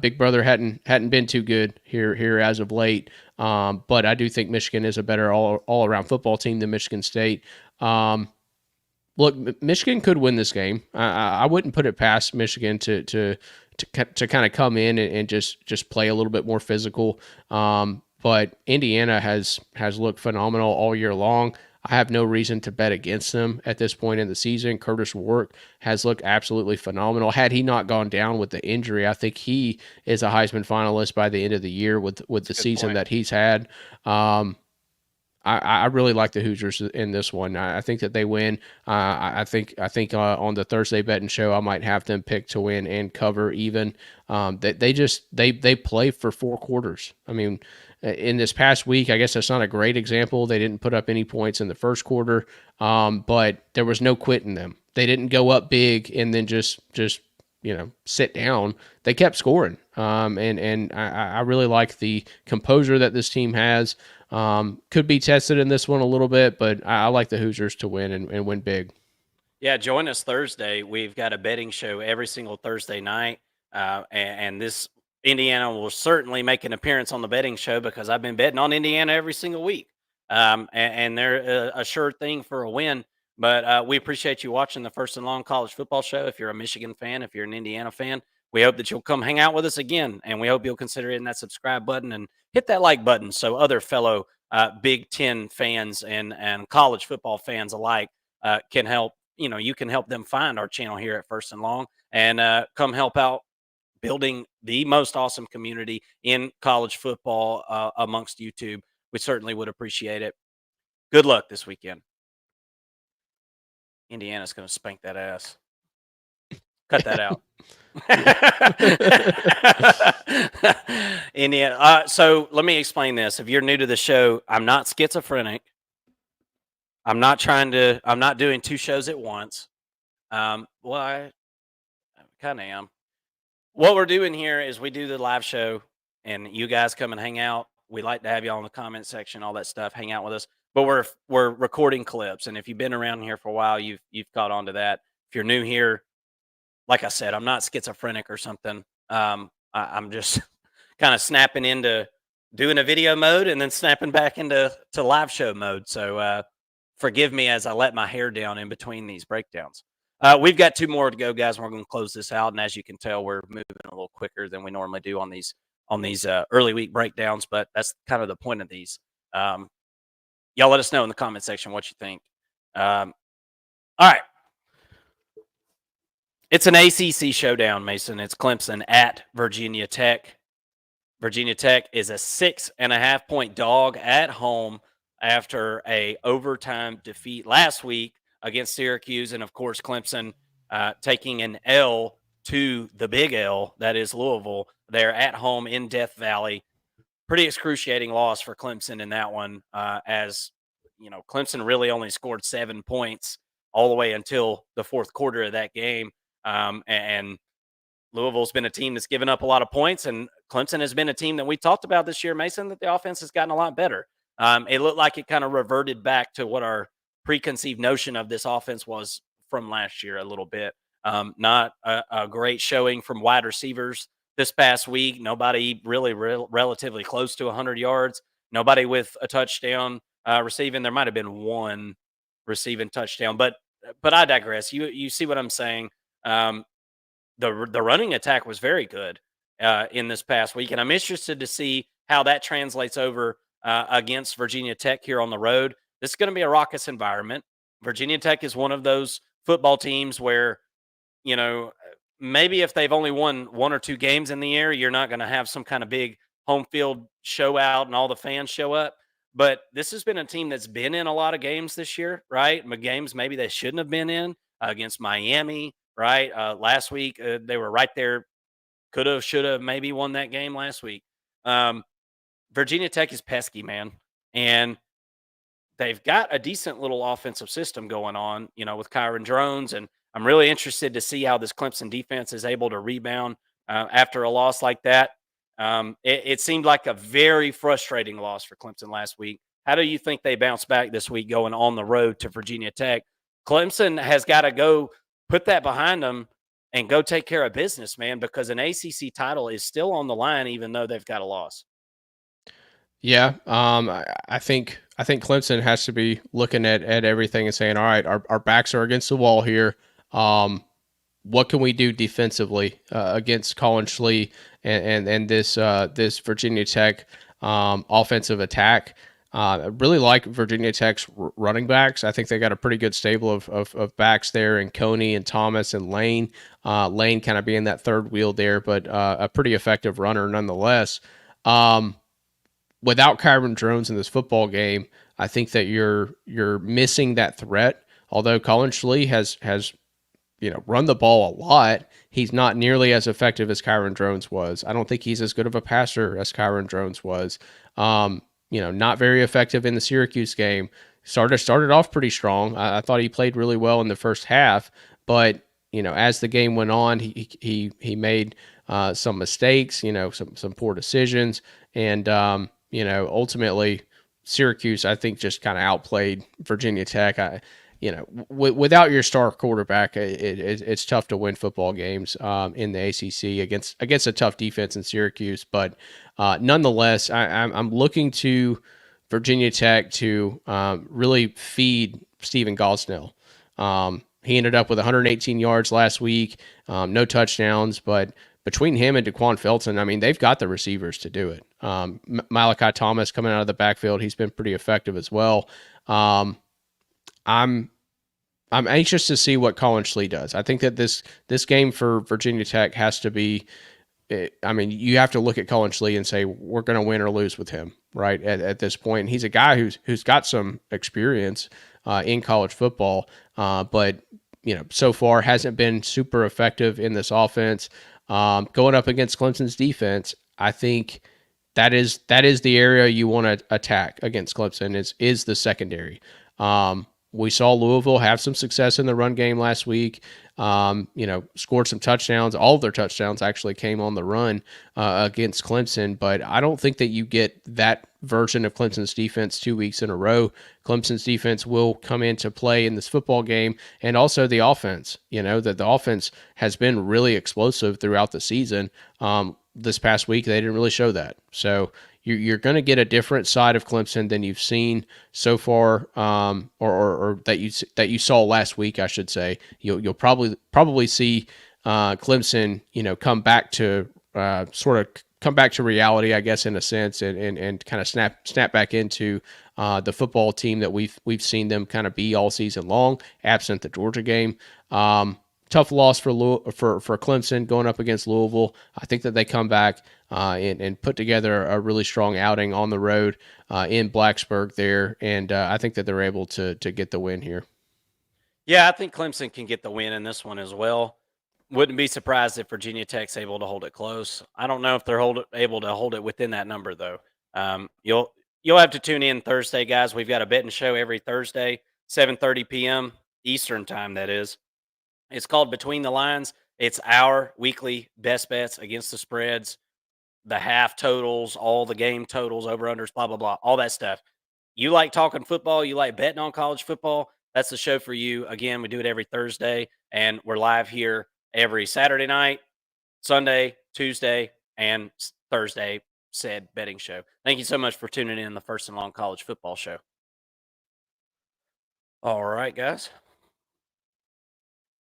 Big Brother hadn't been too good here as of late, but I do think Michigan is a better all around football team than Michigan State. Look, Michigan could win this game. I wouldn't put it past Michigan to kind of come in and just play a little bit more physical. But Indiana has looked phenomenal all year long. I have no reason to bet against them at this point in the season. Curtis Warwick has looked absolutely phenomenal. Had he not gone down with the injury, I think he is a Heisman finalist by the end of the year with the season that he's had. I really like the Hoosiers in this one. I think that they win. I think on the Thursday betting show, I might have them pick to win and cover even. They play for 4 quarters. I mean, in this past week, I guess that's not a great example. They didn't put up any points in the first quarter, but there was no quitting them. They didn't go up big and then just sit down. They kept scoring, and I really like the composure that this team has. Could be tested in this one a little bit, but I like the Hoosiers to win and win big. Yeah, join us Thursday. We've got a betting show every single Thursday night, and this Indiana will certainly make an appearance on the betting show because I've been betting on Indiana every single week, and they're a sure thing for a win. But we appreciate you watching the First and Long College Football Show. If you're a Michigan fan, if you're an Indiana fan, we hope that you'll come hang out with us again, and we hope you'll consider hitting that subscribe button and hit that like button so other fellow Big Ten fans and college football fans alike can help. You can help them find our channel here at First and Long and come help out building the most awesome community in college football amongst YouTube. We certainly would appreciate it. Good luck this weekend. Indiana's going to spank that ass. Cut that out. Indiana. So let me explain this. If you're new to the show, I'm not schizophrenic. I'm not doing 2 shows at once. Well, I kind of am. What we're doing here is we do the live show and you guys come and hang out. We like to have y'all in the comment section, all that stuff, hang out with us. But we're recording clips. And if you've been around here for a while, you've caught on to that. If you're new here, like I said, I'm not schizophrenic or something. I'm just kind of snapping into doing a video mode and then snapping back into live show mode. So forgive me as I let my hair down in between these breakdowns. We've got 2 more to go, guys. We're going to close this out, and as you can tell, we're moving a little quicker than we normally do on these early week breakdowns. But that's kind of the point of these. Y'all let us know in the comment section what you think. All right, it's an ACC showdown, Mason. It's Clemson at Virginia Tech. Virginia Tech is a 6.5-point dog at home after a overtime defeat last week against Syracuse. And, of course, Clemson taking an L to the big L, that is Louisville. They're at home in Death Valley. Pretty excruciating loss for Clemson in that one, as, Clemson really only scored 7 points all the way until the fourth quarter of that game. And Louisville's been a team that's given up a lot of points, and Clemson has been a team that we talked about this year, Mason, that the offense has gotten a lot better. It looked like it kind of reverted back to what our preconceived notion of this offense was from last year a little bit. Not a great showing from wide receivers this past week. Nobody really relatively close to 100 yards. Nobody with a touchdown receiving. There might have been 1 receiving touchdown, but I digress. You see what I'm saying? The running attack was very good in this past week, and I'm interested to see how that translates over against Virginia Tech here on the road. This is going to be a raucous environment. Virginia Tech is one of those football teams where, maybe if they've only won 1 or 2 games in the year, you're not going to have some kind of big home field show out and all the fans show up. But this has been a team that's been in a lot of games this year, right? Games maybe they shouldn't have been in against Miami, right? Last week, they were right there could have, should have, maybe won that game last week. Virginia Tech is pesky, man, and they've got a decent little offensive system going on, with Kyron Drones, and I'm really interested to see how this Clemson defense is able to rebound after a loss like that. It seemed like a very frustrating loss for Clemson last week. How do you think they bounce back this week going on the road to Virginia Tech? Clemson has got to go put that behind them and go take care of business, man, because an ACC title is still on the line, even though they've got a loss. Yeah, I think Clemson has to be looking at everything and saying, all right, our backs are against the wall here. What can we do defensively against Colin Schlee and this Virginia Tech offensive attack? I really like Virginia Tech's running backs. I think they got a pretty good stable of backs there, and Coney and Thomas and Lane. Lane kind of being that third wheel there, but a pretty effective runner nonetheless. Without Kyron Drones in this football game, I think that you're missing that threat. Although Colin Schlee has run the ball a lot, he's not nearly as effective as Kyron Drones was. I don't think he's as good of a passer as Kyron Drones was. Not very effective in the Syracuse game. Started off pretty strong. I thought he played really well in the first half, but as the game went on, he made some mistakes. Some poor decisions, and ultimately Syracuse, I think, just kind of outplayed Virginia Tech. Without your star quarterback, it's tough to win football games in the ACC against a tough defense in Syracuse. But nonetheless, I'm looking to Virginia Tech to really feed Stephen Gosnell. He ended up with 118 yards last week, no touchdowns, but between him and DeQuan Felton, I mean, they've got the receivers to do it. Malachi Thomas coming out of the backfield, he's been pretty effective as well. I'm anxious to see what Colin Schlee does. I think that this game for Virginia Tech has to be. I mean, you have to look at Colin Schlee and say we're going to win or lose with him, right? At this point, and he's a guy who's got some experience in college football, but so far hasn't been super effective in this offense. Going up against Clemson's defense, I think that is the area you want to attack against Clemson is the secondary. We saw Louisville have some success in the run game last week. Scored some touchdowns. All of their touchdowns actually came on the run against Clemson, but I don't think that you get that version of Clemson's defense 2 weeks in a row. Clemson's defense will come into play in this football game, and also the offense. That the offense has been really explosive throughout the season. This past week, they didn't really show that. So you're going to get a different side of Clemson than you've seen so far, or that you saw last week, I should say. You'll probably see Clemson, come back to come back to reality, I guess, in a sense, and kind of snap back into the football team that we've seen them kind of be all season long, absent the Georgia game. Tough loss for Clemson going up against Louisville. I think that they come back and put together a really strong outing on the road in Blacksburg there, and I think that they're able to get the win here. Yeah, I think Clemson can get the win in this one as well. Wouldn't be surprised if Virginia Tech's able to hold it close. I don't know if they're able to hold it within that number, though. You'll have to tune in Thursday, guys. We've got a betting show every Thursday, 7:30 p.m. Eastern time, that is. It's called Between the Lines. It's our weekly best bets against the spreads, the half totals, all the game totals, over-unders, blah, blah, blah, all that stuff. You like talking football, you like betting on college football, that's the show for you. Again, we do it every Thursday, and we're live here every Saturday night, Sunday, Tuesday, and Thursday, said betting show. Thank you so much for tuning in the First and Long College Football Show. All right, guys.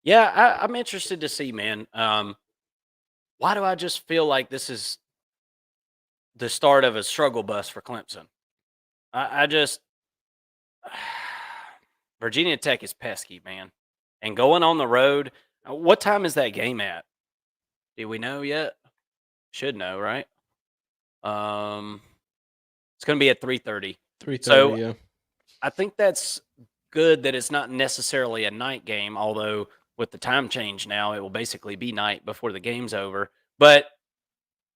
Yeah, I'm interested to see, man. Why do I just feel like this is the start of a struggle bus for Clemson? I just Virginia Tech is pesky, man. And going on the road, what time is that game at? Do we know yet? Should know, right? It's going to be at 3:30. 3:30, So yeah. I think that's good that it's not necessarily a night game, although with the time change now, it will basically be night before the game's over. But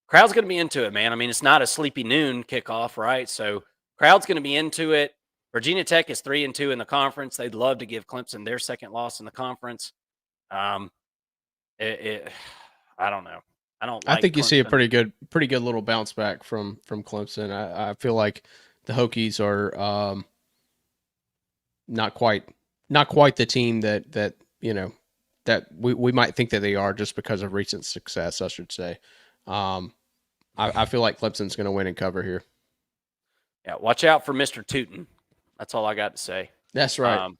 crowd's going to be into it, man. I mean, it's not a sleepy noon kickoff, right? So crowd's going to be into it. Virginia Tech is 3-2 in the conference. They'd love to give Clemson their second loss in the conference. Um, I don't know. I don't I like think you see a Clemson. pretty good little bounce back from Clemson. I feel like the Hokies are not quite the team that that we might think that they are just because of recent success, I should say. I feel like Clemson's going to win and cover here. Yeah, watch out for Mr. Tootin. That's all I got to say. That's right.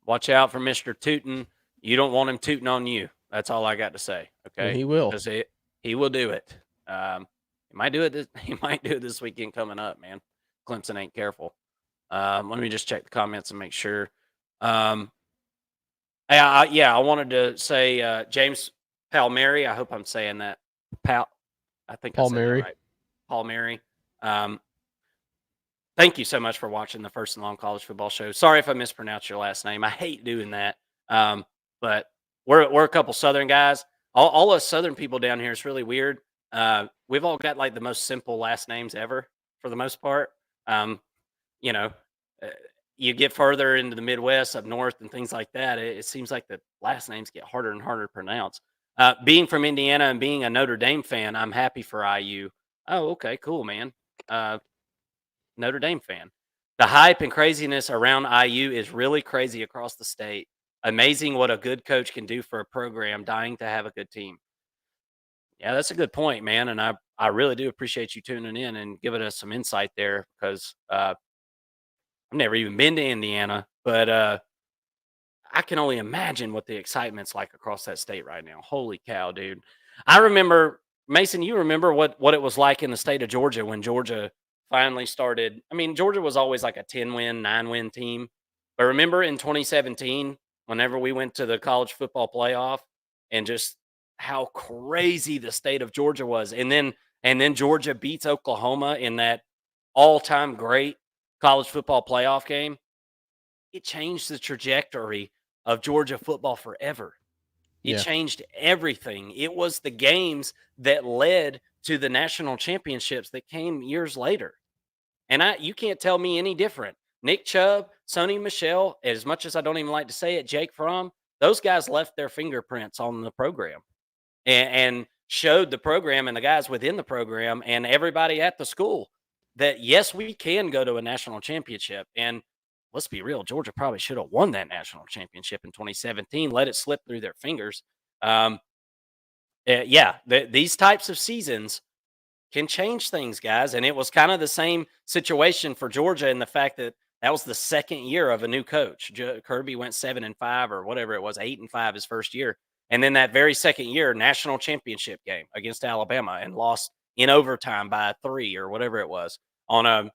Watch out for Mr. Tootin. You don't want him tooting on you. That's all I got to say. Okay, and he will. Because he will do it. He might do it. He might do it this weekend coming up, man. Clemson ain't careful. Let me just check the comments and make sure. I wanted to say James Palmieri. I hope I'm saying that. I think I said that right. Palmieri. Thank you so much for watching the First and Long College Football Show. Sorry if I mispronounced your last name. I hate doing that. But we're a couple Southern guys. All us Southern people down here is really weird. We've all got like the most simple last names ever for the most part. You know, you get further into the Midwest, up north, and things like that. It seems like the last names get harder and harder to pronounce. Being from Indiana and being a Notre Dame fan, I'm happy for IU. Oh, okay, cool, man. Notre Dame fan. The hype and craziness around IU is really crazy across the state. Amazing what a good coach can do for a program, dying to have a good team. Yeah, that's a good point, man. And I really do appreciate you tuning in and giving us some insight there because I've never even been to Indiana, but I can only imagine what the excitement's like across that state right now. Holy cow, dude. I remember, Mason, you remember what it was like in the state of Georgia when Georgia finally started. I mean, Georgia was always like a 10-win, 9-win team. But remember in 2017, whenever we went to the college football playoff and just how crazy the state of Georgia was. And then Georgia beats Oklahoma in that all-time great college football playoff game. It changed the trajectory of Georgia football forever. It changed everything. It was the games that led to the national championships that came years later. And you can't tell me any different. Nick Chubb, Sony Michel, as much as I don't even like to say it, Jake Fromm, those guys left their fingerprints on the program and showed the program and the guys within the program and everybody at the school that, yes, we can go to a national championship. And let's be real, Georgia probably should have won that national championship in 2017, let it slip through their fingers. These types of seasons can change things, guys. And it was kind of the same situation for Georgia in the fact that was the second year of a new coach. Kirby went 7-5 or whatever it was, 8-5 his first year. And then that very second year, national championship game against Alabama and lost in overtime by 3 or whatever it was. Alabama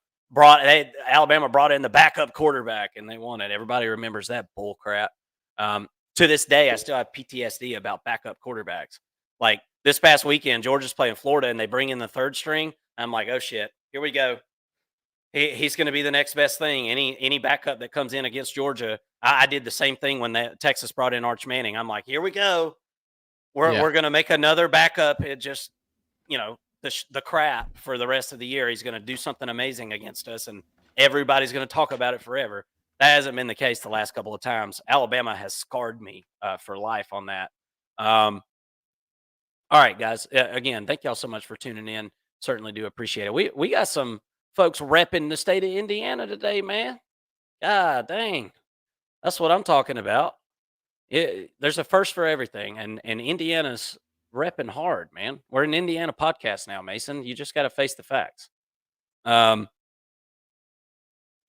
brought in the backup quarterback and they won it. Everybody remembers that bull crap. To this day, I still have PTSD about backup quarterbacks. Like this past weekend, Georgia's playing Florida and they bring in the third string. I'm like, oh shit, here we go. He's going to be the next best thing. Any backup that comes in against Georgia. I did the same thing when Texas brought in Arch Manning. I'm like, here we go. We're going to make another backup. It just, the crap for the rest of the year. He's going to do something amazing against us, and everybody's going to talk about it forever. That hasn't been the case the last couple of times. Alabama has scarred me for life on that. All right, guys. Again, thank y'all so much for tuning in. Certainly do appreciate it. We got some folks repping the state of Indiana today, man. God dang. That's what I'm talking about. There's a first for everything, and Indiana's repping hard, man. We're an Indiana podcast now, Mason. You just got to face the facts. All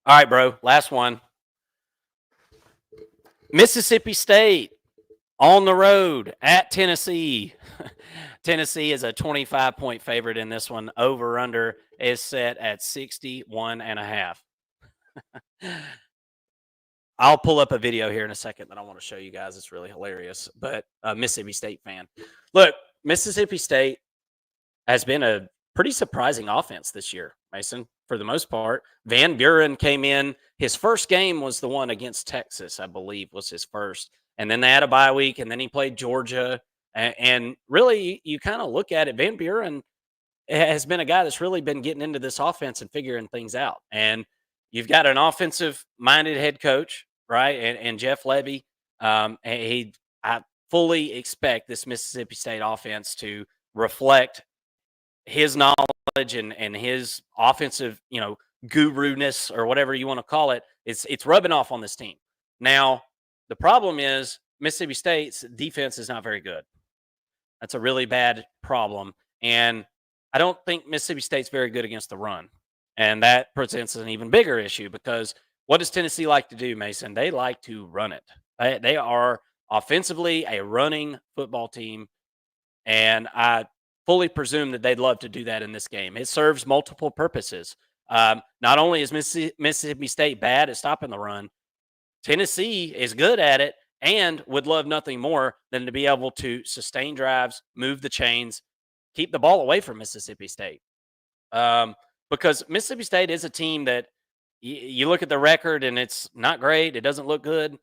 right, bro. Last one. Mississippi State on the road at Tennessee. Tennessee is a 25-point favorite in this one. Over under is set at 61.5. I'll pull up a video here in a second that I want to show you guys. It's really hilarious. But a Mississippi State fan. Look, Mississippi State has been a pretty surprising offense this year, Mason, for the most part. Van Buren came in. His first game was the one against Texas, I believe, was his first. And then they had a bye week, and then he played Georgia. And really, you kind of look at it, Van Buren has been a guy that's really been getting into this offense and figuring things out. And you've got an offensive-minded head coach, right? And Jeff Levy, I fully expect this Mississippi State offense to reflect his knowledge and his offensive, guru-ness or whatever you want to call it. It's rubbing off on this team. Now, the problem is Mississippi State's defense is not very good. That's a really bad problem. And I don't think Mississippi State's very good against the run. And that presents an even bigger issue because what does Tennessee like to do, Mason? They like to run it. They are offensively a running football team. And I fully presume that they'd love to do that in this game. It serves multiple purposes. Not only is Mississippi State bad at stopping the run, Tennessee is good at it and would love nothing more than to be able to sustain drives, move the chains, keep the ball away from Mississippi State. Because Mississippi State is a team that you look at the record and it's not great. It doesn't look good.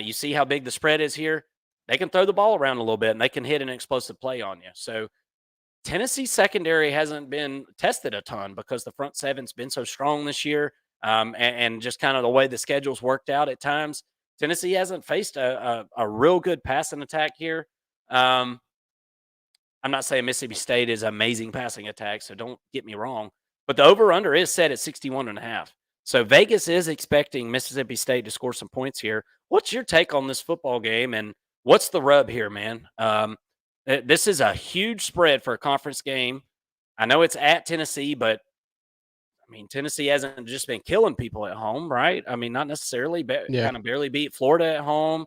You see how big the spread is here. They can throw the ball around a little bit and they can hit an explosive play on you. So Tennessee secondary hasn't been tested a ton because the front seven's been so strong this year. And just kind of the way the schedule's worked out at times. Tennessee hasn't faced a real good passing attack here. I'm not saying Mississippi State is amazing passing attack, so don't get me wrong. But the over-under is set at 61.5. So Vegas is expecting Mississippi State to score some points here. What's your take on this football game, and what's the rub here, man? This is a huge spread for a conference game. I know it's at Tennessee, but I mean, Tennessee hasn't just been killing people at home, right? I mean, not necessarily, but kind of barely beat Florida at home.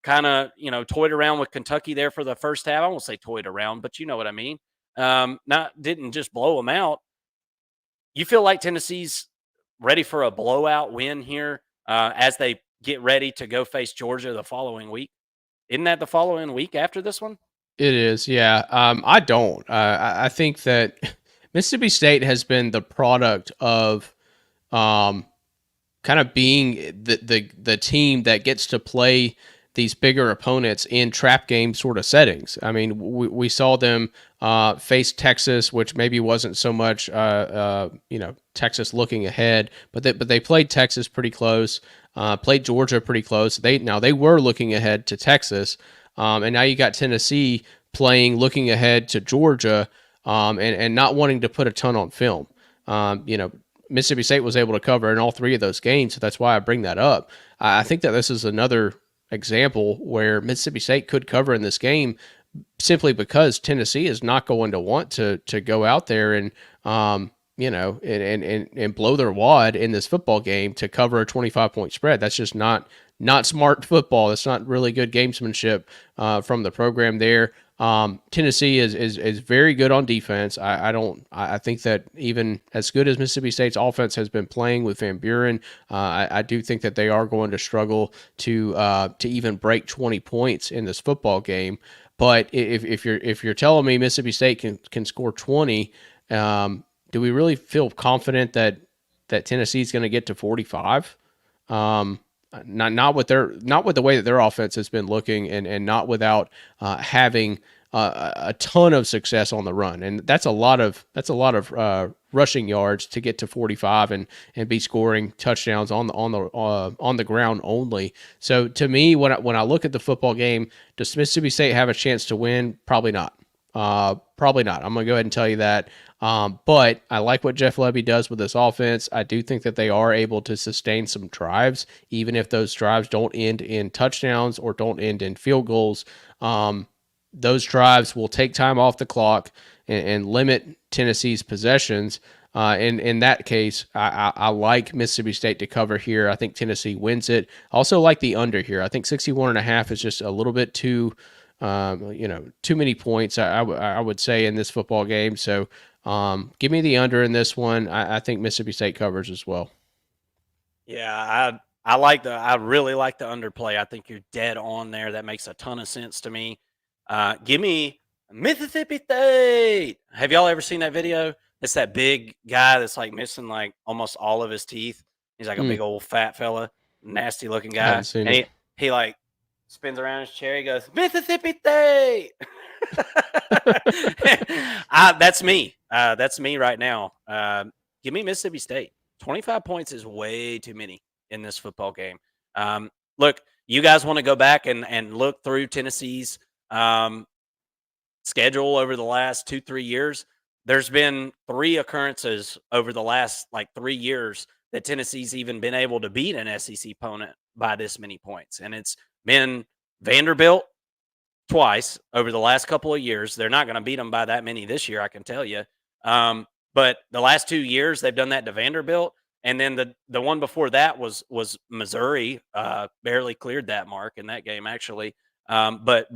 Kind of, toyed around with Kentucky there for the first half. I won't say toyed around, but you know what I mean. Didn't just blow them out. You feel like Tennessee's ready for a blowout win here as they get ready to go face Georgia the following week? Isn't that the following week after this one? It is, yeah. I don't. I think that Mississippi State has been the product of kind of being the team that gets to play these bigger opponents in trap game sort of settings. I mean, we saw them face Texas, which maybe wasn't so much Texas looking ahead, but they played Texas pretty close, played Georgia pretty close. They were looking ahead to Texas, and now you got Tennessee looking ahead to Georgia, and not wanting to put a ton on film. Mississippi State was able to cover in all three of those games, so that's why I bring that up. I think that this is another example where Mississippi State could cover in this game simply because Tennessee is not going to want to go out there and and blow their wad in this football game to cover a 25-point spread. That's just not smart football. That's not really good gamesmanship from the program there. Tennessee is very good on defense. I think that even as good as Mississippi State's offense has been playing with Van Buren, I do think that they are going to struggle to even break 20 points in this football game. But if you're telling me Mississippi State can score 20, do we really feel confident that Tennessee's going to get to 45? Not with the way that their offense has been looking, and not without having a ton of success on the run, and that's a lot of rushing yards to get to 45 and be scoring touchdowns on the ground only. So to me, when I look at the football game, does Mississippi State have a chance to win? Probably not. Probably not. I'm going to go ahead and tell you that. But I like what Jeff Levy does with this offense. I do think that they are able to sustain some drives, even if those drives don't end in touchdowns or don't end in field goals. Those drives will take time off the clock and limit Tennessee's possessions. In that case, I like Mississippi State to cover here. I think Tennessee wins it. Also like the under here. I think 61.5 is just a little bit too many points, I would say, in this football game. So give me the under in this one. I think Mississippi State covers as well. Yeah, I really like the underplay. I think you're dead on there. That makes a ton of sense to me. Give me Mississippi State. Have y'all ever seen that video? It's that big guy that's like missing like almost all of his teeth. He's like a big old fat fella, nasty looking guy. I haven't seen it. He like spins around his chair. He goes, Mississippi State. That's me. That's me right now. Give me Mississippi State. 25 points is way too many in this football game. Look, you guys want to go back and look through Tennessee's schedule over the last 2-3 years. There's been 3 occurrences over the last 3 years that Tennessee's even been able to beat an SEC opponent by this many points, and it's been Vanderbilt twice over the last couple of years. They're not going to beat them by that many this year, I can tell you. But the last 2 years they've done that to Vanderbilt, and then the one before that was Missouri. Barely cleared that mark in that game, actually. But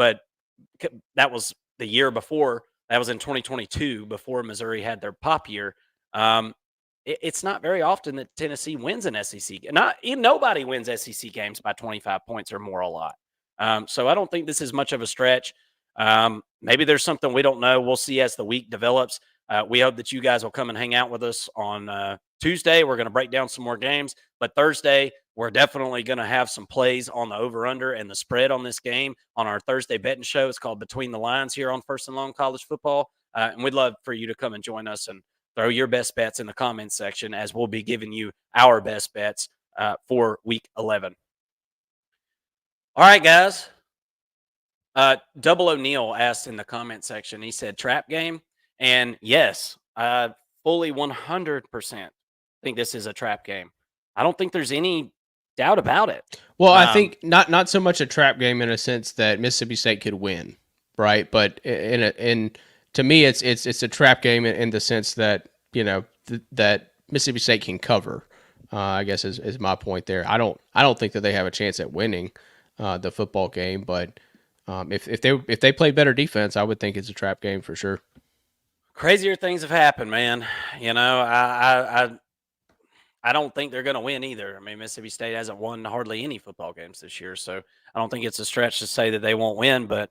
that was the year before. That was in 2022, before Missouri had their pop year. It's not very often that Tennessee wins an SEC. Nobody wins SEC games by 25 points or more a lot. So I don't think this is much of a stretch. Maybe there's something we don't know. We'll see as the week develops. We hope that you guys will come and hang out with us on Tuesday. We're going to break down some more games, but Thursday, we're definitely going to have some plays on the over-under and the spread on this game on our Thursday betting show. It's called Between the Lines here on First and Long College Football. And we'd love for you to come and join us and throw your best bets in the comments section, as we'll be giving you our best bets for Week 11. All right, guys. Double O'Neill asked in the comment section, he said, trap game. And yes, I fully 100% think this is a trap game. I don't think there's any doubt about it. Well, I think not so much a trap game in a sense that Mississippi State could win, right? But to me, it's a trap game in the sense that that Mississippi State can cover. I guess is my point there. I don't think that they have a chance at winning the football game, but if they play better defense, I would think it's a trap game for sure. Crazier things have happened, man. I don't think they're going to win either. I mean, Mississippi State hasn't won hardly any football games this year, so I don't think it's a stretch to say that they won't win. But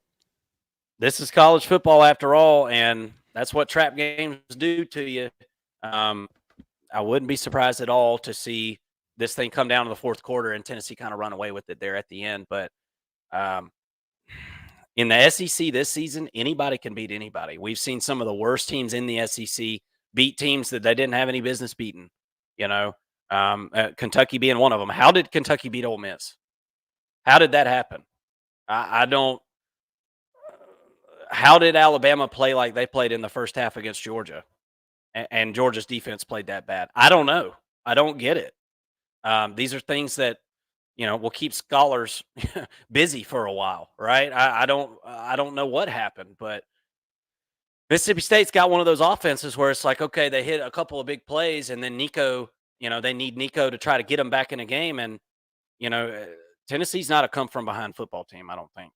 this is college football after all, and that's what trap games do to you. I wouldn't be surprised at all to see this thing come down to the fourth quarter and Tennessee kind of run away with it there at the end. But in the SEC this season, anybody can beat anybody. We've seen some of the worst teams in the SEC beat teams that they didn't have any business beating. Kentucky being one of them. How did Kentucky beat Ole Miss? How did that happen? I don't. How did Alabama play like they played in the first half against Georgia, and Georgia's defense played that bad? I don't know. I don't get it. These are things that will keep scholars busy for a while, right? I don't know what happened, but Mississippi State's got one of those offenses where it's like, okay, they hit a couple of big plays, and then Nico, they need Nico to try to get them back in a game. And Tennessee's not a come from behind football team, I don't think,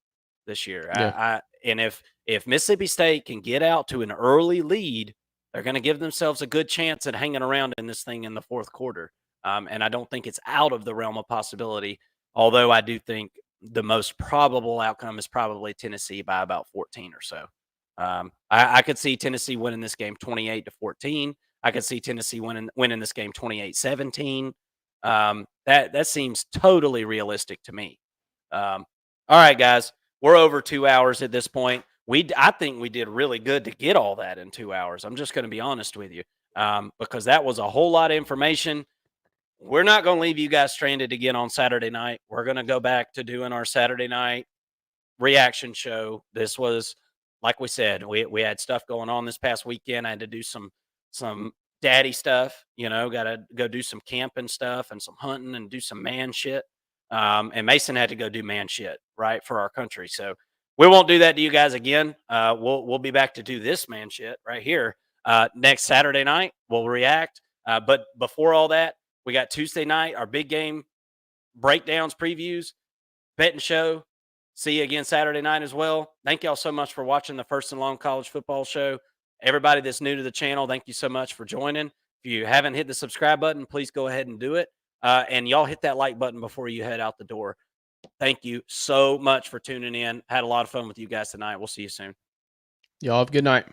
this year. Yeah. And if Mississippi State can get out to an early lead, they're going to give themselves a good chance at hanging around in this thing in the fourth quarter. And I don't think it's out of the realm of possibility, although I do think the most probable outcome is probably Tennessee by about 14 or so. I could see Tennessee winning this game 28-14. I could see Tennessee winning this game 28-17. That seems totally realistic to me. All right, guys, we're over 2 hours at this point. I think we did really good to get all that in 2 hours. I'm just going to be honest with you, because that was a whole lot of information. We're not going to leave you guys stranded again on Saturday night. We're going to go back to doing our Saturday night reaction show. This was, like we said, we had stuff going on this past weekend. I had to do some daddy stuff, got to go do some camping stuff and some hunting and do some man shit. And Mason had to go do man shit, right, for our country. So we won't do that to you guys again. We'll be back to do this man shit right here next Saturday night. We'll react. But before all that, we got Tuesday night, our big game breakdowns, previews, betting show. See you again Saturday night as well. Thank y'all so much for watching the First and Long College Football Show. Everybody that's new to the channel, thank you so much for joining. If you haven't hit the subscribe button, please go ahead and do it. And y'all hit that like button before you head out the door. Thank you so much for tuning in. Had a lot of fun with you guys tonight. We'll see you soon. Y'all have a good night.